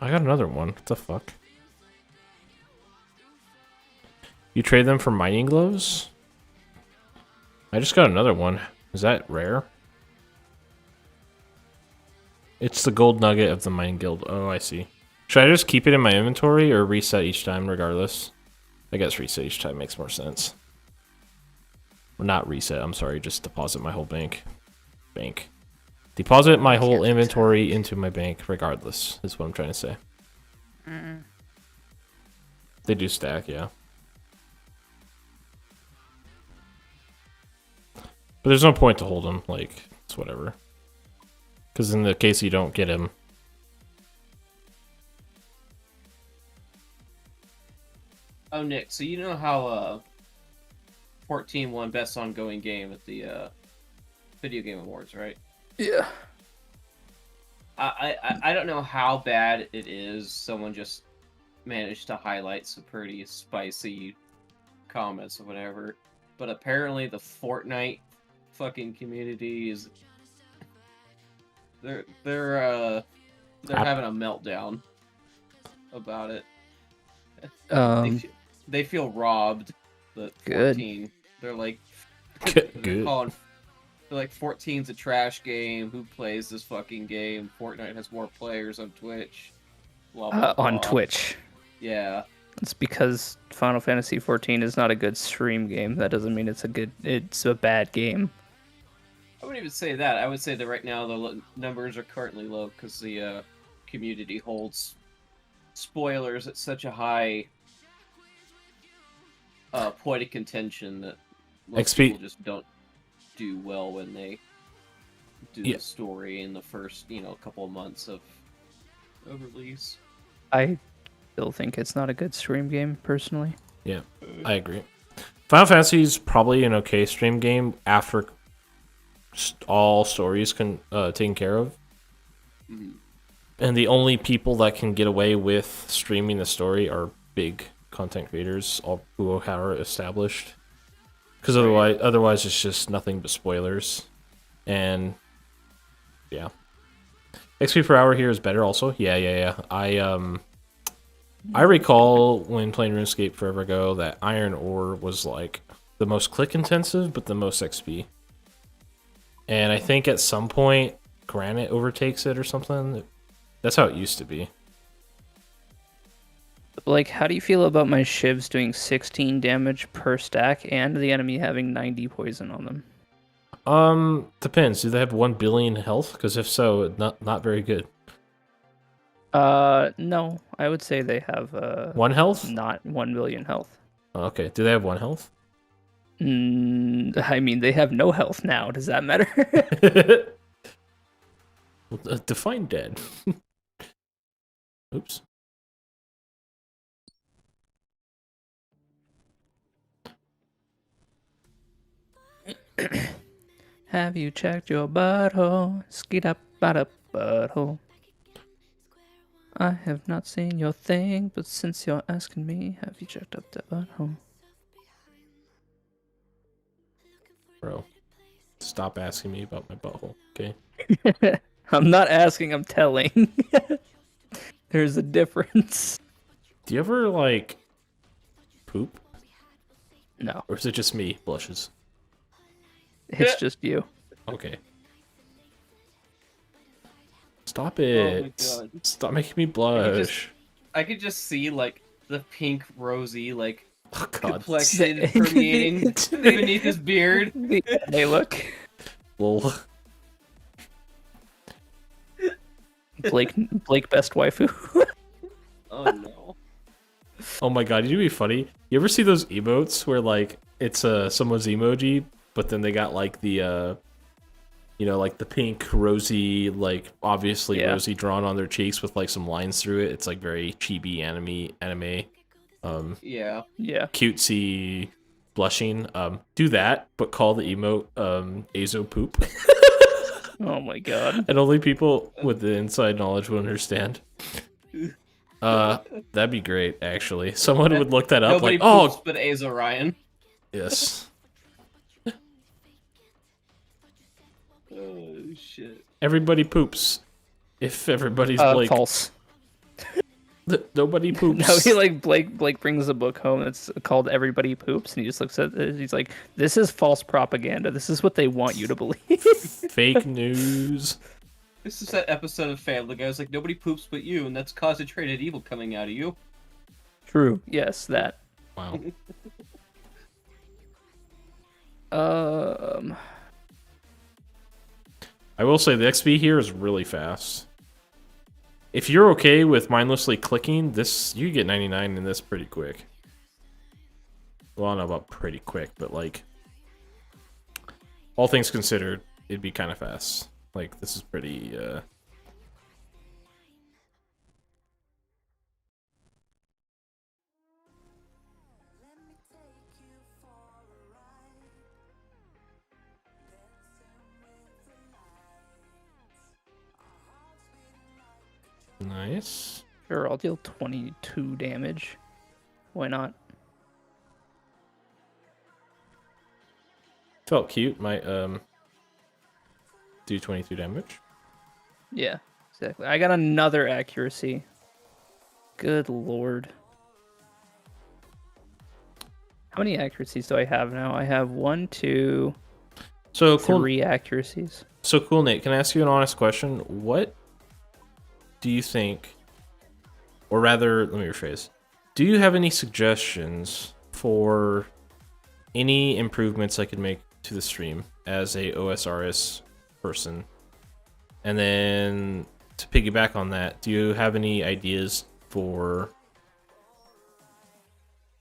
I got another one. What the fuck? You trade them for mining gloves? I just got another one. Is that rare? It's the gold nugget of the mine guild. Oh, I see. Should I just keep it in my inventory or reset each time regardless? I guess reset each time makes more sense. Or not reset, I'm sorry, just deposit my whole bank. Deposit my whole inventory into my bank regardless, is what I'm trying to say. They do stack, yeah. But there's no point to hold them, like, it's whatever. Because in the case you don't get him. Oh, Nick, so you know how 14 won Best Ongoing Game at the Video Game Awards, right? Yeah. I don't know how bad it is. Someone just managed to highlight some pretty spicy comments or whatever. But apparently the Fortnite fucking community is... They're having a meltdown about it. They feel robbed. The 14. Good. They're like, Good. they're like 14's a trash game. Who plays this fucking game? Fortnite has more players on Twitch. Blah, blah, blah. On Twitch. Yeah. It's because Final Fantasy 14 is not a good stream game. That doesn't mean it's a bad game. I wouldn't even say that. I would say that right now the numbers are currently low because the community holds spoilers at such a high point of contention that most people just don't do well when they do the story in the first, couple of months of release. I still think it's not a good stream game, personally. Yeah, I agree. Final Fantasy is probably an okay stream game after all stories taken care of. Mm-hmm. And the only people that can get away with streaming the story are big content creators, all who are established. Because otherwise it's just nothing but spoilers. And yeah. XP per hour here is better also. Yeah. I recall when playing RuneScape forever ago that Iron Ore was like the most click intensive but the most XP. And I think at some point Granite overtakes it or something. That's how it used to be. Like, how do you feel about my shivs doing 16 damage per stack and the enemy having 90 poison on them? Depends. Do they have 1 billion health? Because if so, not very good. No. I would say they have 1 health? Not 1 billion health. Okay. Do they have 1 health? I mean, they have no health now. Does that matter? Well, define dead. Oops. Have you checked your butthole? Skeet up, butthole. I have not seen your thing, but since you're asking me, have you checked up the butthole? Bro, stop asking me about my butthole, okay? I'm not asking, I'm telling. There's a difference. Do you ever, like, poop? No. Or is it just me? Blushes. It's just you. Okay. Stop it. Oh my God. Stop making me blush. I could just see, like, the pink, rosy, like, Oh, God. complexion permeating beneath his beard. Hey, look. Lol. Blake best waifu. Oh, no. Oh my god, it'd be funny. You ever see those emotes where, like, it's someone's emoji, but then they got, like, the You know, like the pink, rosy, like obviously Yeah. rosy drawn on their cheeks with like some lines through it. It's like very chibi anime, Yeah. Yeah. cutesy, blushing. Do that, but call the emote Azo poop. Oh my god. And only people with the inside knowledge would understand. That'd be great, actually. Someone would look that up Nobody like, poops oh, but Azo Ryan. yes. Oh shit. Everybody poops. If everybody's Blake. False. Nobody poops. No, he like Blake brings a book home that's called Everybody Poops, and he just looks at it. He's like, "This is false propaganda. This is what they want you to believe." Fake news. This is that episode of Family Guy. It's like nobody poops but you, and that's concentrated evil coming out of you. True. Yes, that. Wow. I will say the XP here is really fast. If you're okay with mindlessly clicking, this you get 99 in this pretty quick. Well, I don't know about pretty quick, but like all things considered, it'd be kind of fast. Like this is pretty nice. Sure, I'll deal 22 damage. Why not? Felt cute. Might do 22 damage. Yeah, exactly. I got another accuracy. Good lord. How many accuracies do I have now? I have 1, 2, So cool. 3 accuracies. So cool, Nate. Can I ask you an honest question? What do you think, or rather, let me rephrase. Do you have any suggestions for any improvements I could make to the stream as a OSRS person? And then to piggyback on that, do you have any ideas for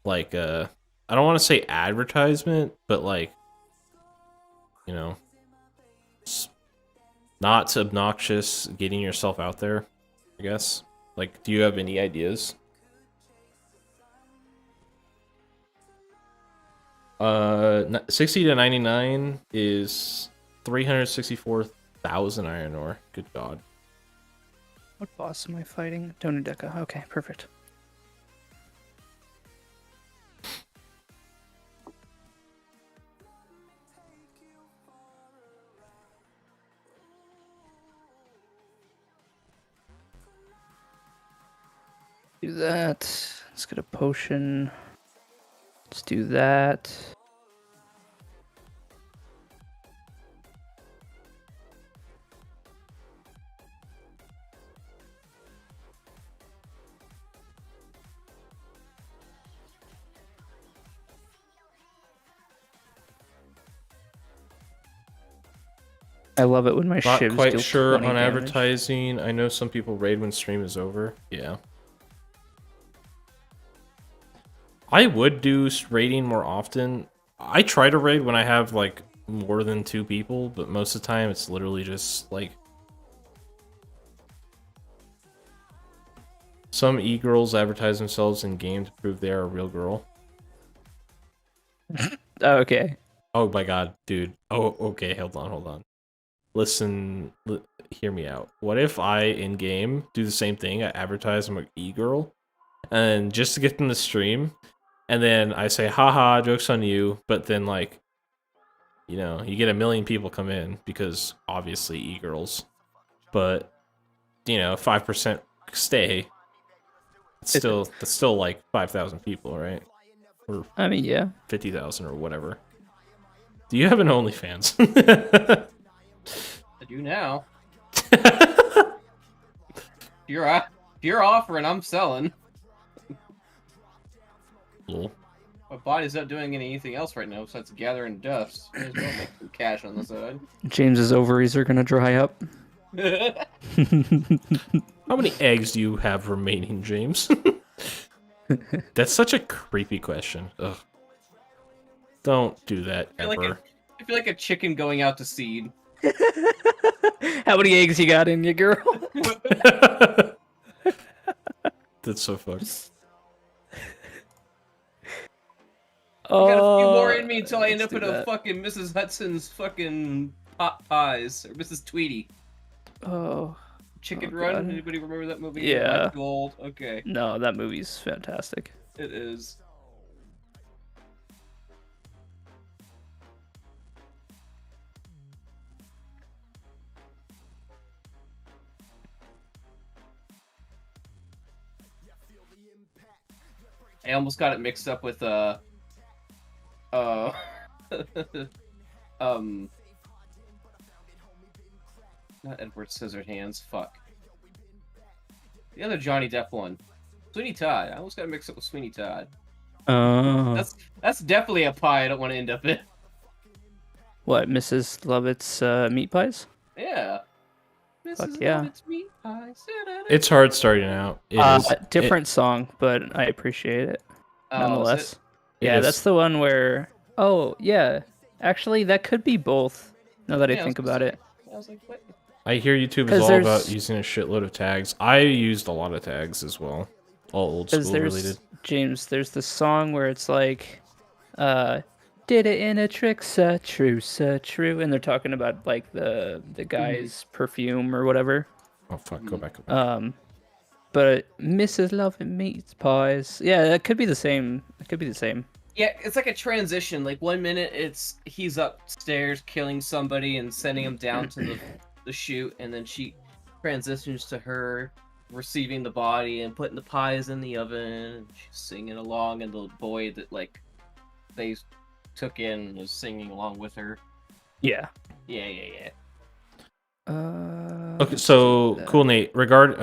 like I don't want to say advertisement, but like, you know, not obnoxious, getting yourself out there, I guess. Like, do you have any ideas? 60 to 99 is 364,000 iron ore. Good god. What boss am I fighting? Donudeka. Okay, perfect. Do that. Let's get a potion. Let's do that. I love it when my Not shivs quite deal sure 20 on damage. advertising. I know some people raid when stream is over. Yeah. I would do raiding more often. I try to raid when I have like more than 2 people, but most of the time it's literally just like some e-girls advertise themselves in game to prove they are a real girl. Okay. Oh my god, dude. Oh, okay, hold on. Listen, hear me out. What if I in game do the same thing? I advertise I'm an e-girl, and just to get them to stream, and then I say, haha, joke's on you, but then like, you know, you get 1 million people come in because obviously e-girls, but you know, 5% stay. That's still like 5,000 people, right? Or I mean, yeah. 50,000 or whatever. Do you have an OnlyFans? I do now. If you're offering, I'm selling. Lol. My body's not doing anything else right now besides gathering dust. May as well make some cash on the side. James's ovaries are gonna dry up. How many eggs do you have remaining, James? That's such a creepy question. Ugh. Don't do that I feel ever. like a chicken going out to seed. How many eggs you got in you, girl? That's so fucked. I got a few more in me Oh, until I end let's up do in a that. fucking Mrs. Hudson's fucking pot pies or Mrs. Tweety. Oh, Chicken oh, Run. God. Anybody remember that movie? Yeah. Am I too old? Okay, No, that movie's fantastic. it is. I almost got it mixed up with um not Edward Scissorhands, fuck. The other Johnny Depp one. Sweeney Todd. I almost got it mixed up with Sweeney Todd. Oh. That's definitely a pie I don't want to end up in. What, Mrs. Lovett's meat pies? Yeah. Fuck Mrs. yeah. Lovett's meat pies. It's hard starting out. It is. Different song, but I appreciate it Oh, nonetheless. is it? Yeah, is. that's the one where. Oh yeah, actually that could be both. Now that I Yeah, think I was about gonna it. I was like, what? I hear YouTube is 'Cause all about there's- using a shitload of tags. I used a lot of tags as well, all old Because school there's related. James, there's the song where it's like, did it in a trick, so true, and they're talking about like the guy's perfume or whatever. Oh fuck, go back. Go back. But Mrs. Lovett meats pies. Yeah, that could be the same. It could be the same. Yeah, it's like a transition. Like 1 minute it's he's upstairs killing somebody and sending him down to the chute, and then she transitions to her receiving the body and putting the pies in the oven, and she's singing along, and the boy that like they took in was singing along with her. Yeah. Yeah. Okay, so cool, Nate.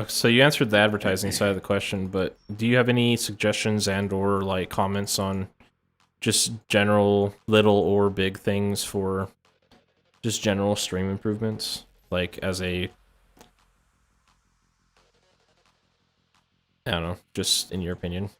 So you answered the advertising side of the question, but do you have any suggestions and/or like comments on just general little or big things for just general stream improvements, like as a, I don't know, just in your opinion?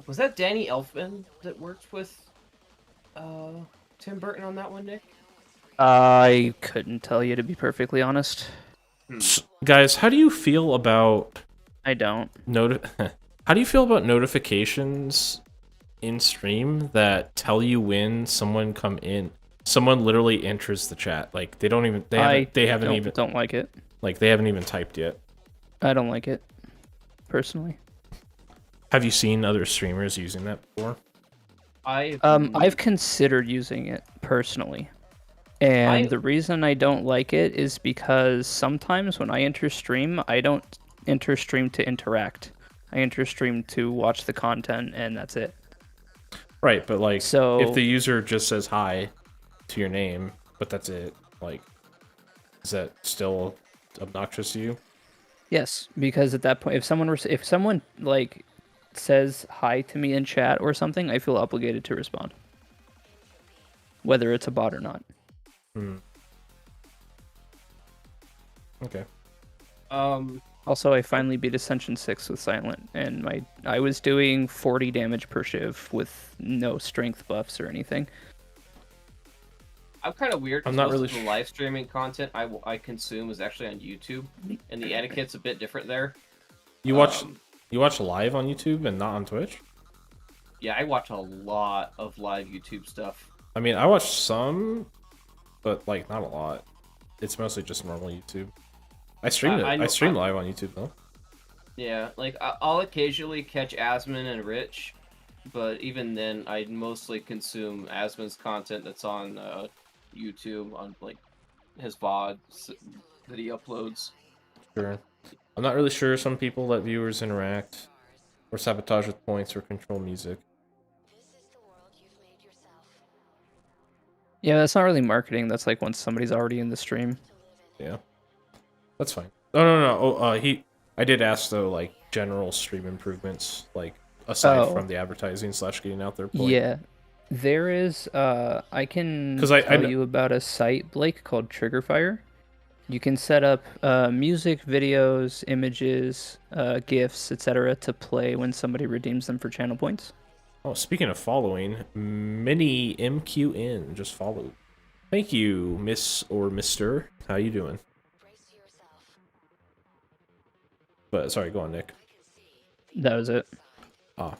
Was that Danny Elfman that worked with Tim Burton on that one, Nick? I couldn't tell you, to be perfectly honest. Guys, how do you feel about I don't. how do you feel about notifications in stream that tell you when someone literally enters the chat? Like they don't like it. Like they haven't even typed yet. I don't like it, personally. Have you seen other streamers using that before? I've considered using it personally. And the reason I don't like it is because sometimes when I enter stream, I don't enter stream to interact. I enter stream to watch the content, and that's it. Right, but like, So if the user just says hi to your name, but that's it, like, is that still obnoxious to you? yes, because at that point, if someone like says hi to me in chat or something, I feel obligated to respond, whether it's a bot or not. Okay. Also, I finally beat Ascension 6 with Silent, and I was doing 40 damage per shiv with no strength buffs or anything. I'm kind of weird. I'm not most really of the live streaming content I consume is actually on YouTube, and the etiquette's a bit different there. You watch live on YouTube and not on Twitch? Yeah, I watch a lot of live YouTube stuff. I mean, I watch some, but like not a lot. It's mostly just normal YouTube. I stream I stream live on YouTube though. Yeah, like I'll occasionally catch Asmon and Rich, but even then, I mostly consume Asmon's content that's on YouTube on like his VODs that he uploads. Sure. I'm not really sure some people let viewers interact, or sabotage with points, or control music. Yeah, that's not really marketing. That's like once somebody's already in the stream. Yeah, that's fine. No. I did ask though, like general stream improvements, like aside from the advertising / getting out there. Point. Yeah, There is, I can 'Cause I tell kn- you about a site, Blake, called Triggerfire. You can set up music, videos, images, GIFs, etc. to play when somebody redeems them for channel points. Oh, speaking of following, Mini MQN just followed. Thank you, Miss or Mister. How you doing? But sorry, go on, Nick. That was it. Ah,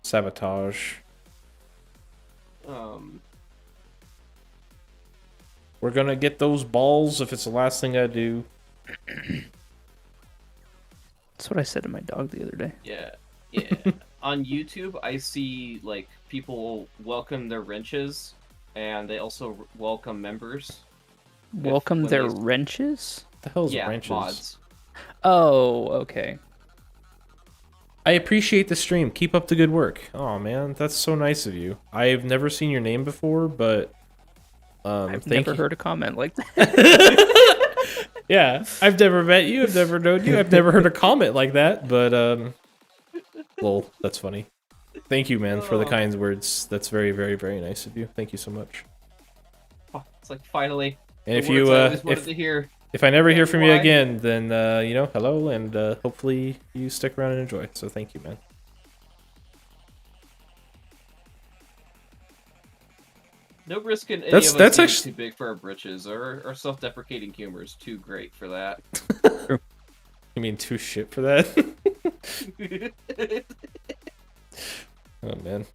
sabotage. We're gonna get those balls if it's the last thing I do. That's what I said to my dog the other day. Yeah. On YouTube, I see like people welcome their wrenches, and they also welcome members. Welcome when their they- wrenches? The hell's Yeah, wrenches? mods. Oh, okay. I appreciate the stream. Keep up the good work. Oh man, that's so nice of you. I've never seen your name before, but I've thank never you. heard a comment like that. Yeah, I've never met you. I've never known you. I've never heard a comment like that. But well, that's funny. Thank you, man, for the kind words. That's very, very, very nice of you. Thank you so much. Oh, it's like finally. And the if you words I always wanted to hear. if I never hear from you Why? again, then you know, hello, and hopefully you stick around and enjoy. So thank you, man. No risk in any That's- of us that's being actu- too big for our britches. Our self-deprecating humor is too great for that. You mean too shit for that? Oh man,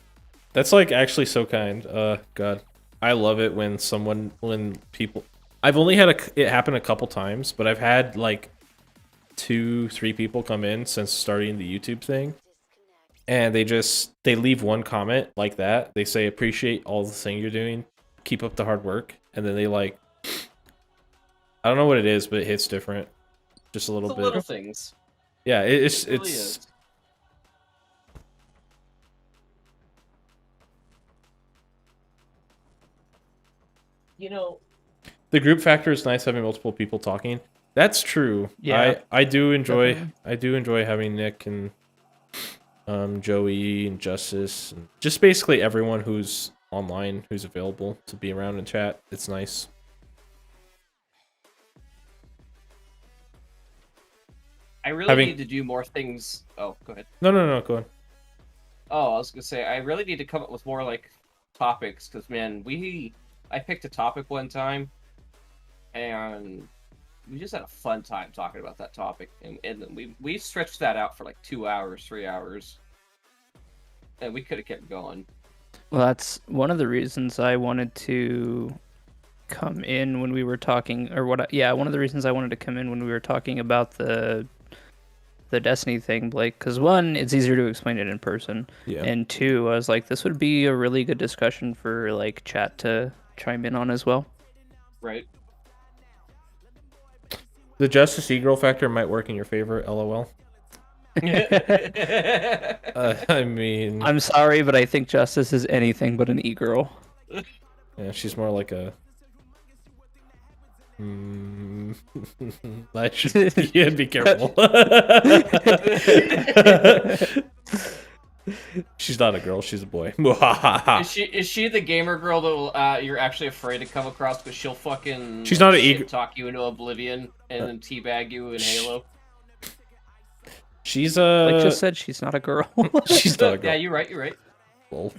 that's like actually so kind. God, I love it when people. I've only had it happen a couple times, but I've had like 2-3 people come in since starting the YouTube thing, and they leave one comment like that. They say appreciate all the thing you're doing, keep up the hard work, and then they like, I don't know what it is, but it hits different, just a little It's the bit. little things. Yeah, it's It really it's. is. You know, The group factor is nice having multiple people talking. That's true. Yeah, I do enjoy definitely. having Nick and Joey and Justice and just basically everyone who's online who's available to be around and chat. It's nice. I really Having- need to do more things. Oh, go ahead. No, go on. Oh, I was gonna say I really need to come up with more like topics because man, I picked a topic one time, and we just had a fun time talking about that topic, and we stretched that out for like 2 hours, 3 hours, and we could have kept going. Well, that's one of the reasons I wanted to come in when we were talking, one of the reasons I wanted to come in when we were talking about the Destiny thing, Blake, because one, it's easier to explain it in person, Yeah. and two, I was like, this would be a really good discussion for like chat to chime in on as well. Right? The Justice E-Girl factor might work in your favor, LOL. I mean, I'm sorry, but I think Justice is anything but an e-girl. yeah, she's more like a. I should yeah, be careful. She's not a girl, she's a boy. Is she the gamer girl that you're actually afraid to come across, but she'll fucking She's not an shit e- talk you into oblivion and then teabag you in Halo? She's Like just said, she's not a girl. she's not a girl. Yeah, you're right. Lol.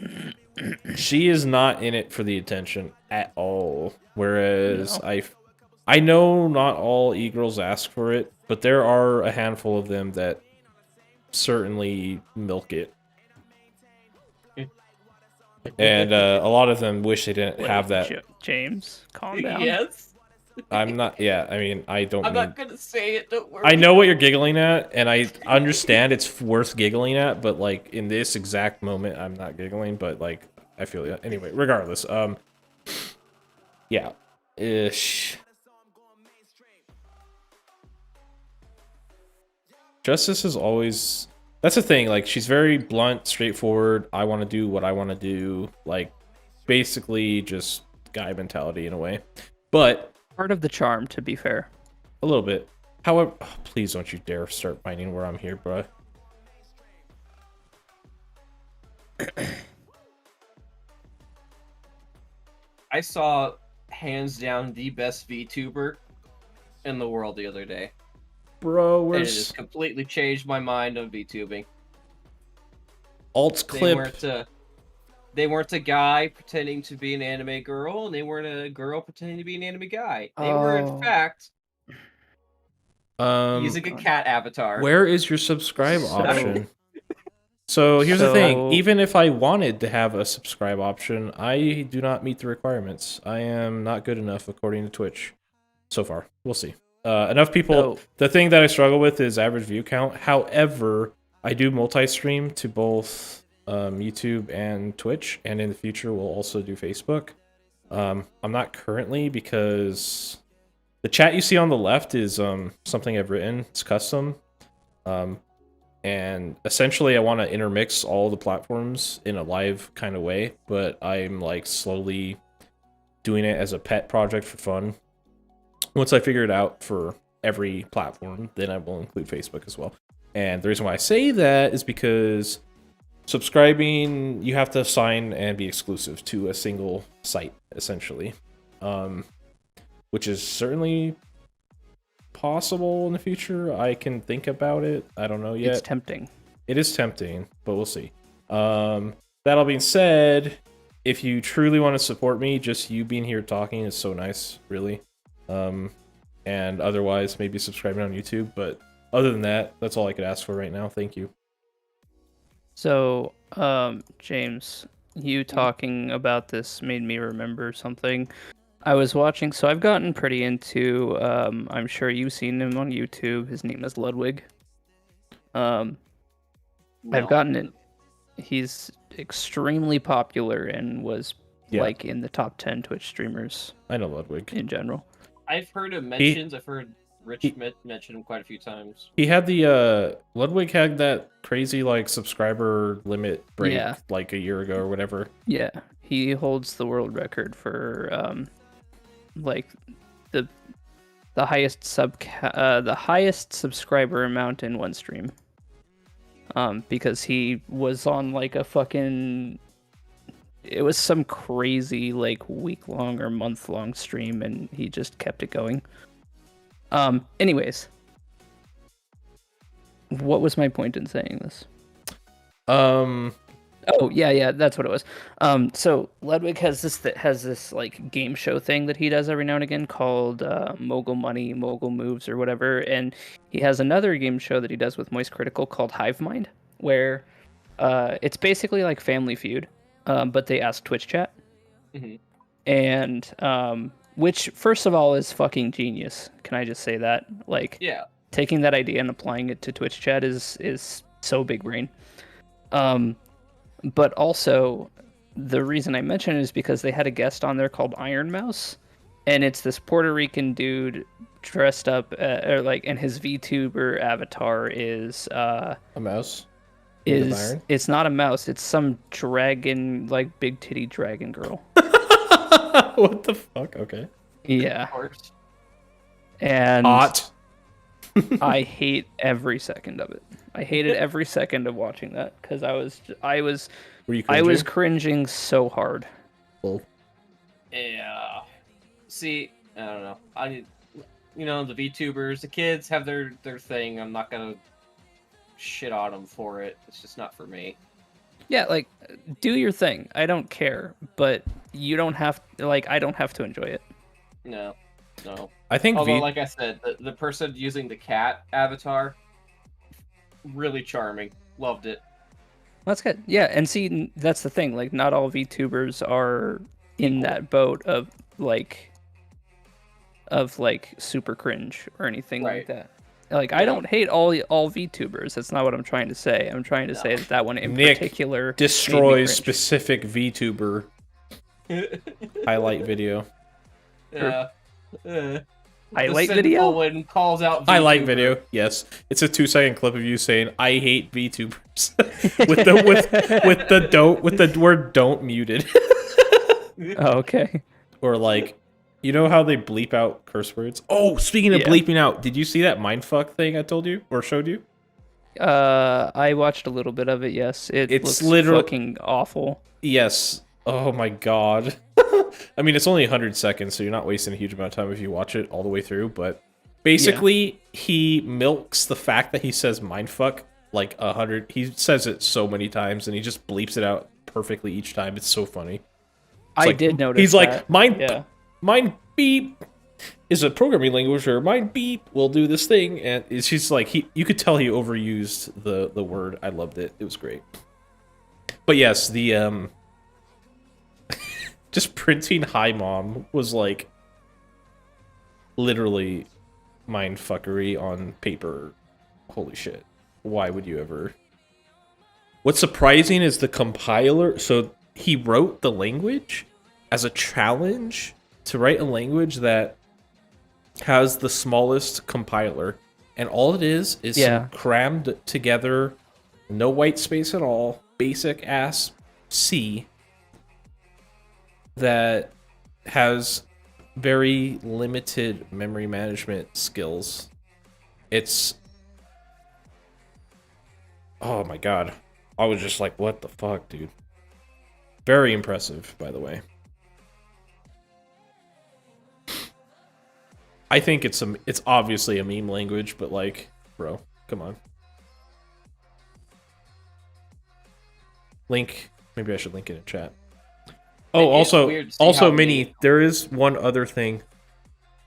She is not in it for the attention at all. Whereas No. I know not all e-girls ask for it, but there are a handful of them that certainly milk it. And a lot of them wish they didn't have that. James, calm down. Yes. I'm not. Yeah, I mean, I don't. I'm mean, not gonna say it. Don't worry. I know what you're giggling at, and I understand it's worth giggling at, but like in this exact moment, I'm not giggling. But like, I feel you. Anyway, regardless, yeah, ish. Justice is always. That's the thing. Like, she's very blunt, straightforward. I want to do what I want to do. Like, basically, just guy mentality in a way. But Part of the charm, to be fair. A little bit. However, please don't you dare start mining where I'm here, bro. I saw hands down the best VTuber in the world the other day. Bro, And it where's has completely changed my mind on VTubing. Alt clip? They weren't a guy pretending to be an anime girl, and they weren't a girl pretending to be an anime guy. They were, in fact, using a cat avatar. Where is your subscribe option? So here's the thing. Even if I wanted to have a subscribe option, I do not meet the requirements. I am not good enough according to Twitch. So far. We'll see. Enough people... The thing that I struggle with is average view count. However, I do multi-stream to both YouTube and Twitch, and in the future we'll also do Facebook. I'm not currently because the chat you see on the left is something I've written. It's custom. And essentially I want to intermix all the platforms in a live kind of way, but I'm like slowly doing it as a pet project for fun. Once I figure it out for every platform, then I will include Facebook as well. And the reason why I say that is because subscribing, you have to sign and be exclusive to a single site, essentially. Which is certainly possible in the future. I can think about it. I don't know yet. It's tempting. It is tempting, but we'll see. That all being said, if you truly want to support me, just you being here talking is so nice, really. And otherwise, maybe subscribing on YouTube. But other than that, that's all I could ask for right now. Thank you. So, James, you talking about this made me remember something. I was watching, so I've gotten pretty into, I'm sure you've seen him on YouTube. His name is Ludwig. I've gotten it. He's extremely popular and was like in the top 10 Twitch streamers. I know Ludwig. In general. I've heard him mentioned. I've heard Rich mention him quite a few times. He had the, Ludwig had that crazy, like, subscriber limit break, like, a year ago or whatever. Yeah, he holds the world record for, like, the highest subscriber amount in one stream. Because he was on, like, a fucking... It was some crazy, like, week-long or month-long stream, and he just kept it going. Anyways. What was my point in saying this? Oh, yeah, that's what it was. So Ludwig has this like game show thing that he does every now and again called Mogul Money, Mogul Moves, or whatever. And he has another game show that he does with Moist Critical called Hive Mind, where it's basically like Family Feud, but they ask Twitch chat. Mm-hmm. And which, first of all, is fucking genius. Can I just say that? Like, taking that idea and applying it to Twitch chat is so big brain. But also, the reason I mention it is because they had a guest on there called Iron Mouse, and it's this Puerto Rican dude dressed up, and his VTuber avatar is a mouse. It's not a mouse? It's some dragon, like big titty dragon girl. What the fuck? Okay. Yeah. And hot. I hate every second of it. I hated every second of watching that because I was cringing so hard. Well. Yeah. See, I don't know. The VTubers, the kids have their thing. I'm not gonna shit on them for it. It's just not for me. Yeah, like, do your thing. I don't care, but you don't have I don't have to enjoy it. No. I think although, like I said, the person using the cat avatar, really charming. Loved it. That's good. Yeah, and see, that's the thing. Like, not all VTubers are in that boat of super cringe or anything like that. Like, I don't hate all VTubers. That's not what I'm trying to say. I'm trying to say that one in particular destroys specific VTuber highlight video. Yeah. Highlight video? When calls out VTuber. Highlight video. Yes, it's a 2-second clip of you saying "I hate VTubers" with the word "don't" muted. Oh, okay. Or like, You know how they bleep out curse words? Oh, speaking of Yeah. bleeping out, did you see that mindfuck thing I told you or showed you? I watched a little bit of it. Yes, it It's looks literal- fucking awful. Yes. Oh my god. I mean, it's only 100 seconds, so you're not wasting a huge amount of time if you watch it all the way through, but basically, he milks the fact that he says mindfuck like 100. He says it so many times, and he just bleeps it out perfectly each time. It's so funny. I like- did notice. He's that. like, yeah. mind beep is a programming language, or mind beep will do this thing, and it's just like you could tell he overused the word. I loved it. It was great. But yes, the just printing hi mom was like literally mindfuckery on paper. Holy shit. Why would you ever? What's surprising is the compiler. So he wrote the language as a challenge to write a language that has the smallest compiler. And all it is some crammed together, no white space at all, basic ass C that has very limited memory management skills. It's... Oh my god. I was just like, what the fuck, dude? Very impressive, by the way. I think it's obviously a meme language, but like, bro, come on. Link. Maybe I should link it in chat. Oh, also, Minnie, there is one other thing.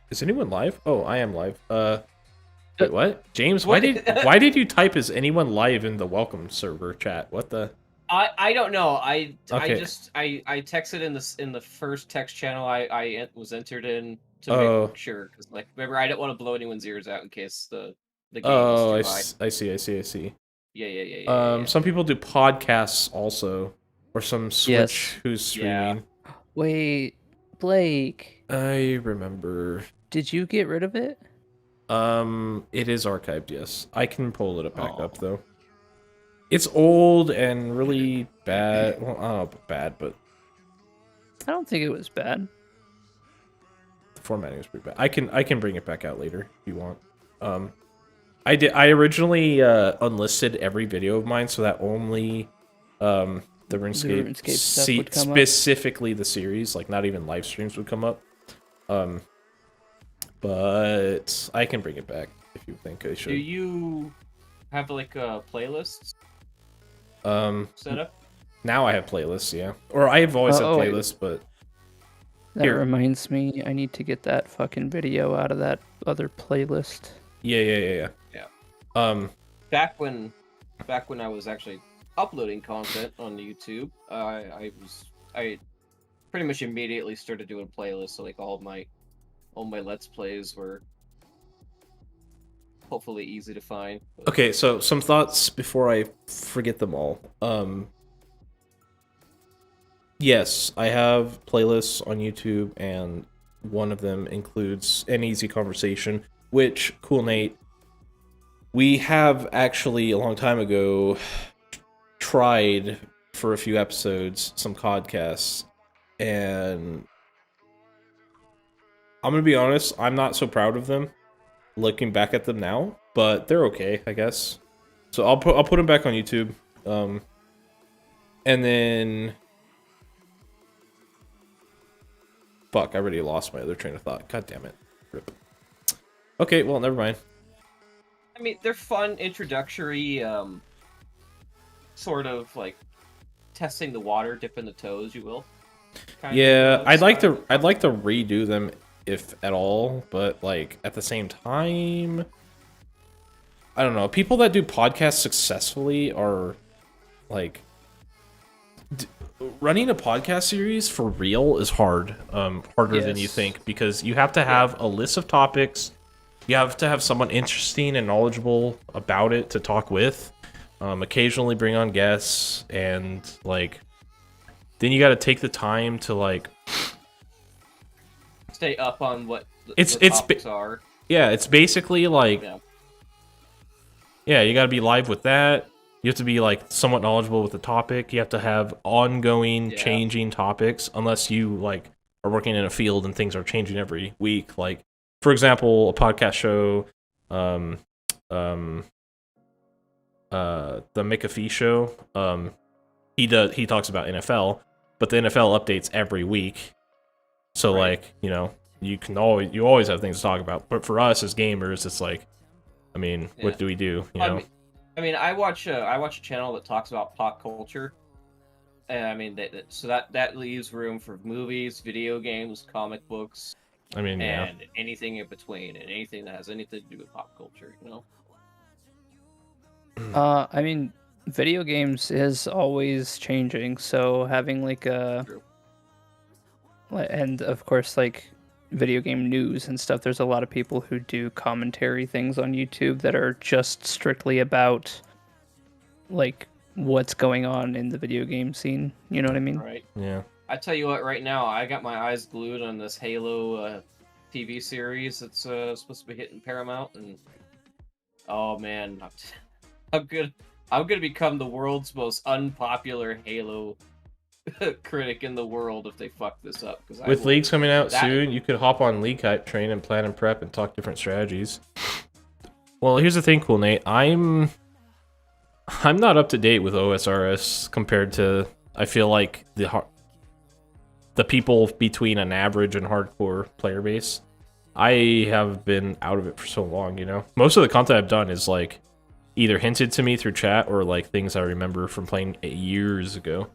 Is anyone live? Oh, I am live. Wait, what? James, why did you type "is anyone live" in the welcome server chat? What the? I don't know. I Okay. I texted in the first text channel I was entered in to Oh. make sure, because like, remember, I didn't want to blow anyone's ears out in case the game Oh, I was too high. see. Yeah. Some people do podcasts also, or some Switch Yes. who's streaming. Wait, Blake, I remember. did you get rid of it? It is archived, yes. I can pull it back Oh. up, though. It's old and really bad. Well, I don't know about bad, but I don't think it was bad. the formatting is pretty bad. I can bring it back out later if you want. I originally unlisted every video of mine so that only the RuneScape stuff would come up. specifically the series, like not even live streams would come up. But I can bring it back if you think I should. Do you have like a playlist set up? Now I have playlists, yeah. Or I have always had wait. playlists, but That Here. reminds me, I need to get that fucking video out of that other playlist. yeah. Back when I was actually uploading content on YouTube, I pretty much immediately started doing playlists. So like all my Let's Plays were hopefully easy to find. But... Okay, so some thoughts before I forget them all. Yes, I have playlists on YouTube, and one of them includes An Easy Conversation, which, cool Nate, we have actually a long time ago tried for a few episodes some podcasts, and I'm gonna be honest, I'm not so proud of them looking back at them now, but they're okay, I guess. So I'll put them back on YouTube, and then fuck, I already lost my other train of thought. God damn it. Rip. Okay, well, never mind. I mean, they're fun introductory, sort of like testing the water, dipping the toes, you will. Yeah, I'd like to redo them if at all, but like at the same time, I don't know. People that do podcasts successfully are like running a podcast series for real is hard, harder than you Yes. think, because you have to have a list of topics. You have to have someone interesting and knowledgeable about it to talk with. Occasionally bring on guests, and like then you got to take the time to like stay up on what the It's topics are. yeah, it's basically like Yeah. you got to be live with that. You have to be like somewhat knowledgeable with the topic. You have to have ongoing Yeah. changing topics, unless you like are working in a field and things are changing every week. Like, for example, a podcast show, the McAfee show, he talks about NFL, but the NFL updates every week. So Right. like, you know, you always have things to talk about. But for us as gamers, it's like, I mean, Yeah. what do we do? You know? I mean, I watch a channel that talks about pop culture, and I mean, so that leaves room for movies, video games, comic books, I mean, yeah. and anything in between, and anything that has anything to do with pop culture. You know. I mean, video games is always changing, so having like True. and of course like video game news and stuff, there's a lot of people who do commentary things on YouTube that are just strictly about like what's going on in the video game scene. You know what I mean? Right. Yeah. I tell you what, right now I got my eyes glued on this Halo TV series that's supposed to be hitting Paramount, and oh man, I'm gonna become the world's most unpopular Halo critic in the world if they fuck this up. Because With leagues coming out soon, you could hop on League Hype Train and plan and prep and talk different strategies. Well, here's the thing, Cool Nate. I'm not up to date with OSRS compared to, I feel like, the people between an average and hardcore player base. I have been out of it for so long, you know? Most of the content I've done is like either hinted to me through chat or like things I remember from playing years ago.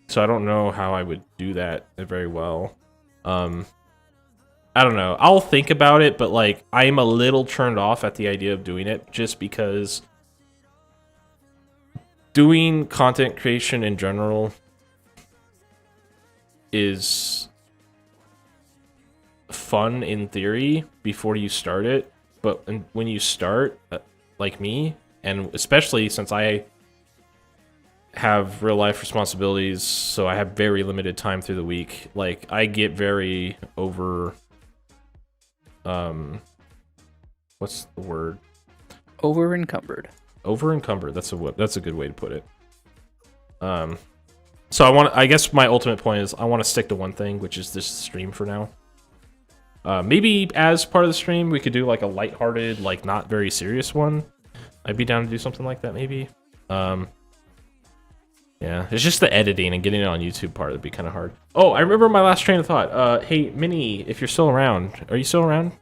So I don't know how I would do that very well. I don't know. I'll think about it, but like I'm a little turned off at the idea of doing it just because doing content creation in general is fun in theory before you start it, but when you start, like me, and especially since I have real life responsibilities, so I have very limited time through the week, like I get very what's the word? Over encumbered. Over encumbered. That's a good way to put it. So I guess my ultimate point is I want to stick to one thing, which is this stream for now. Maybe as part of the stream, we could do like a lighthearted, like not very serious one. I'd be down to do something like that, maybe. Yeah, it's just the editing and getting it on YouTube part would be kind of hard. Oh, I remember my last train of thought. Hey, Minnie, if you're still around, are you still around?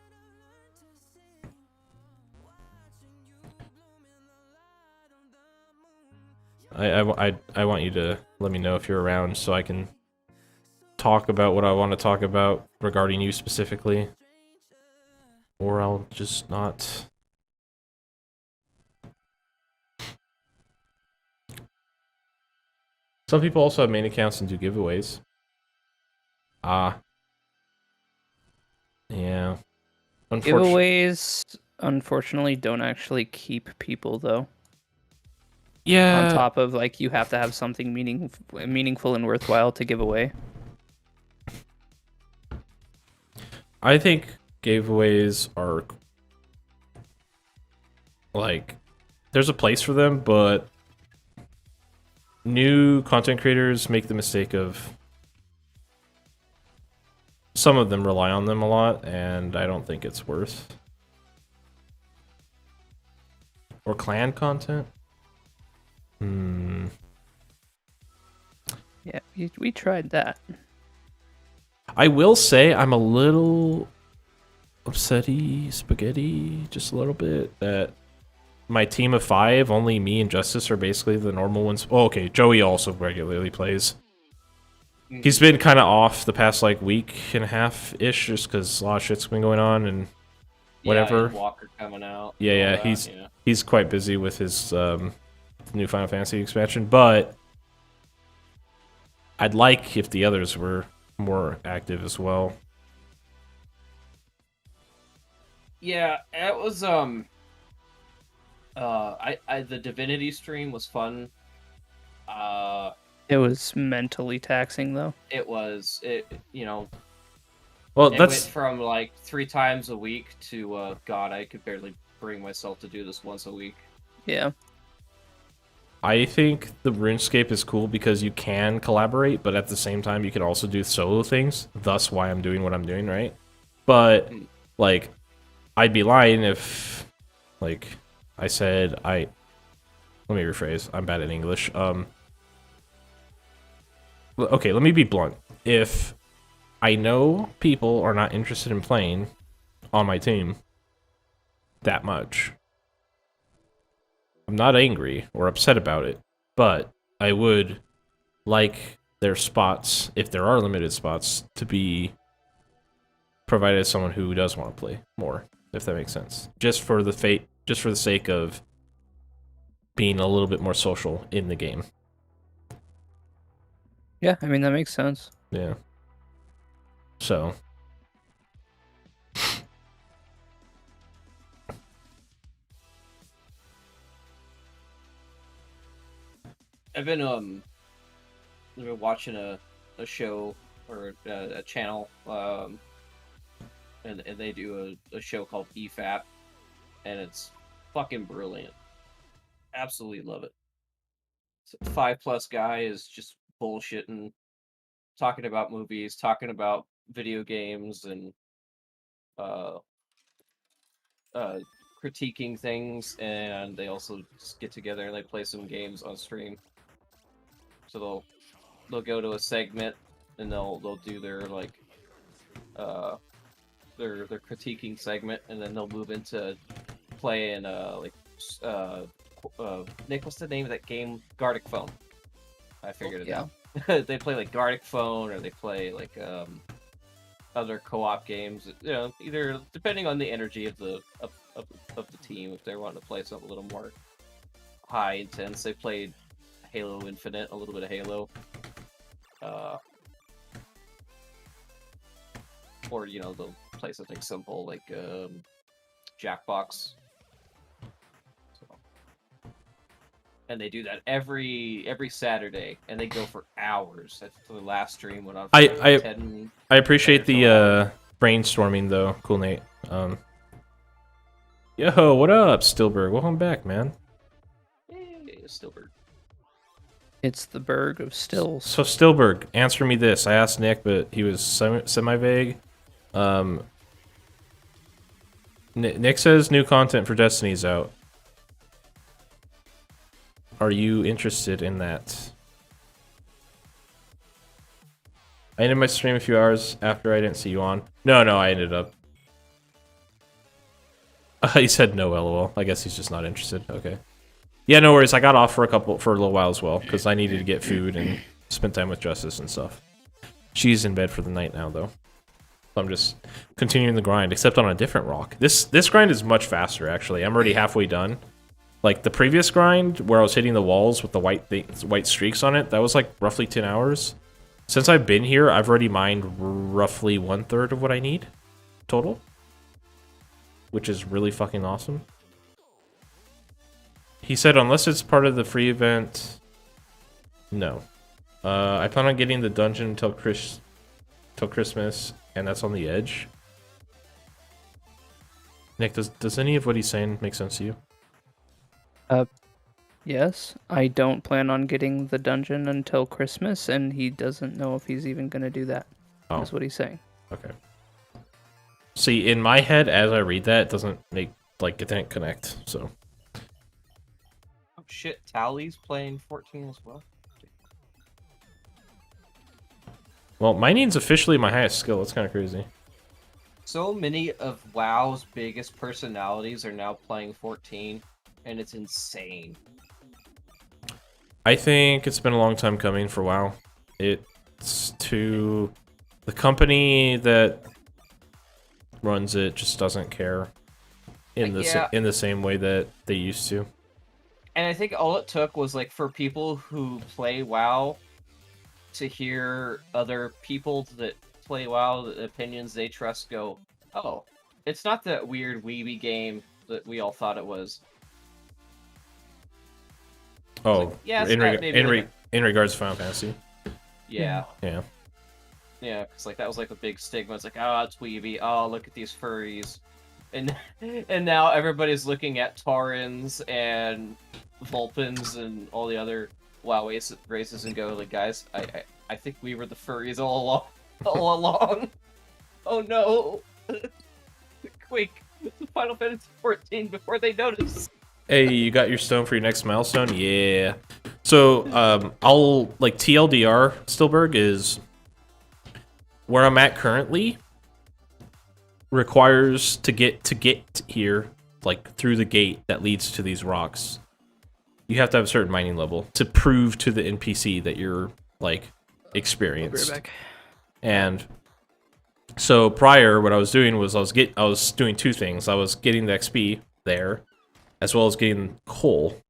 I want you to let me know if you're around so I can talk about what I want to talk about regarding you specifically. Or I'll just not. Some people also have main accounts and do giveaways. Yeah. Giveaways, unfortunately, don't actually keep people, though. Yeah. On top of, like, you have to have something meaningful and worthwhile to give away. I think giveaways are, like, there's a place for them, but new content creators make the mistake of, some of them rely on them a lot, and I don't think it's worth. Or clan content? Yeah, we tried that. I will say I'm a little upsetty, spaghetti, just a little bit, that my team of 5, only me and Justice are basically the normal ones. Oh, okay, Joey also regularly plays. He's been kind of off the past, like, week and a half-ish, just because a lot of shit's been going on and whatever. Yeah, and Walker coming out. Yeah, he's quite busy with his new Final Fantasy expansion, but I'd like if the others were more active as well. Yeah, it was the Divinity stream was fun. It was mentally taxing, though. Well, it went from like 3 times a week to God, I could barely bring myself to do this once a week. Yeah. I think the RuneScape is cool because you can collaborate, but at the same time you can also do solo things. Thus, why I'm doing what I'm doing, right? But like, I'd be lying if, like, I said I. Let me rephrase. I'm bad at English. Okay, let me be blunt. If I know people are not interested in playing on my team that much, I'm not angry or upset about it, but I would like their spots, if there are limited spots, to be provided as someone who does want to play more, if that makes sense. Just for the sake of being a little bit more social in the game. Yeah, I mean, that makes sense. Yeah. So. I've been watching a show or a channel, and they do a show called EFAP, and it's fucking brilliant. Absolutely love it. 5+ guy is just bullshitting, talking about movies, talking about video games, and uh, critiquing things, and they also just get together and they play some games on stream. So they'll go to a segment and they'll do their like their critiquing segment, and then they'll move into playing Nick, what's the name of that game? Gartic Phone. I figured it out. They play like Gartic Phone, or they play like other co-op games. You know, either depending on the energy of the team. If they're wanting to play something a little more high intense, they played Halo Infinite, a little bit of Halo. Or you know, they'll play something simple like Jackbox. And they do that every Saturday, and they go for hours. That's the last stream went on. For I 10, appreciate the brainstorming though. Cool, Nate. Yo, what up, Stillberg? Welcome back, man. Hey, Stillberg. It's the Berg of Stills. So Stillberg, answer me this. I asked Nick, but he was semi-vague. Nick says new content for Destiny's out. Are you interested in that? I ended my stream a few hours after I didn't see you on. No, I ended up. He said no, lol. I guess he's just not interested. Okay. Yeah, no worries. I got off for a little while as well, because I needed to get food and spend time with Justice and stuff. She's in bed for the night now, though. So I'm just continuing the grind, except on a different rock. This grind is much faster, actually. I'm already halfway done. Like, the previous grind, where I was hitting the walls with the white streaks on it, that was like roughly 10 hours. Since I've been here, I've already mined roughly 1/3 of what I need total. Which is really fucking awesome. He said, unless it's part of the free event, no. I plan on getting the dungeon until Christmas, and that's on the edge. Nick, does any of what he's saying make sense to you? Yes. I don't plan on getting the dungeon until Christmas, and he doesn't know if he's even going to do that. Oh. That's what he's saying. Okay. See, in my head, as I read that, it doesn't make, like, it didn't connect, so. Oh shit, Tally's playing 14 as well. Well, mining's officially my highest skill. That's kind of crazy. So many of WoW's biggest personalities are now playing 14, and it's insane. I think it's been a long time coming for WoW. It's to the company that runs it just doesn't care in the same way that they used to. And I think all it took was like for people who play WoW to hear other people that play WoW, the opinions they trust, go, oh, it's not that weird weeby game that we all thought it was. Oh, like, yeah, in regards to Final Fantasy. Yeah. Yeah. Yeah, because like that was like a big stigma. It's like, oh, it's weeby. Oh, look at these furries. and now everybody's looking at Taurens and Vulpins and all the other WoW races and go like, guys, I think we were the furries all along. All along. Oh no! Quick, Final Fantasy 14 before they notice. Hey, you got your stone for your next milestone? Yeah. So, I'll, like, TLDR, Stillberg, is where I'm at currently requires to get here, like, through the gate that leads to these rocks. You have to have a certain mining level to prove to the NPC that you're, like, experienced. Right back. And so prior, what I was doing was I was doing two things. I was getting the XP there, as well as getting coal.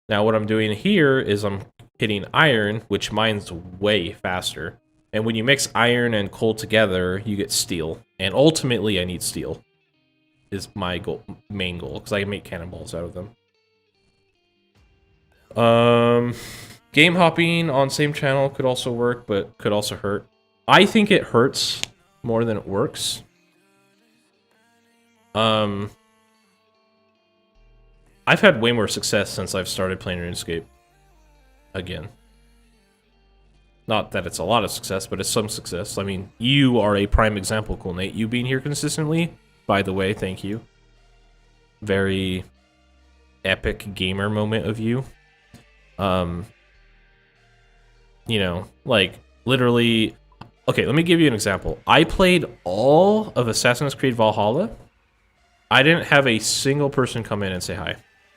Now what I'm doing here is I'm hitting iron, which mines way faster. And when you mix iron and coal together, you get steel. And ultimately, I need steel. Is my main goal, because I can make cannonballs out of them. Game hopping on same channel could also work, but could also hurt. I think it hurts more than it works. I've had way more success since I've started playing RuneScape again. Not that it's a lot of success, but it's some success. I mean, you are a prime example, Cool Nate. You being here consistently, by the way, thank you. Very epic gamer moment of you. You know, like, literally... Okay, let me give you an example. I played all of Assassin's Creed Valhalla. I didn't have a single person come in and say hi.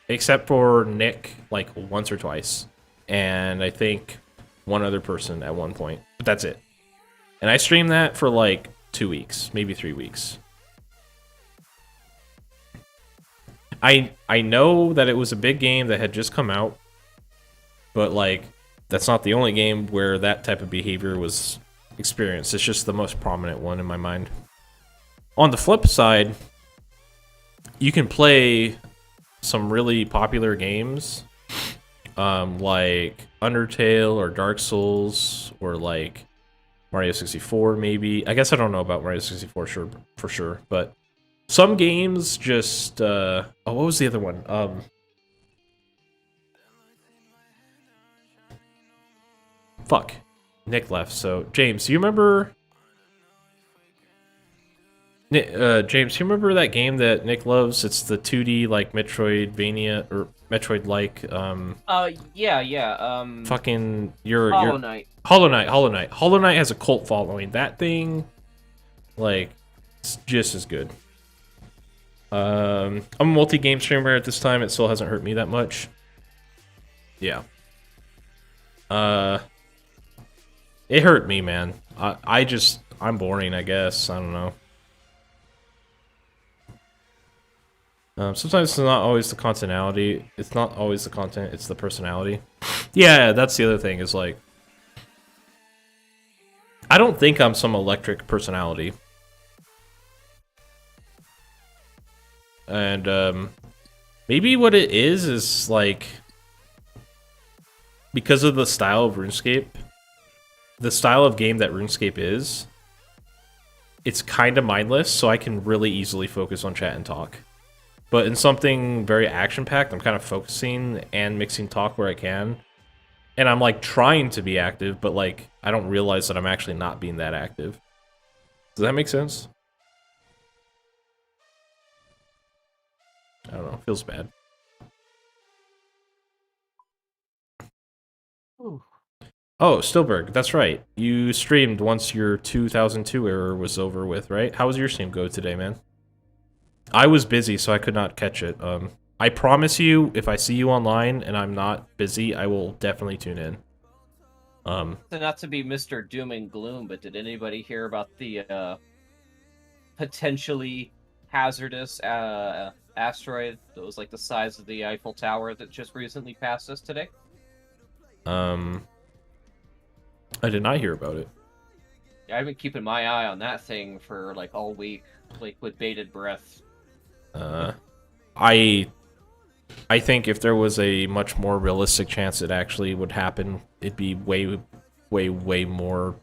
Except for Nick, like, once or twice. And I think one other person at one point. But that's it. And I streamed that for, like, 2 weeks. Maybe 3 weeks. I know that it was a big game that had just come out. But, like, that's not the only game where that type of behavior was experienced. It's just the most prominent one in my mind. On the flip side, you can play some really popular games, like Undertale or Dark Souls or like Mario 64 maybe. I guess I don't know about Mario 64 for sure, but some games just oh, what was the other one? Fuck. Nick left. So, James, do you remember James, you remember that game that Nick loves? It's the 2D like Metroidvania or Metroid-like. Yeah. Fucking Hollow Knight. Hollow Knight. Hollow Knight has a cult following. That thing, like, it's just as good. I'm a multi-game streamer at this time. It still hasn't hurt me that much. Yeah. It hurt me, man. I'm boring, I guess. I don't know. Sometimes it's not always the continuity. It's not always the content, it's the personality. Yeah, that's the other thing, is like... I don't think I'm some electric personality. And, maybe what it is like... Because of the style of RuneScape, the style of game that RuneScape is, it's kind of mindless, so I can really easily focus on chat and talk. But in something very action-packed, I'm kind of focusing and mixing talk where I can. And I'm, like, trying to be active, but, like, I don't realize that I'm actually not being that active. Does that make sense? I don't know. Feels bad. Ooh. Oh, Stillberg, that's right. You streamed once your 2002 error was over with, right? How was your stream go today, man? I was busy, so I could not catch it. I promise you, if I see you online and I'm not busy, I will definitely tune in. So not to be Mr. Doom and Gloom, but did anybody hear about the potentially hazardous asteroid that was like the size of the Eiffel Tower that just recently passed us today? I did not hear about it. Yeah, I've been keeping my eye on that thing for like all week, like with bated breath. I think if there was a much more realistic chance it actually would happen, it'd be way more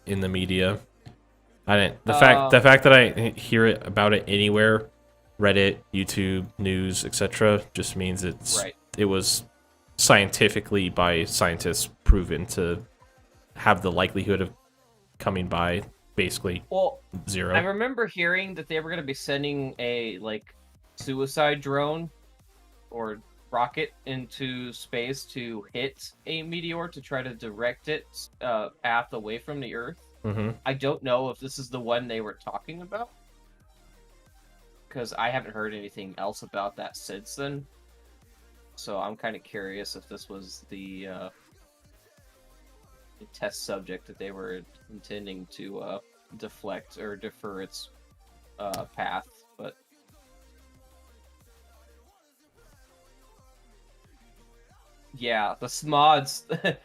in the media. I didn't. The fact that I hear it about it anywhere, Reddit, YouTube, news, etc., just means it was scientifically by scientists proven to have the likelihood of coming by basically zero. I remember hearing that they were going to be sending a like suicide drone or rocket into space to hit a meteor to try to direct its path away from the Earth. Mm-hmm. I don't know if this is the one they were talking about, because I haven't heard anything else about that since then. So I'm kind of curious if this was the test subject that they were intending to deflect or defer its path. But yeah, the SMODs,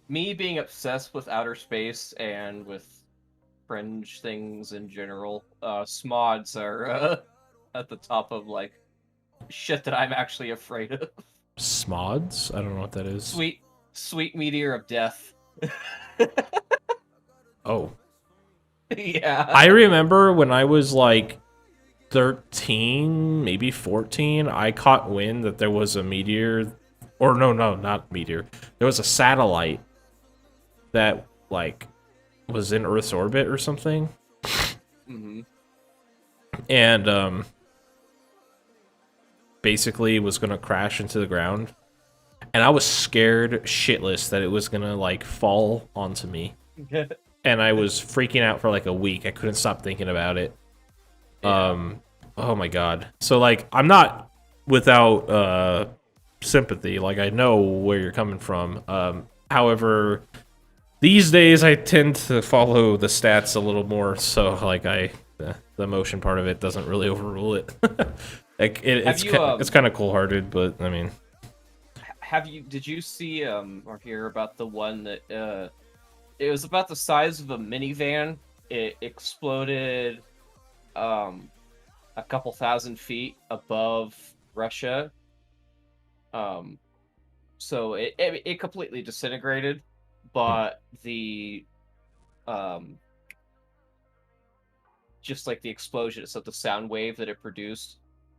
me being obsessed with outer space and with fringe things in general, SMODs are at the top of like shit that I'm actually afraid of. SMODs? I don't know what that is. Sweet meteor of death. Oh. Yeah. I remember when I was like 13, maybe 14, I caught wind that there was a meteor, or no, not meteor. There was a satellite that like was in Earth's orbit or something. Mm-hmm. And basically was gonna crash into the ground. And I was scared shitless that it was gonna like fall onto me. And I was freaking out for like a week. I couldn't stop thinking about it. Yeah. Oh my god. So like I'm not without sympathy. Like I know where you're coming from. However, these days I tend to follow the stats a little more, so like the emotion part of it doesn't really overrule it. Like it's kind of cool-hearted, but I mean, did you see or hear about the one that it was about the size of a minivan? It exploded a couple thousand feet above Russia. So it completely disintegrated, but the just like the explosion, so the sound wave that it produced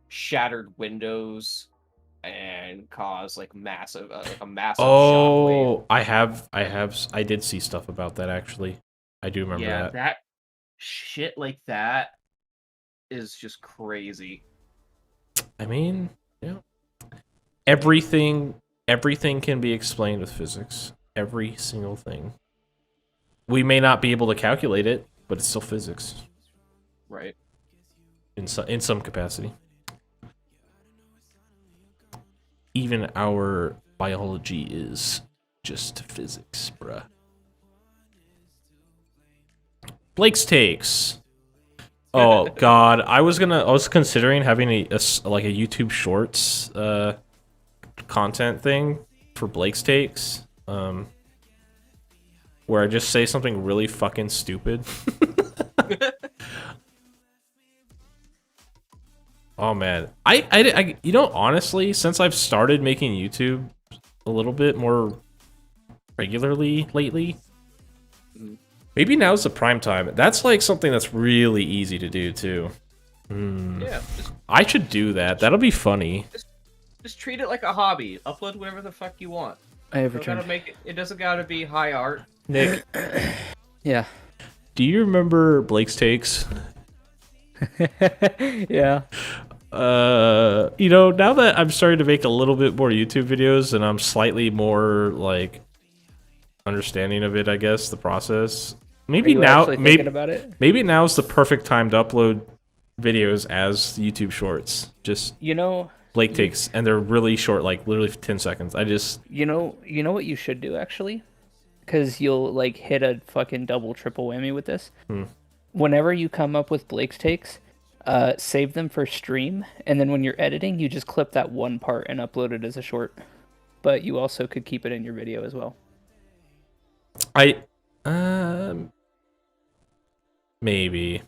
shattered windows and caused like a massive shockwave. I did see stuff about that actually. I do remember that. That shit like that is just crazy. I mean, yeah. Everything can be explained with physics. Every single thing. We may not be able to calculate it, but it's still physics. Right. In some capacity. Even our biology is just physics, bruh. Blake's takes. Oh god, I was considering having a YouTube Shorts content thing for Blake's takes, where I just say something really fucking stupid. Oh man, I you know, honestly, since I've started making YouTube a little bit more regularly lately, maybe now's the prime time. That's like something that's really easy to do too. Yeah, I should do that. That'll be funny. Just treat it like a hobby. Upload whatever the fuck you want. I have You don't gotta make it. It doesn't gotta be high art. Nick, Yeah. do you remember Blake's takes? Yeah. You know, now that I'm starting to make a little bit more YouTube videos and I'm slightly more like understanding of it, I guess, the process. Maybe now maybe now's the perfect time to upload videos as YouTube Shorts. Just Blake takes, and they're really short, like literally 10 seconds. You know what you should do actually? Because you'll like hit a fucking double triple whammy with this. Whenever you come up with Blake's takes, save them for stream, and then when you're editing, you just clip that one part and upload it as a short. But you also could keep it in your video as well. Maybe.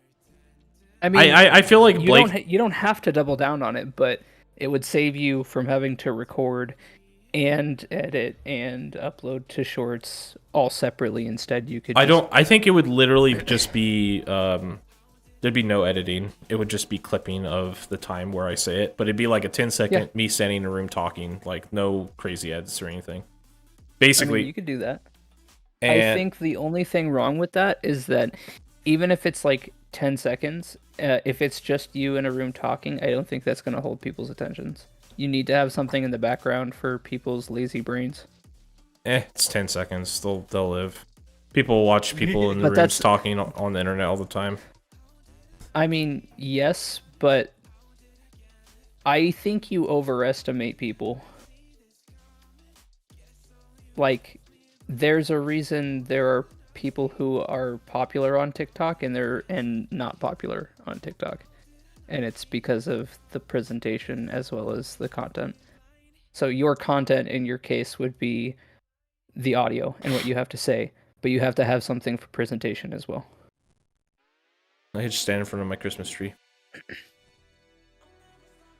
I mean, I feel like Blake... you don't have to double down on it, but it would save you from having to record and edit and upload to shorts all separately. Instead, you could I just don't. I think it would literally just be. There'd be no editing. It would just be clipping of the time where I say it, but it'd be like a 10-second Yeah. me standing in a room talking, like no crazy edits or anything. I Basically, mean, you could do that. I and think the only thing wrong with that is that even if it's like 10 seconds, if it's just you in a room talking, I don't think that's going to hold people's attentions. You need to have something in the background for people's lazy brains. it's 10 seconds. They'll live. People watch people in the But rooms that's, talking on the internet all the time. I mean, yes, but I think you overestimate people. Like, there's a reason there are people who are popular on TikTok and not popular on TikTok. And it's because of the presentation as well as the content. So your content in your case would be the audio and what you have to say, but you have to have something for presentation as well. I just stand in front of my Christmas tree.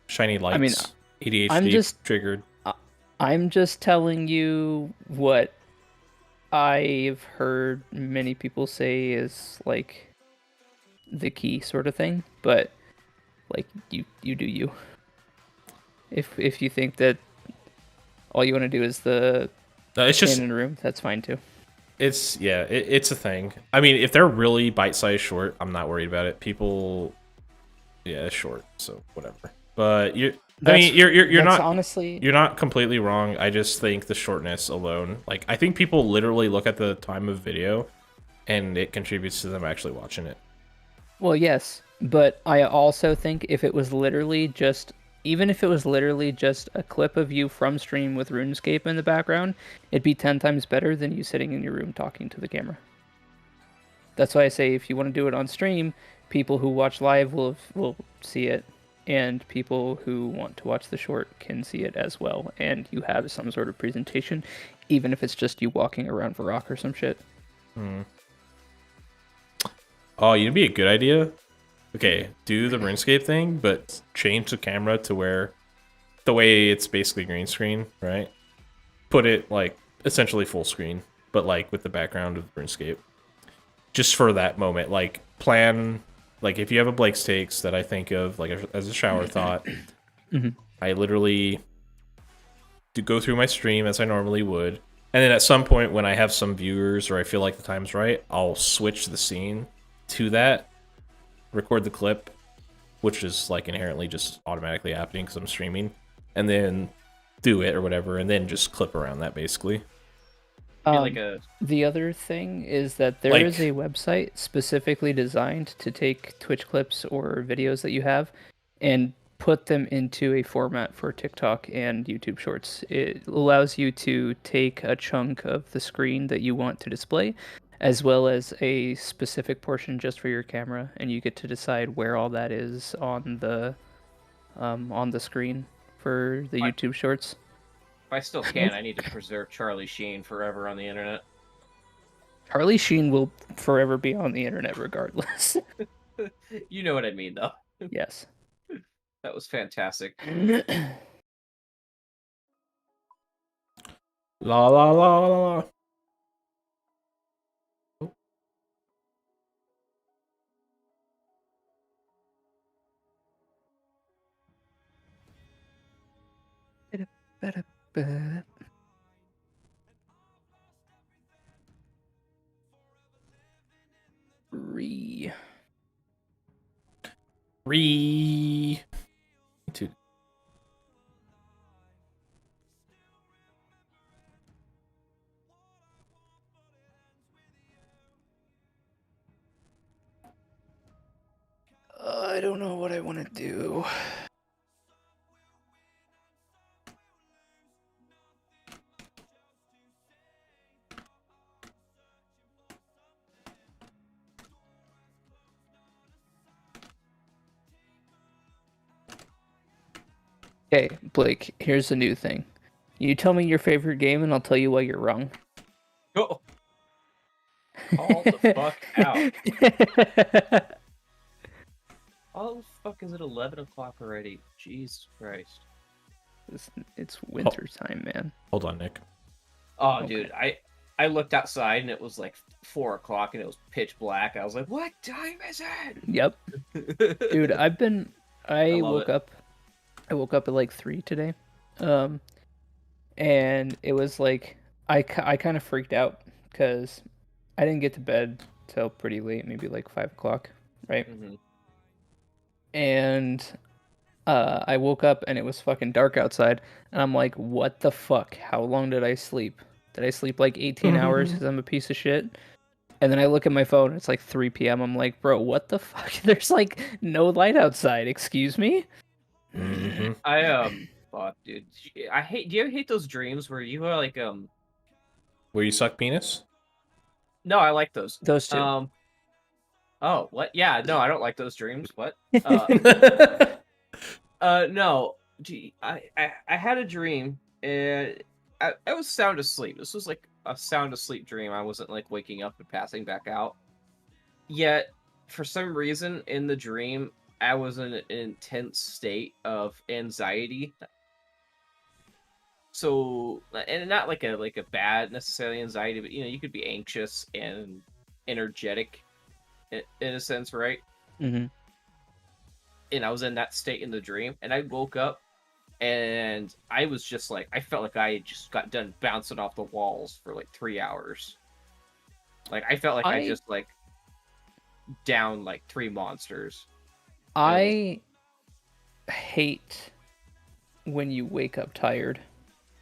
Shiny lights. I mean, ADHD triggered. I'm just telling you what I've heard many people say is like the key sort of thing, but like you do you. If you think that all you want to do is the It's just stand in a room, that's fine too. it's it's a thing. I mean, if they're really bite-sized short, I'm not worried about it. People, yeah, it's short, so whatever. But you're not honestly, you're not completely wrong. I just think the shortness alone, like I think people literally look at the time of video, and it contributes to them actually watching it. well, yes, but I also think if it was literally just even if it was literally just a clip of you from stream with RuneScape in the background, it'd be 10 times better than you sitting in your room talking to the camera. That's why I say if you want to do it on stream, people who watch live will see it, and people who want to watch the short can see it as well, and you have some sort of presentation, even if it's just you walking around Varrock or some shit. Oh, you'd be a good idea. Okay, do the RuneScape thing, but change the camera to where the way it's basically green screen, right? Put it like essentially full screen, but like with the background of RuneScape. Just for that moment, like plan, like if you have a Blake's Takes that I think of like as a shower thought, I literally do go through my stream as I normally would, and then at some point when I have some viewers or I feel like the time's right, I'll switch the scene to that, record the clip, which is like inherently just automatically happening because I'm streaming, and then do it or whatever, and then just clip around that basically. The other thing is that there is a website specifically designed to take Twitch clips or videos that you have and put them into a format for TikTok and YouTube Shorts. It allows you to take a chunk of the screen that you want to display, as well as a specific portion just for your camera, and you get to decide where all that is on the screen for the YouTube Shorts. If I still can, I need to preserve Charlie Sheen forever on the internet. Charlie Sheen will forever be on the internet regardless. You know what I mean, though. Yes. That was fantastic. La la la la la. Dude. I don't know what I want to do. Okay, Blake, here's the new thing. You tell me your favorite game and I'll tell you why you're wrong. Oh. Call the fuck out. Oh, the fuck is it 11 o'clock already? Jesus Christ. It's winter time, man. Hold on, Nick. Oh, Okay. dude, I looked outside and it was like 4 o'clock and it was pitch black. I was like, "What time is Yep, it?" dude. I love woke it. up. I woke up at like 3 today, and it was like I kind of freaked out because I didn't get to bed till pretty late, maybe like 5 o'clock, right? Mhm. And I woke up and it was fucking dark outside, and I'm like, what the fuck? How long did I sleep? Did I sleep like 18 hours because I'm a piece of shit? And then I look at my phone, it's like 3 p.m. I'm like, bro, what the fuck? There's like no light outside. Excuse me? Mm-hmm. Fuck, dude. I hate. Do you ever hate those dreams where you are like Where you suck penis? No, I like those. Those two. Oh, what? Yeah, no, I don't like those dreams. What? No. Gee, I had a dream, and I was sound asleep. This was like a sound asleep dream. I wasn't like waking up and passing back out. Yet, for some reason, in the dream, I was in an intense state of anxiety. So, and not like a bad necessarily anxiety, but you could be anxious and energetic in a sense, right? Mm-hmm. And I was in that state in the dream, and I woke up, and I was just like, I felt like I had just got done bouncing off the walls for like 3 hours. Like I felt like I just like down like 3 monsters. I hate when you wake up tired.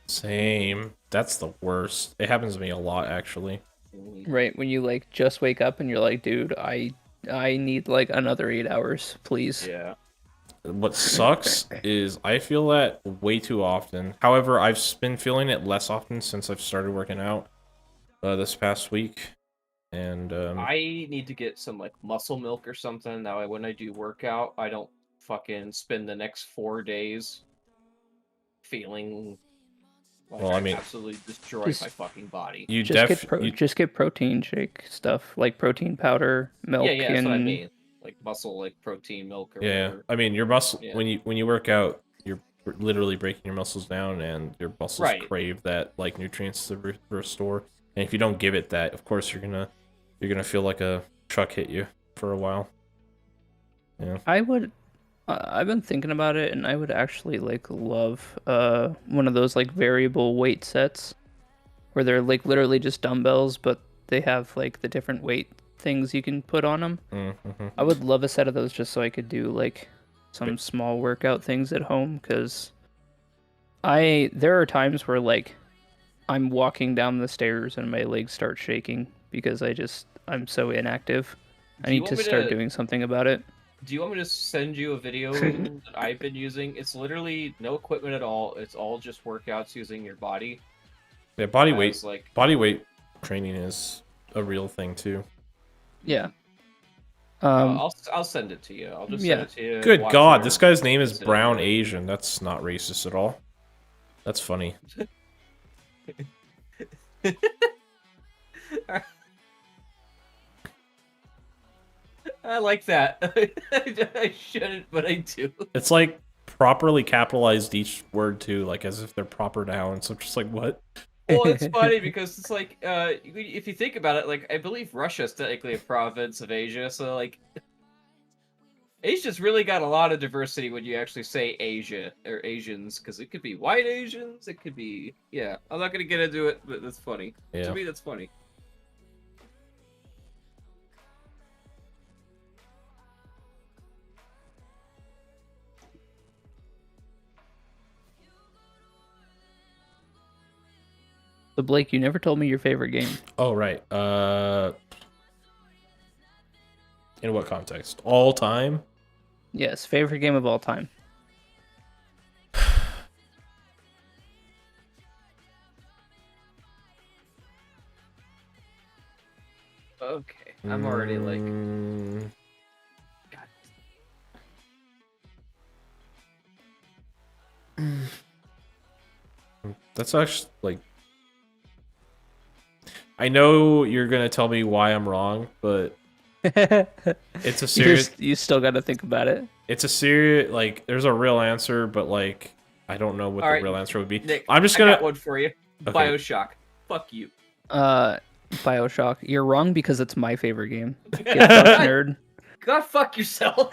Same. That's the worst. It happens to me a lot, actually. Right, when you like just wake up and you're like, dude, I need like another 8 hours, please. Yeah. What sucks is I feel that way too often. However, I've been feeling it less often since I've started working out this past week. And I need to get some like muscle milk or something. That way when I do workout, I don't fucking spend the next 4 days feeling like Well, I mean, absolutely destroyed Just- my fucking body. you just get protein shake stuff, like protein powder, milk, Yeah, that's what I and mean. Like muscle, like protein milk or yeah. whatever. I mean, your muscle Yeah. when you work out, you're literally breaking your muscles down, and your muscles Right. crave that like nutrients to restore. And if you don't give it that, of course you're gonna feel like a truck hit you for a while. Yeah. I've been thinking about it, and I would actually like love one of those like variable weight sets where they're like literally just dumbbells, but they have like the different weight things you can put on them. Mm-hmm. I would love a set of those just so I could do like some small workout things at home, because there are times where like I'm walking down the stairs and my legs start shaking because I'm so inactive. I Do you need to want me start to- doing something about it. Do you want me to send you a video that I've been using? It's literally no equipment at all. It's all just workouts using your body. Yeah, body As, weight training is a real thing too. Yeah. I'll send it to you. I'll just Yeah. send it to you. Good watch God, your- this guy's name is consider Brown it. Asian. That's not racist at all. That's funny. I like that. I shouldn't, but I do. It's like properly capitalized each word too, like as if they're proper nouns. I'm just like, what? Well, it's funny because it's like, if you think about it, like I believe Russia is technically a province of Asia, so like, Asia's really got a lot of diversity when you actually say Asia or Asians, because it could be white Asians, it could be, yeah. I'm not gonna get into it, but that's funny. Yeah. To me, that's funny. So Blake, you never told me your favorite game. Oh right. In what context? All time? Yes, favorite game of all time. Okay, I'm already like, Mm, God. that's actually like. I know you're gonna tell me why I'm wrong, but it's a serious. You still got to think about it. It's a serious, like, there's a real answer, but like I don't know what All the right, real answer would be. Nick, I'm just I gonna. got one for you. Okay. BioShock. Fuck you. BioShock. You're wrong because it's my favorite game. Get fucked, nerd. God, fuck yourself.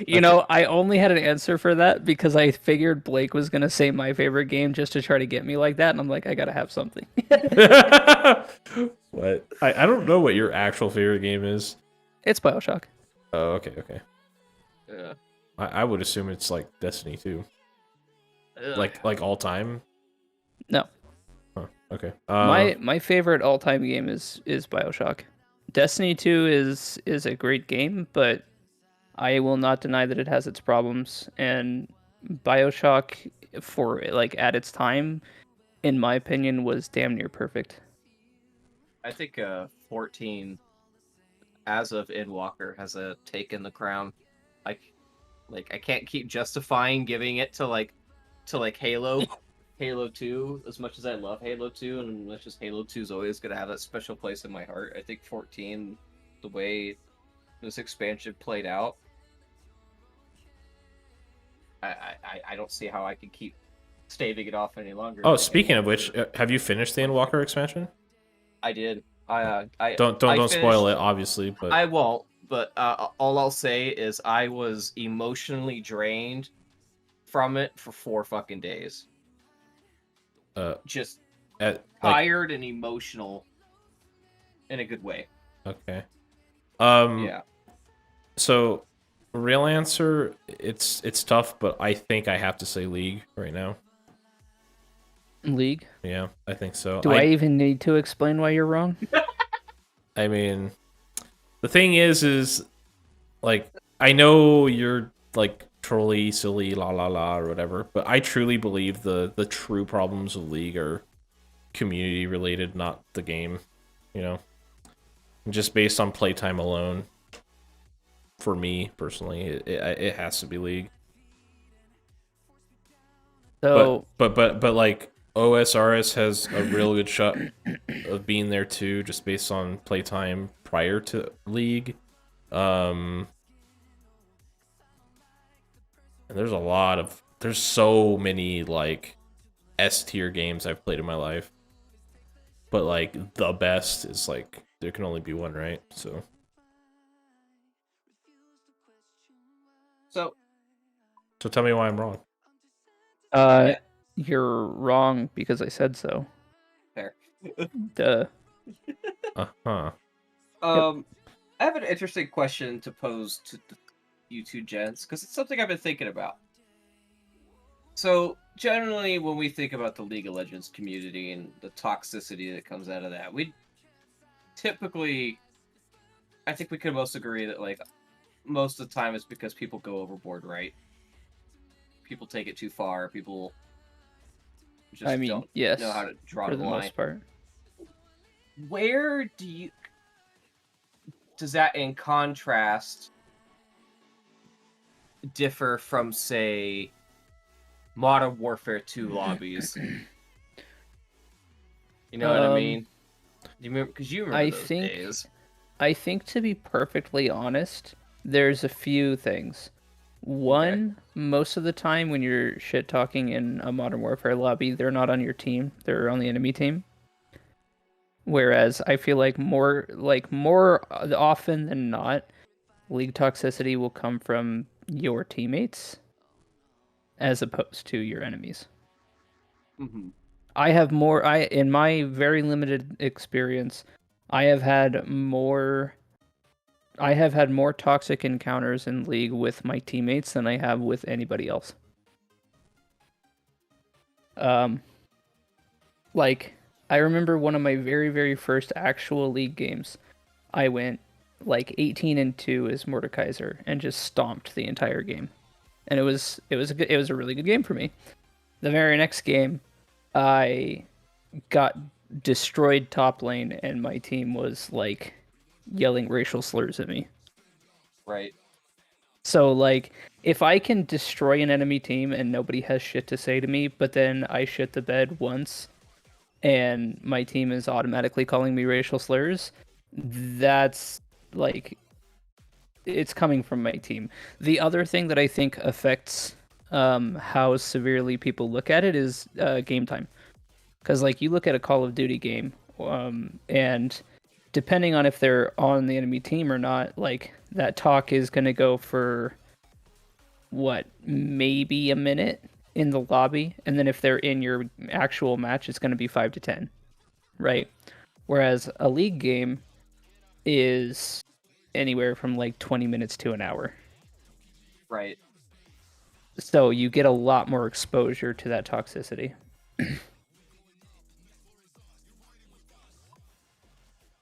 You know, I only had an answer for that because I figured Blake was gonna say my favorite game just to try to get me like that, and I'm like, I gotta have something. What? I don't know what your actual favorite game is. It's BioShock. Oh, okay, okay. Yeah. I would assume it's like Destiny 2. Ugh. Like all time. No. Huh, okay. My favorite all time game is BioShock. Destiny 2 is a great game, but I will not deny that it has its problems. And BioShock, for like at its time, in my opinion, was damn near perfect. I think 14, as of Endwalker, has taken the crown. Like I can't keep justifying giving it to Halo. Halo 2, as much as I love Halo 2, and as much as Halo 2 is always going to have that special place in my heart, I think 14, the way this expansion played out, I don't see how I can keep staving it off any longer. Oh, speaking of which, have you finished the Endwalker expansion? I did. Don't spoil it, obviously, but I won't, but all I'll say is I was emotionally drained from it for 4 fucking days. Just tired and emotional in a good way. Okay. Yeah. So, real answer, it's tough, but I think I have to say League right now. League? Yeah, I think so. Do I even need to explain why you're wrong? I mean, the thing is like, I know you're like trolly, silly, la la la, or whatever, but I truly believe the true problems of League are community related, not the game. You know, just based on playtime alone. For me personally, it has to be League. So, but like OSRS has a real good shot of being there too, just based on playtime prior to League. And there's so many like S tier games I've played in my life, but like the best is like there can only be one, right? So tell me why I'm wrong. Yeah. You're wrong because I said so. Fair. Duh. Uh-huh. I have an interesting question to pose to you two gents, because it's something I've been thinking about. So, generally, when we think about the League of Legends community and the toxicity that comes out of that, we typically, I think we can most agree that, like, most of the time it's because people go overboard, right? People take it too far. People just don't yes, know how to draw for the the line. most part. Where does that, in contrast, differ from, say, Modern Warfare 2 lobbies? You know what I mean? You remember, because you remember those days. I think, to be perfectly honest, there's a few things. One, most of the time when you're shit talking in a Modern Warfare lobby, they're not on your team; they're on the enemy team. Whereas I feel like more often than not, League toxicity will come from your teammates as opposed to your enemies. Mm-hmm. In my very limited experience, I have had more toxic encounters in League with my teammates than I have with anybody else. Like, I remember one of my very, very first actual League games. I went like 18-2 as Mordekaiser and just stomped the entire game, and it was a really good game for me. The very next game, I got destroyed top lane, and my team was like yelling racial slurs at me. Right. So, like, if I can destroy an enemy team and nobody has shit to say to me, but then I shit the bed once and my team is automatically calling me racial slurs, that's, like, it's coming from my team. The other thing that I think affects how severely people look at it is game time. Because like you look at a Call of Duty game, and depending on if they're on the enemy team or not, like that talk is going to go for what, maybe a minute in the lobby, and then if they're in your actual match, it's going to be 5 to 10, right? Whereas a league game is anywhere from like 20 minutes to an hour. Right. So you get a lot more exposure to that toxicity.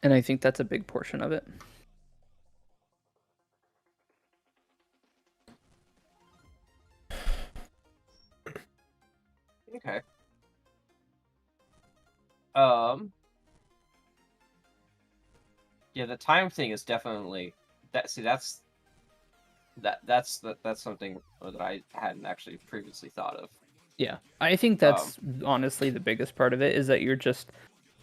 And I think that's a big portion of it. Okay. Yeah, the time thing is definitely that. See, that's something that I hadn't actually previously thought of. Yeah, I think that's honestly the biggest part of it, is that you're just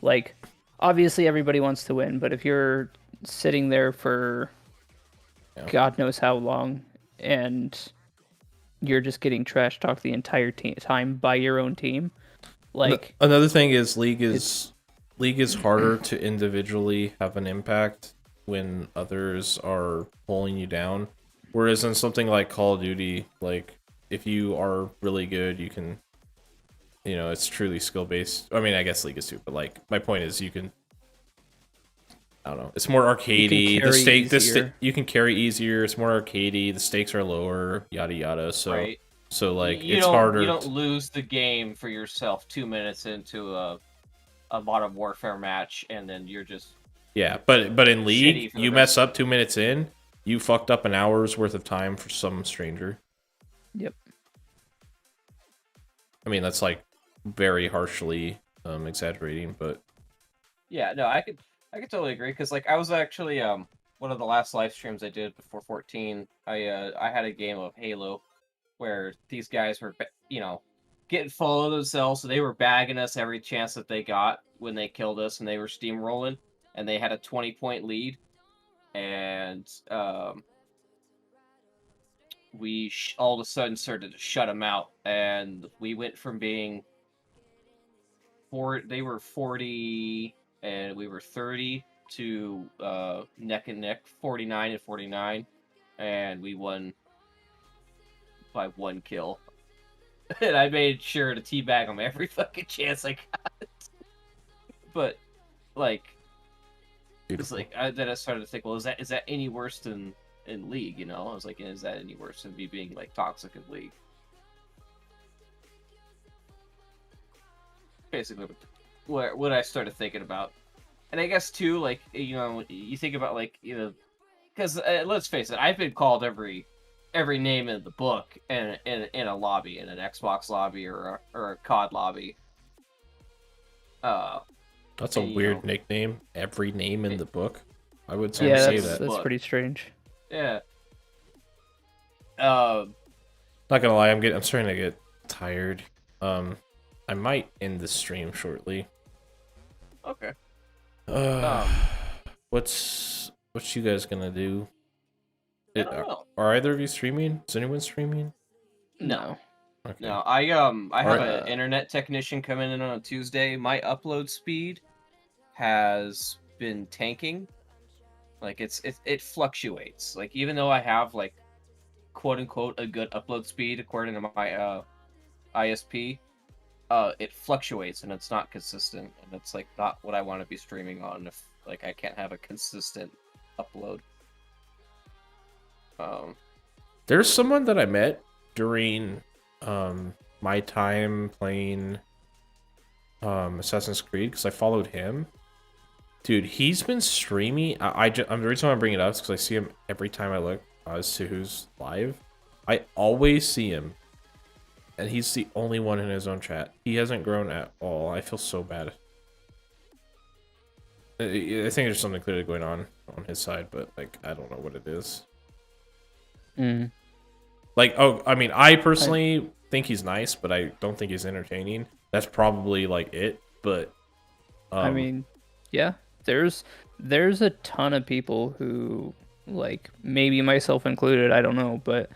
like, obviously everybody wants to win, but if you're sitting there for God knows how long and you're just getting trash talked the entire time by your own team, like another thing is League is harder to individually have an impact when others are pulling you down. Whereas in something like Call of Duty, like if you are really good, you can, you know, it's truly skill based. I mean, I guess League is too, but like my point is, you can, I don't know, it's more arcadey. You can carry easier. It's more arcadey. The stakes are lower. Yada yada. So right. So like you it's don't, harder. You don't lose the game for yourself 2 minutes into a Modern Warfare match, and then you're just but in League, you mess up 2 minutes in, you fucked up an hour's worth of time for some stranger. Yep. I mean, that's like very harshly exaggerating, but yeah, no, I could totally agree, because like I was actually one of the last live streams I did before 14. I had a game of Halo where these guys were, you know, getting full of themselves, so they were bagging us every chance that they got when they killed us, and they were steamrolling, and they had a 20-point lead, and we all of a sudden started to shut them out, and we went from being they were 40 and we were 30 to neck and neck, 49 and 49, and we won by 1 kill. And I made sure to teabag them every fucking chance I got. But like, beautiful. It's like then I started to think, well, is that any worse than in League? You know, I was like, is that any worse than me being like toxic in League? Basically, what I started thinking about, and I guess too, like, you know, you think about, like, you know, because let's face it, I've been called every name in the book in a lobby, in an Xbox lobby or a COD lobby. That's a weird nickname. Every name in the book. I would say that. That's pretty strange. Yeah. Not gonna lie, I'm starting to get tired. I might end the stream shortly. Okay. What's you guys gonna do? I don't know. Are either of you streaming? Is anyone streaming? No. Okay. No, I have an internet technician coming in on a Tuesday. My upload speed has been tanking. Like it fluctuates. Like even though I have like quote unquote a good upload speed according to my ISP, it fluctuates and it's not consistent, and it's like not what I want to be streaming on if like I can't have a consistent upload. There's someone that I met during my time playing Assassin's Creed, because I followed him. Dude, he's been streaming. The reason why I'm bringing it up is because I see him every time I look as to who's live. I always see him, and he's the only one in his own chat. He hasn't grown at all. I feel so bad. I think there's something clearly going on his side, but like I don't know what it is. Like, oh, I mean, I personally think he's nice, but I don't think he's entertaining. That's probably like it. But I mean, yeah, there's a ton of people who, like, maybe myself included, I don't know, but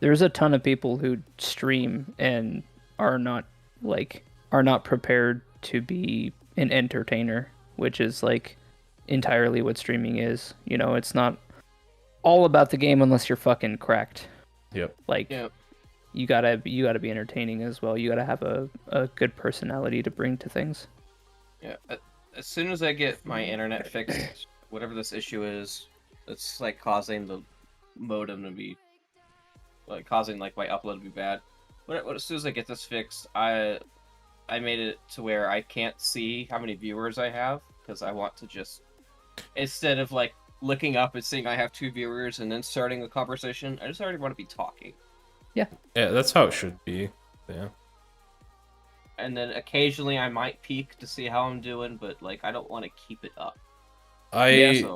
there's a ton of people who stream and are not prepared to be an entertainer, which is like entirely what streaming is. You know, it's not all about the game unless you're fucking cracked. Yep. Like Yep. you gotta be entertaining as well. You gotta have a good personality to bring to things. Yeah. As soon as I get my internet fixed, whatever this issue is, it's like causing the modem to be like causing like my upload to be bad. As soon as I get this fixed, I made it to where I can't see how many viewers I have because I want to just instead of like looking up and seeing I have 2 viewers and then starting a conversation, I just already want to be talking. Yeah, that's how it should be. Yeah. And then occasionally I might peek to see how I'm doing, but like I don't want to keep it up. I've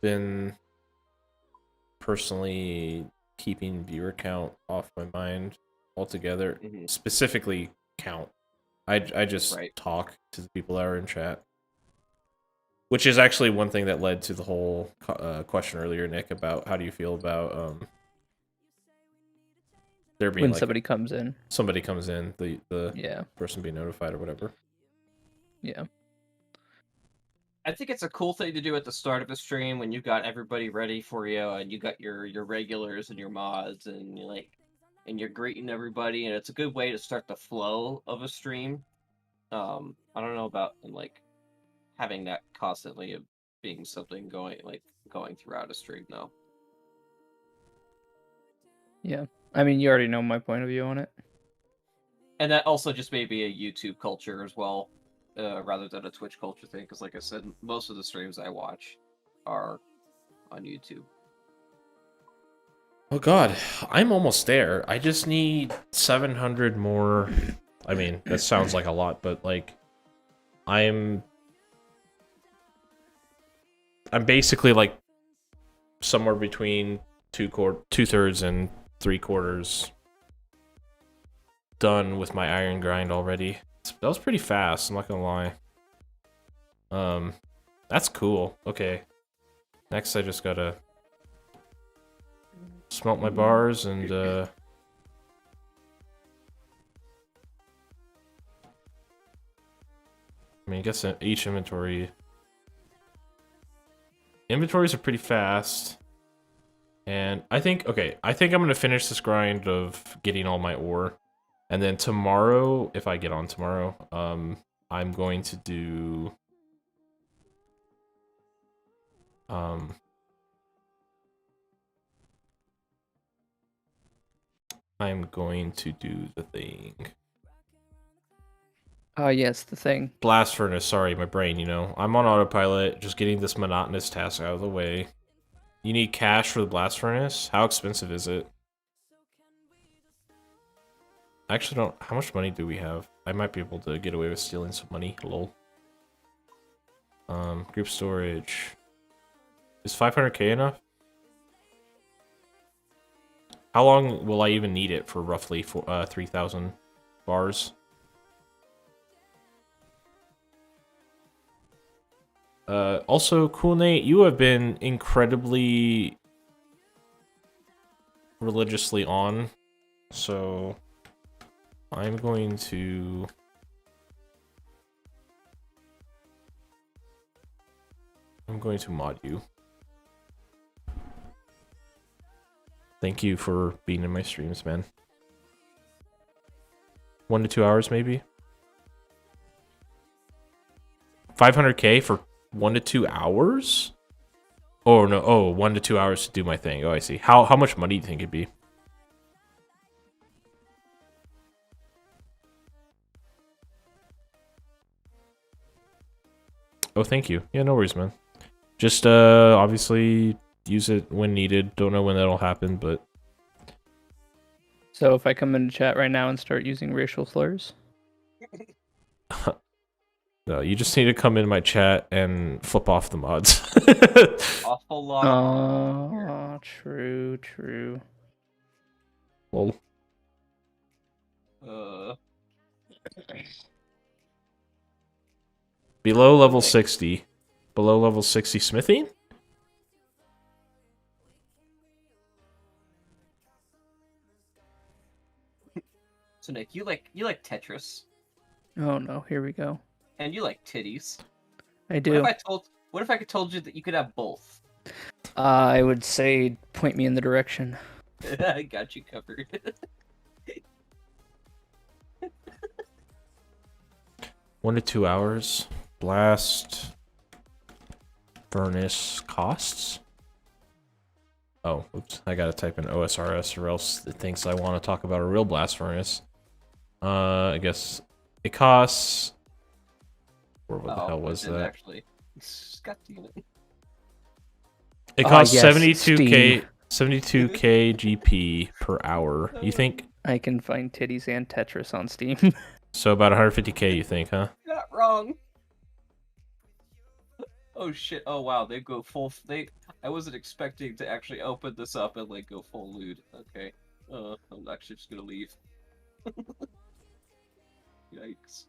been personally keeping viewer count off my mind altogether. Specifically count. I just talk to the people that are in chat. Which is actually one thing that led to the whole question earlier, Nick, about how do you feel about there being When like somebody comes in, the person being notified or whatever. Yeah. I think it's a cool thing to do at the start of a stream when you got everybody ready for you and you got your regulars and your mods and you're greeting everybody, and it's a good way to start the flow of a stream. I don't know about like having that constantly being something going throughout a stream though. Yeah. I mean, you already know my point of view on it. And that also just may be a YouTube culture as well, rather than a Twitch culture thing, because like I said, most of the streams I watch are on YouTube. Oh god, I'm almost there. I just need 700 more. I mean, that sounds like a lot, but like I'm basically like somewhere between 2/3 and 3/4 done with my iron grind already. That was pretty fast, I'm not gonna lie. That's cool. Okay. Next I just gotta smelt my bars and I mean, I guess each inventories are pretty fast. And I think I'm gonna finish this grind of getting all my ore. And then tomorrow, if I get on tomorrow, I'm going to do the thing. Oh, yes, the thing. Blast furnace, sorry, my brain, you know. I'm on autopilot, just getting this monotonous task out of the way. You need cash for the blast furnace? How expensive is it? I actually don't... How much money do we have? I might be able to get away with stealing some money. Lol. Group storage. Is 500k enough? How long will I even need it for roughly 3,000 bars? Also, Cool Nate, you have been incredibly religiously on, so I'm going to mod you. Thank you for being in my streams, man. 1 to 2 hours, maybe? 500k for 1 to 2 hours? Oh, no. Oh, 1 to 2 hours to do my thing. Oh, I see. How much money do you think it'd be? Oh, thank you. Yeah, no worries, man. Just, obviously, use it when needed. Don't know when that'll happen, but... So if I come into chat right now and start using racial slurs? No, you just need to come in my chat and flip off the mods. Awful lot of Oh, true. Lol. Below level 60. Below level 60 smithing? So Nick, you like Tetris, Oh no, here we go. and you like titties. I do. What if I told you that you could have both? I would say point me in the direction. I got you covered. 1 to 2 hours. Blast furnace costs. Oh, oops. I gotta type in OSRS or else it thinks I want to talk about a real blast furnace. I guess it costs... Or what the hell was that? Actually, God damn it. It costs yes, 72k 72k GP per hour. You think? I can find titties and Tetris on Steam. So about 150k, you think, huh? Not wrong. Oh shit! Oh wow, they go full. I wasn't expecting to actually open this up and like go full lewd. Okay. I'm actually just gonna leave. Yikes.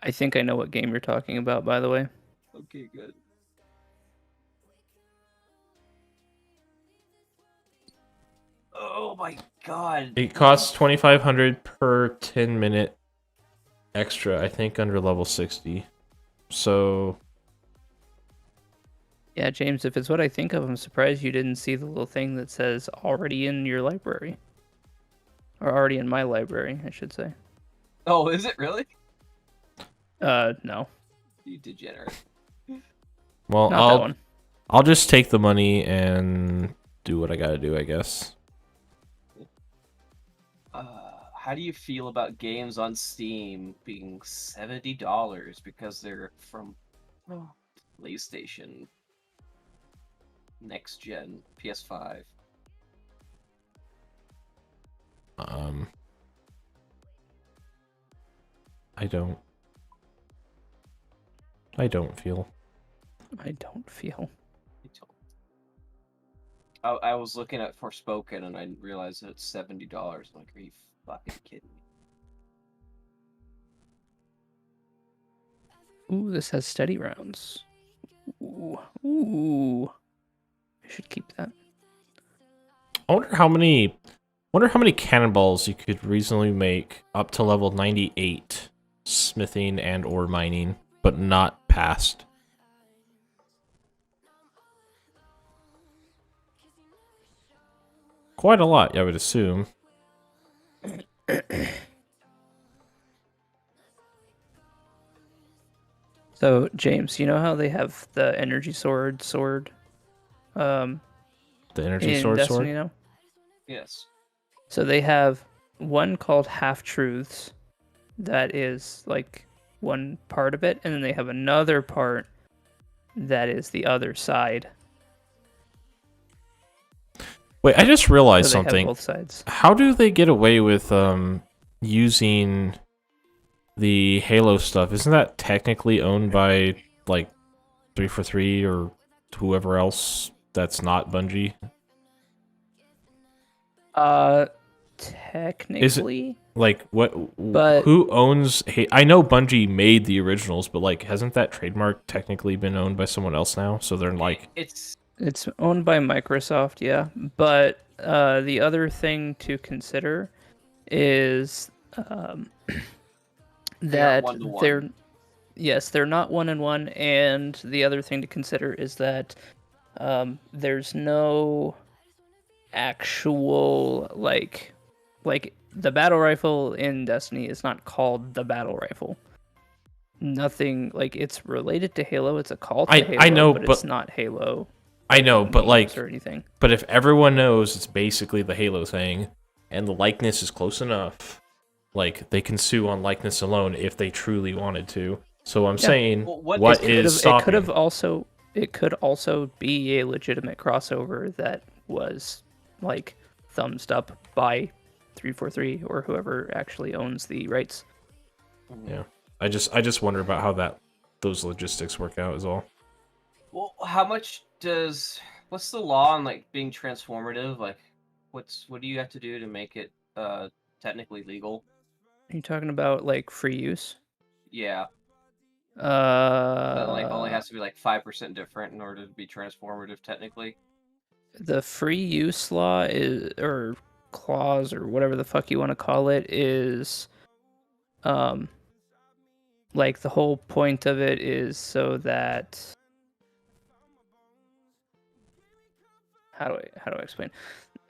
I think I know what game you're talking about, by the way. Okay, good. Oh my god. It costs 2,500 per 10-minute extra, I think, under level 60. So Yeah, James, if it's what I think of, I'm surprised you didn't see the little thing that says already in your library. Or already in my library, I should say. Oh, is it really? No. You degenerate. well, Not that one. I'll just take the money and do what I gotta do, I guess. How do you feel about games on Steam being $70 because they're from PlayStation, next gen, PS5? I don't feel. I don't feel. I was looking at Forspoken and I realized that it's $70. I'm like, are you fucking kidding me? Ooh, this has steady rounds. Ooh. I should keep that. I wonder how many cannonballs you could reasonably make up to level 98 smithing and or mining, but not past. Quite a lot, I would assume. So, James, you know how they have the energy sword? The energy in sword Destiny now? Yes. So they have one called Half Truths, that is like one part of it, and then they have another part that is the other side. Wait, I just realized So they have something. both sides. How do they get away with using the Halo stuff? Isn't that technically owned by like 343 or whoever else that's not Bungie? Technically. Like what? But- who owns? I know Bungie made the originals, but like, hasn't that trademark technically been owned by someone else now? So they're like, It's owned by Microsoft, yeah. But the other thing to consider is that one-to-one. they're not 1-in-1, and the other thing to consider is that there's no actual like the battle rifle in Destiny is not called the battle rifle. Nothing like it's related to Halo. It's a call to Halo. I know, but it's not Halo. I know, but like, or anything. but if everyone knows it's basically the Halo thing, and the likeness is close enough, like they can sue on likeness alone if they truly wanted to. So I'm saying, Well, what is stopping? It could also be a legitimate crossover that was like thumbs up by 343 or whoever actually owns the rights. Yeah, I just wonder about how those logistics work out is all. Well, what's the law on like being transformative? Like, what do you have to do to make it technically legal? Are you talking about like free use? Yeah. That like only has to be like 5% different in order to be transformative technically. The free use law is, or clause or whatever the fuck you want to call it is, like the whole point of it is so that how do I explain?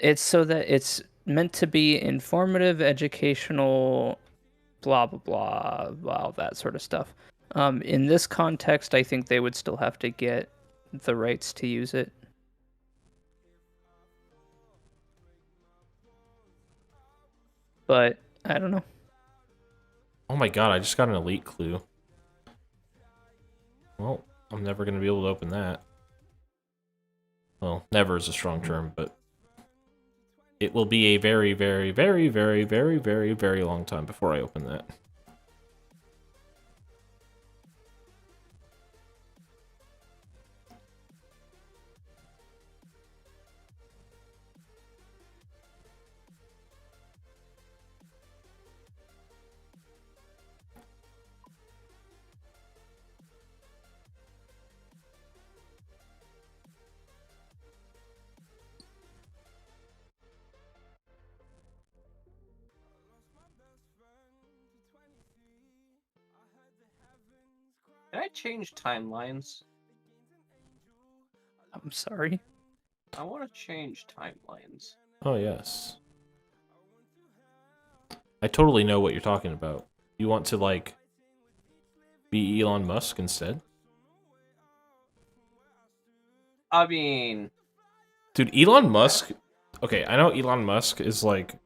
It's so that it's meant to be informative, educational, blah blah blah, blah that sort of stuff. In this context, I think they would still have to get the rights to use it. But I don't know. Oh my god, I just got an elite clue. Well, I'm never going to be able to open that. Well, never is a strong term, but it will be a very, very, very, very, very, very, very long time before I open that. Can I change timelines? I'm sorry. I want to change timelines. Oh, yes. I totally know what you're talking about. You want to, like, be Elon Musk instead? I mean... Dude, Elon Musk... Okay, I know Elon Musk is, like,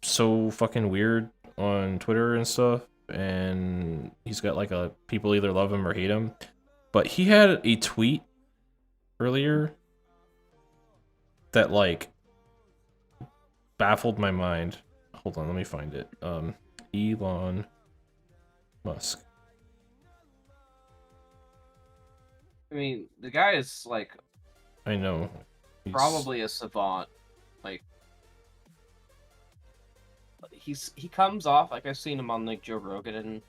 so fucking weird on Twitter and stuff, and he's got, like, a... people either love him or hate him. But he had a tweet earlier that, like, baffled my mind. Hold on, let me find it. Elon Musk. I mean, the guy is, like... I know. Probably a savant. Like... He comes off, like, I've seen him on, like, Joe Rogan, and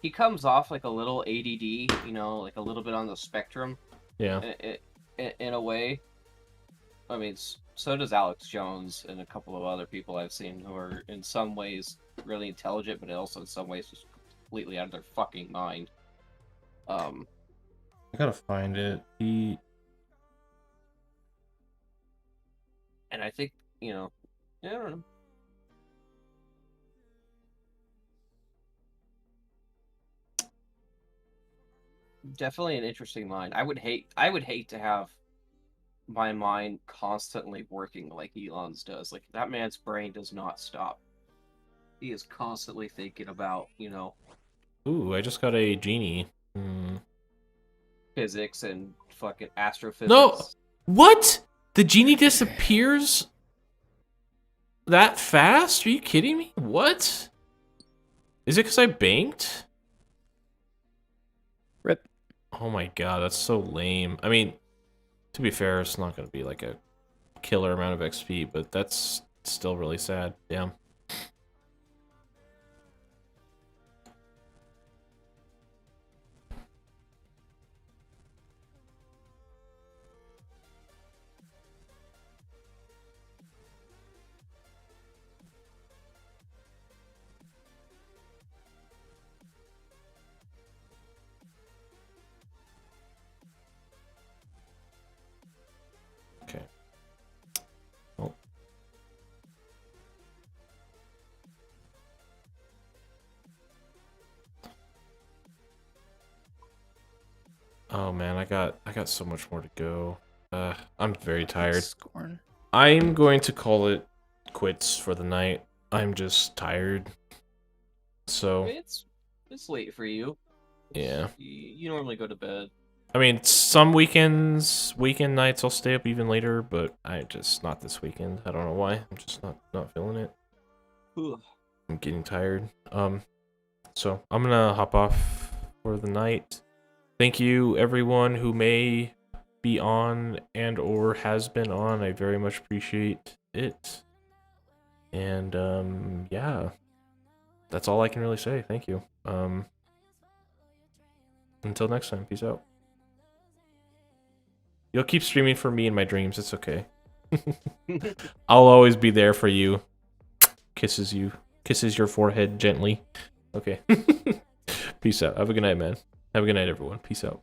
he comes off like a little ADD, you know, like a little bit on the spectrum. Yeah. In a way. I mean, so does Alex Jones and a couple of other people I've seen who are in some ways really intelligent, but also in some ways just completely out of their fucking mind. I gotta find it. And I think, you know, I don't know. Definitely an interesting mind. I would hate to have my mind constantly working like Elon's does. Like, that man's brain does not stop. He is constantly thinking about, you know... Ooh, I just got a genie. Physics and fucking astrophysics. No! What? The genie disappears that fast? Are you kidding me? What? Is it because I banked? Rip. Oh my god, that's so lame. I mean, to be fair, it's not going to be like a killer amount of XP, but that's still really sad. Damn. Okay. Oh. Oh man, I got so much more to go. I'm very tired. Scorn. I'm going to call it quits for the night. I'm just tired. So It's late for you. yeah. You normally go to bed. I mean, some weekend nights I'll stay up even later, but not this weekend. I don't know why. I'm just not feeling it. Ugh. I'm getting tired. So I'm gonna hop off for the night. Thank you everyone who may be on and or has been on. I very much appreciate it. And yeah. That's all I can really say. Thank you. Until next time, peace out. You'll keep streaming for me in my dreams, it's okay. I'll always be there for you. Kisses your forehead gently. Okay. Peace out. Have a good night, man. Have a good night, everyone. Peace out.